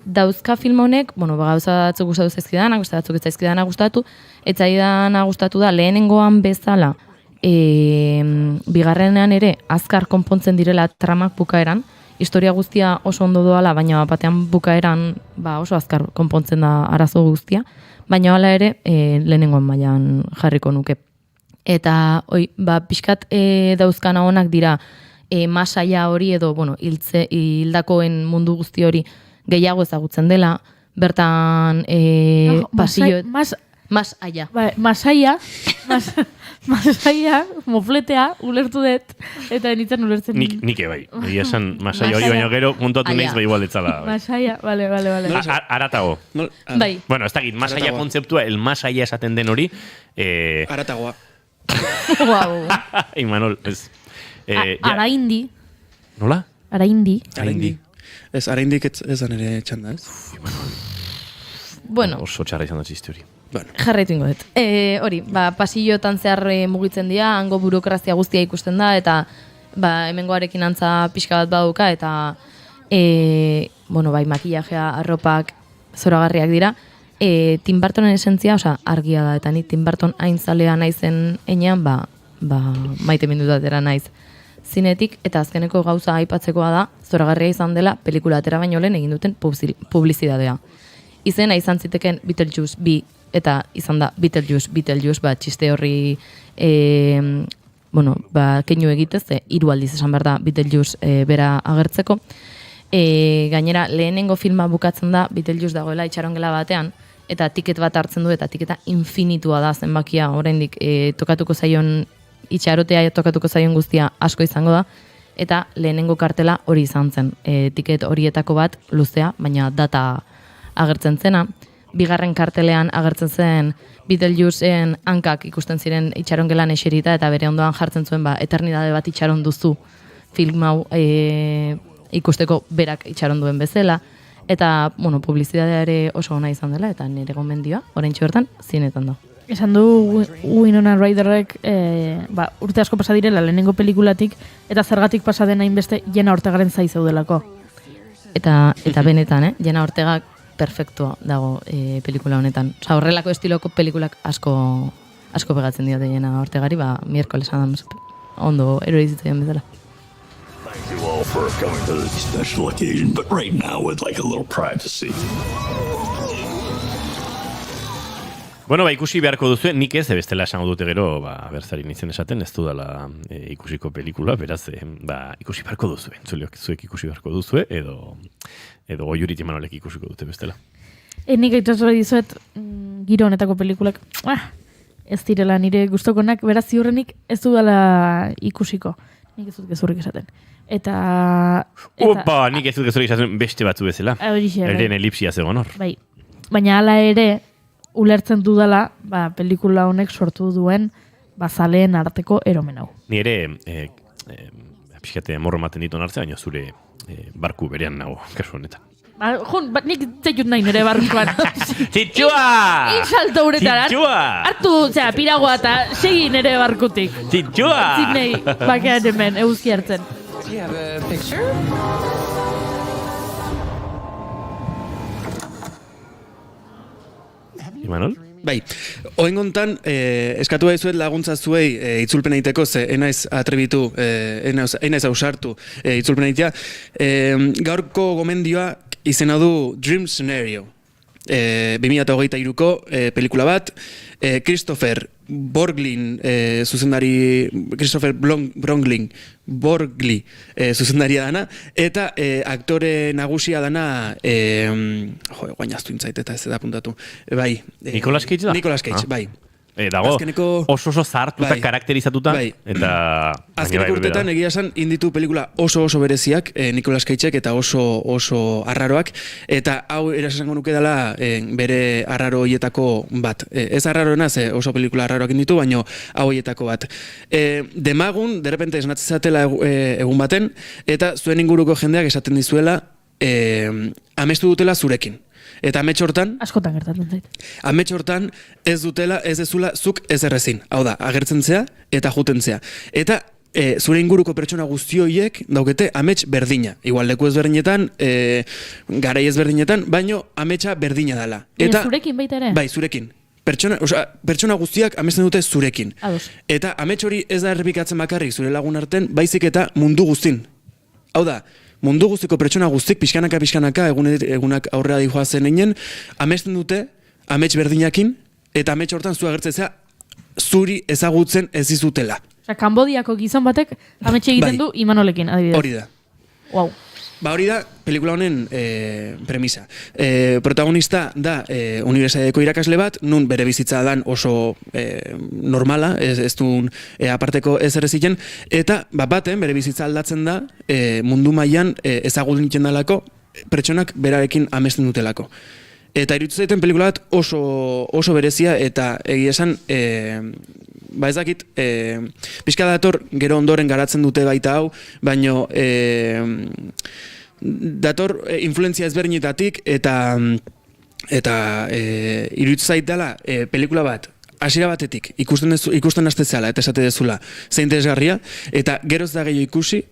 Dauzka film honek, gauza batzuk gustatu zaizkidana, gauza batzuk ez zaizkidana gustatu, eta zaidana gustatu da lehenengoan bezala, bigarrenean ere azkar konpontzen direla tramak bukaeran, historia guztia oso ondo doala, baina batean bukaeran oso azkar konpontzen da arazo guztia, baina hala ere lehenengoan mailan jarriko nuke. Eta pixkat dauzkana honak dira masaia hori edo hildakoen mundu guzti hori gehiago ezagutzen dela, bertan pasillo... Masaia. Masaia, mofletea, ulertu dut, eta nintzen ulertzen... Nik bai. Egia esan, masaia hori baino gero, puntuatu nahiz igual etzala. Masaia, bale. Aratago. Bai. Bueno, ez dakit, masaia kontzeptua, el masaia esaten den hori... Aratagoa. Guau. Imanol, ez... Araindi. Nola? Araindi. Ez, araindik ez da nire txanda, ez? Bueno. Oso txarra izan da txiste hori. Jarraitu ingo dut. Hori, pasillotan zehar mugitzen dira, hango burokrazia guztia ikusten da, eta hemengoarekin antza pixka bat baduka, eta makillajea, arropak zoragarriak dira. Tim Burtonen esentzia, argia da, eta ni Tim Burton aintzalea naizen enean, maite mindutatera naiz zinetik, eta azkeneko gauza aipatzekoa da, zoragarria izan dela, pelikula atera baino lehen egin duten publizidadea. Izena izan ziteken Beetlejuice 2, eta izan da Beetlejuice, txiste horri keinu egitez, 3 aldiz esan behar da Beetlejuice bera agertzeko. Gainera, lehenengo filma bukatzen da Beetlejuice dagoela itxarongela batean, eta tiket bat hartzen du, eta tiketa infinitua da zenbakia, oraindik tokatuko zaion itxarotea, tokatuko zaion guztia asko izango da, eta lehenengo kartela hori izan zen. Tiket horietako bat luzea, baina data agertzen zena. Bigarren kartelean agertzen zen Beetlejuiceen hankak ikusten ziren itxarongelan eserita, eta bere ondoan jartzen zuen eternidade bat itxaron duzu film hau ikusteko berak itxaron duen bezala. Eta, publizidadea ere oso ona izan dela, eta nire gomendioa, oraintxe bertan, zinetan da. Esan du Winona Ryderrek urte asko pasa direla lehenengo pelikulatik, eta zergatik pasa den hainbeste Jenna Ortegaren zai zeudelako. Eta benetan, Jenna Ortega perfektua dago pelikula honetan. Horrelako estiloko pelikulak asko pegatzen diote Jenna Ortegari, miércoles Adams ondo erorizitzen bezala. Thank you all for coming to this special occasion, but right now would like a little privacy. Bueno, ikusi beharko duzue, nik ez, bestela esango dute gero, berzari nintzen esaten, ez dudala ikusiko pelikula, beraz, ikusi beharko duzue, zuek ikusi beharko duzue, edo Goiurit Imanolek ikusiko dute bestela. Nik aitatu dizuet, giro honetako pelikulak, ez direla nire gustokonak, beraz ziurrenik ez dudala ikusiko. Nik ez dut gezurrik esaten. Opa, nik ez dut gezurrik esaten beste batzu bezala. Eren elipsia zegoen hor. Bai, baina hala ere, ulertzen dudala, pelikula honek sortu duen zaleen arteko eromen hau. Ni ere, pixkate morro maten ditu nartzea, baina zure barku berean nago, kasu honetan. nik zeiut nahi nire barrukoan. Txitxua! Salto uretara. Txitxua! Hartu, piragoa eta segi nire barkutik. Txitxua! Zinei, bakean hemen, eguzki hartzen. Do you have a picture? Imanol? Bai, oengontan, eskatu baizuet laguntza zuei itzulpen egiteko, ze enaiz atrebitu, enaiz ausartu itzulpen egitea. Gaurko gomendioa izena du Dream Scenario. 2023ko pelikula bat, Christopher Borgli zuzendaria dana, eta aktore nagusia dana, guain aztu intzait eta ez da puntatu. Bai. Nicolas Cage da? Nicolas Cage, bai. Dago, oso zahartuta, karakterizatuta, eta... Azkeneko urtetan egia esan inditu pelikula oso bereziak, Nicolas Cageek eta oso arraroak, eta hau erasango nuke dela bere arraro hoietako bat. Ez arraroena, ze oso pelikula arraroak inditu, baino hau hoietako bat. Demagun, derrepente esnatzezatela egun baten, eta zuen inguruko jendeak esaten dizuela, amestu dutela zurekin. Eta amets hortan... Askotan gertatzen zait. Amets hortan ez dezula zuk ezerrezin. Hau da, agertzen zea eta juten zea. Eta zure inguruko pertsona guzti horiek daukete amets berdina. Igual leku ezberdinetan, garai ezberdinetan, baino ametsa berdina dela. Eta zurekin baita ere? Bai, zurekin. Pertsona guztiak amesten dute zurekin. Ados. Eta amets hori ez da errepikatzen bakarrik zure lagun arten, baizik eta mundu guztin. Hau da, mundu guztiko pertsona guztik, pixkanaka, egunak aurrera dihoa zen einen, amesten dute, amets berdinakin, eta amets hortan zu agertzea zuri ezagutzen ez dizutela. Osa, Kambodiako gizon batek ametxe egiten du Imanolekin, adibidez. Hori da. Wow. Ba hori da, pelikula honen premisa. Protagonista da unibertsitateko irakasle bat, nun bere bizitza dan oso normala, ez duen aparteko ezer eziten, eta baten bere bizitza aldatzen da mundu mailan ezagutzen ditzen dalako pertsonak berarekin amesten dutelako. Eta iruditzen zaiten pelikula bat oso berezia, eta egia esan, ez dakit, pixka dator gero ondoren garatzen dute baita hau, baino dator influentzia ezberdinetatik, eta iruditzen zait dela pelikula bat, hasiera batetik, ikusten hastezala eta esate dezula zein interesgarria, eta geroz da gehiago ikusi,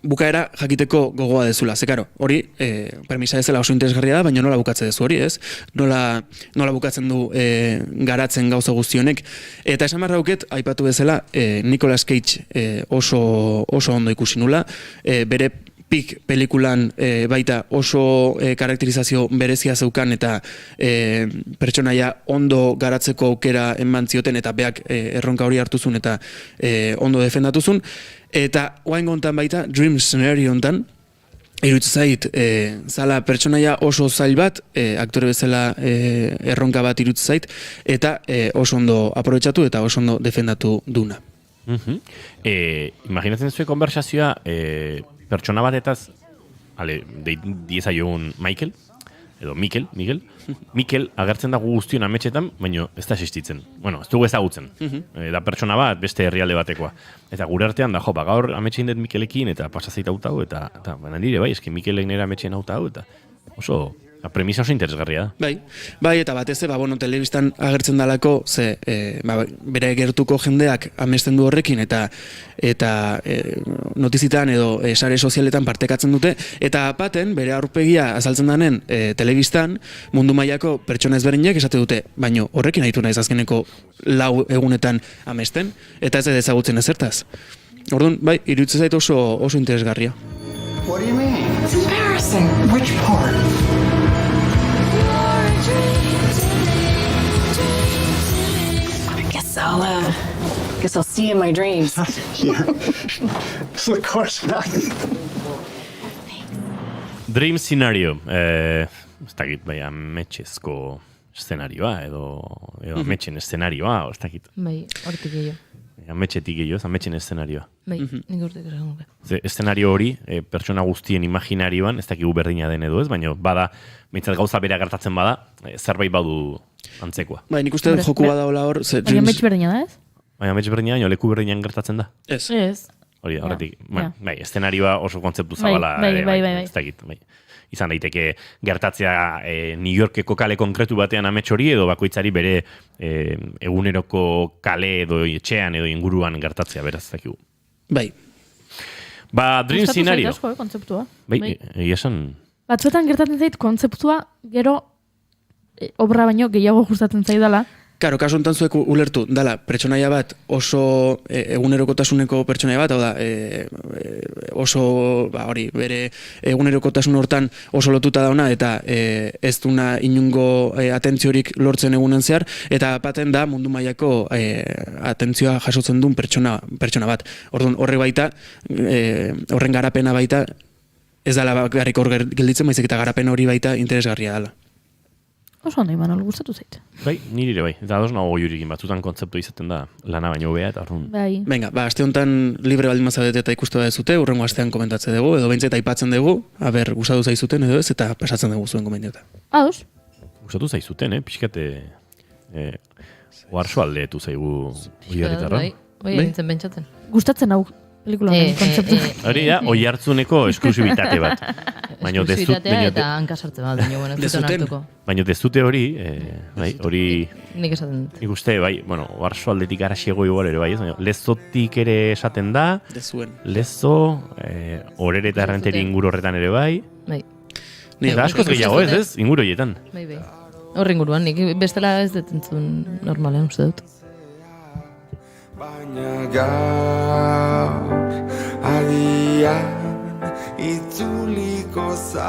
bukaera jakiteko gogoa dezula. Ze karo, hori permisa ezela oso interesgarria da, baina nola bukatze dezu hori, ez? Nola bukatzen du garatzen gauza guztionek. Eta esan marrauket, aipatu bezala, Nicolas Cage oso ondo ikusi nula, bere Pik pelikulan baita oso karakterizazio berezia zeukan eta pertsonaia ondo garatzeko aukera eman zioten eta beak erronka hori hartuzun eta ondo defendatuzun. Eta oain gontan baita, Dream Scenario hontan, iruditzen zait, zala pertsonaia oso zail bat, aktore bezala erronka bat iruditzen zait, eta oso ondo aprobetxatu eta oso ondo defendatu duna. Imaginatzen zuen konversazioa, pertsona batetaz, diezaiogun Michael, edo Mikel agertzen dago guztion ametxetan, baina ez da existitzen. Bueno, ez dugu ezagutzen. Da pertsona bat, beste herrialde batekoa. Eta gure artean da, gaur ametxein dut Mikelekin, eta pasazeit hautau, eta nire, bai, eski Mikelek nire ametxein hautau, eta oso... Premisa oso interesgarria da. Bai, eta batez, telebistan agertzen dalako, ze bere gertuko jendeak amesten du horrekin, eta notizitan edo sare sozialetan partekatzen dute, eta apaten, bere aurpegia azaltzen danen telebistan, mundu mailako pertsona ezberdinak esate dute, baino horrekin haitu naiz azkeneko 4 egunetan amesten, eta ez ezagutzen ezertaz. Orduan, bai, iruditzen zait oso interesgarria. What do you mean? It's embarrassing. Which part? Guess I'll see you in my dreams. Of course not. Dream Scenario. Ez dakit, bai, ametxezko eszenarioa, edo ametxen eszenarioa, ez dakit. Bai, hortik gehiago. Ametxetik gehiago, ametxen eszenarioa. Bai, nik urtek esan nuke. Eszenario hori, pertsona guztien imaginarioan, ez dakigu berdina den edo ez, baina bada, meitzat gauza bera gertatzen bada, zerbait badu antzekoa. Bai, nik uste joku bada hola hor... Baina ametx berdina da ez? Baina ametx berdina, leku berdinean gertatzen da. Ez. Hori da, horretik. Bueno, bai, eszenarioa oso kontzeptu zabala. Bai. Ez dakit, bai. Izan daiteke gertatzea New Yorkeko kale konkretu batean amets hori edo bakoitzari bere eguneroko kale edo etxean edo inguruan gertatzea beraz dakigu. Bai. Ba, Dream Scenario. Gustatu zait asko, kontzeptua. Bai, esan... Batzuetan gertatzen zait kontzeptua gero obra baino gehiago gustatzen zaidala. Karo, kasu honetan zuek ulertu, dala, pertsonaia bat oso egunerokotasuneko pertsonaia bat, hau da, oso, hori, bere egunerokotasun hortan oso lotuta dauna, eta ez duna inungo atentziorik lortzen egunen zehar, eta baten da mundu mailako atentzioa jasotzen duen pertsona bat. Orduan, horre baita, horren garapena baita, ez dala garrik hor gelditzen, baizik eta garapen hori baita interesgarria dala. Oso ondo, Imanol, gustatu zait. Bai, nire bai. Eta ados nago jurikin batzutan kontzeptu izaten da lana baino hobea eta orduan. Bai. Venga, aste honetan libre baldin mazabete eta ikustu da zute, urrengo astean komentatze dugu, edo behintzat aipatzen dugu, aber, gustatu zaizuten edo ez, eta pasatzen dugu zuen komendiota. Ados. Gustatu zaizuten, pixkate oarso aldeetu zaigu oiarritarra. Bai, nintzen bentsatzen. Gustatzen hau pelikula kontzeptu. Hori da, oi hartzuneko esklusibitate bat. Esklusibitatea eta hankasartze bat, baina dezute hori, hori... Nik esaten. Nik uste, bai, bueno, oarso aldetik araxiego igual ere, bai, lezotik ere esaten da, lezo, horere eta errenteri inguru horretan ere bai. Bai. Eta askoz gehiago ez, inguru horietan. Bai. Horre inguruan, nik bestela ez detentzun normalean uste dut. Baina gaur adian itzuliko za.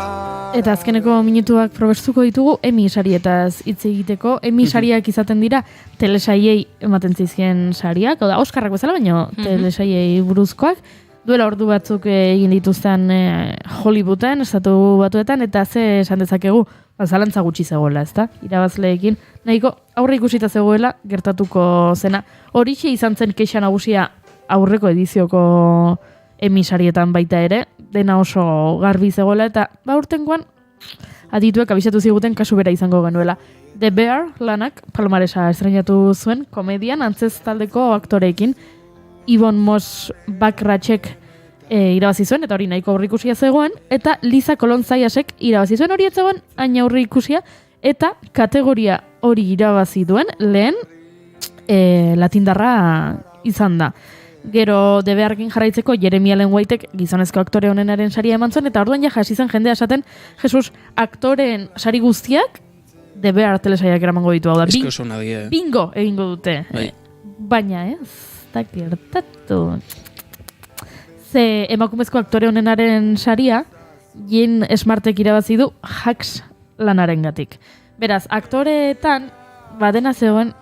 Eta azkeneko minutuak probestuko ditugu Emmy sarietaz hitz egiteko. Emmy sariak izaten dira telesaiei ematen zizkien sariak, oda Oskarrak bezala, baina telesaiei buruzkoak. Duela ordu batzuk egin dituzten Hollywooden, estatu batuetan, eta ze esan dezakegu, zalantza gutxi zegoela, ezta? Irabazleekin nahiko aurre ikusita zegoela gertatuko zena. Horixe izan zen kexa nagusia aurreko edizioko Emmy sarietan baita ere, dena oso garbi zegoela, eta urtengoan adituek abisatu ziguten kasu bera izango genuela. The Bear lanak palmaresa estrenatu zuen komedian antzez taldeko aktoreekin, Ibon Mos Bakrachek irabazi zuen, eta hori nahiko aurre ikusia zegoen, eta Liza Kolontzaiasek irabazi zuen hori etzegoen, hain aurre ikusia, eta kategoria hori irabazi duen lehen latindarra izan da. Gero The Bearrekin jarraitzeko Jeremy Allen Whitek gizonezko aktore honenaren saria eman zuen, eta orduan ja hasi zen jendea esaten, Jesus, aktoreen sari guztiak The Bear telesaiak eramango ditu, hau da, bingo egingo dute. Baina ez da gertatu. Ze emakumezko aktore honenaren saria, Jean Smartek irabazi du Hacks lanaren gatik. Beraz, aktoreetan, badena zegoen,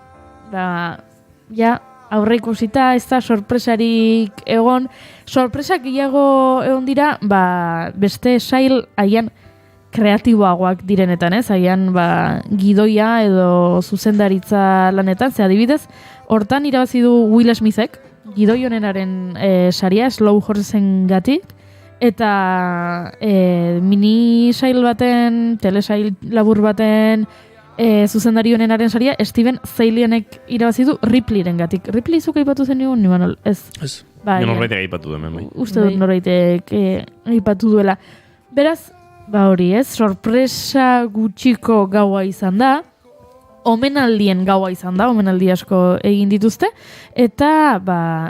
ja, aurre ikusita, ez da sorpresarik egon. Sorpresak gehiago egon dira, beste sail haian kreatiboagoak direnetan, ez? Haian gidoia edo zuzendaritza lanetan, ze adibidez, hortan irabazi du Will Smithek, gidoi honenaren saria, Slow Horsesen gatik, eta mini sail baten, telesail labur baten, zuzendari honenaren saria, Steven Zailienek irabazi du Ripleyren gatik. Ripley zuka ipatu zen nigun, Imanol? Ez. Norbaitek aipatu duen, bai. Uste dut norbaitek aipatu duela. Beraz, hori ez, sorpresa gutxiko gaua izan da, omenaldien gaua izan da, omenaldi asko egin dituzte, eta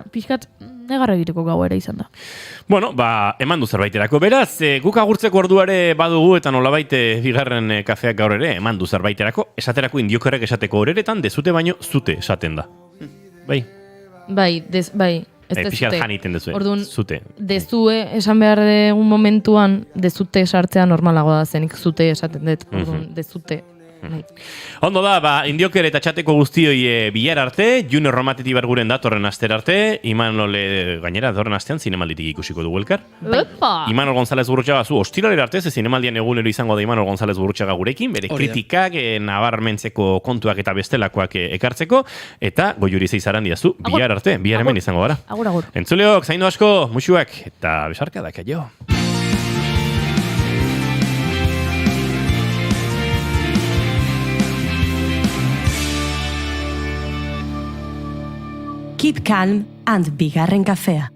pixkat negarra egiteko gaua ere izan da. Bueno, eman du zerbaiterako. Beraz, guk agurtzeko orduare badugu eta nolabait bigarren kafeak gaur ere eman du zerbaiterako. Esaterako indiokerrek esateko horeretan, dezute baino zute esaten da. Bai? Bai, ez pixkat dezute. janiten dezue, Orduan, zute. Dezue esan behar egun momentuan, dezute sartzea normalagoa da zenik zute esaten dut. Orduan, dezute. Ondo da, indioker eta txateko guztioi bilar arte, Junior Romateti berguren datorren aster arte, Imanol gainera datorren astean zinemalditik ikusiko dugu elkar. Imanol González Gurrutxaga zu ostiralera arte, ze zinemaldian egunero izango da Imanol González Gurrutxaga gurekin, bere kritikak, nabarmentzeko kontuak eta bestelakoak ekartzeko, eta goiuri zeizaran diazu, bilar arte, bilar hemen izango gara. Agur, agur. Entzuleok, zaindu asko, musuak, eta besarkadak, aio. Keep calm and bigarren kafea.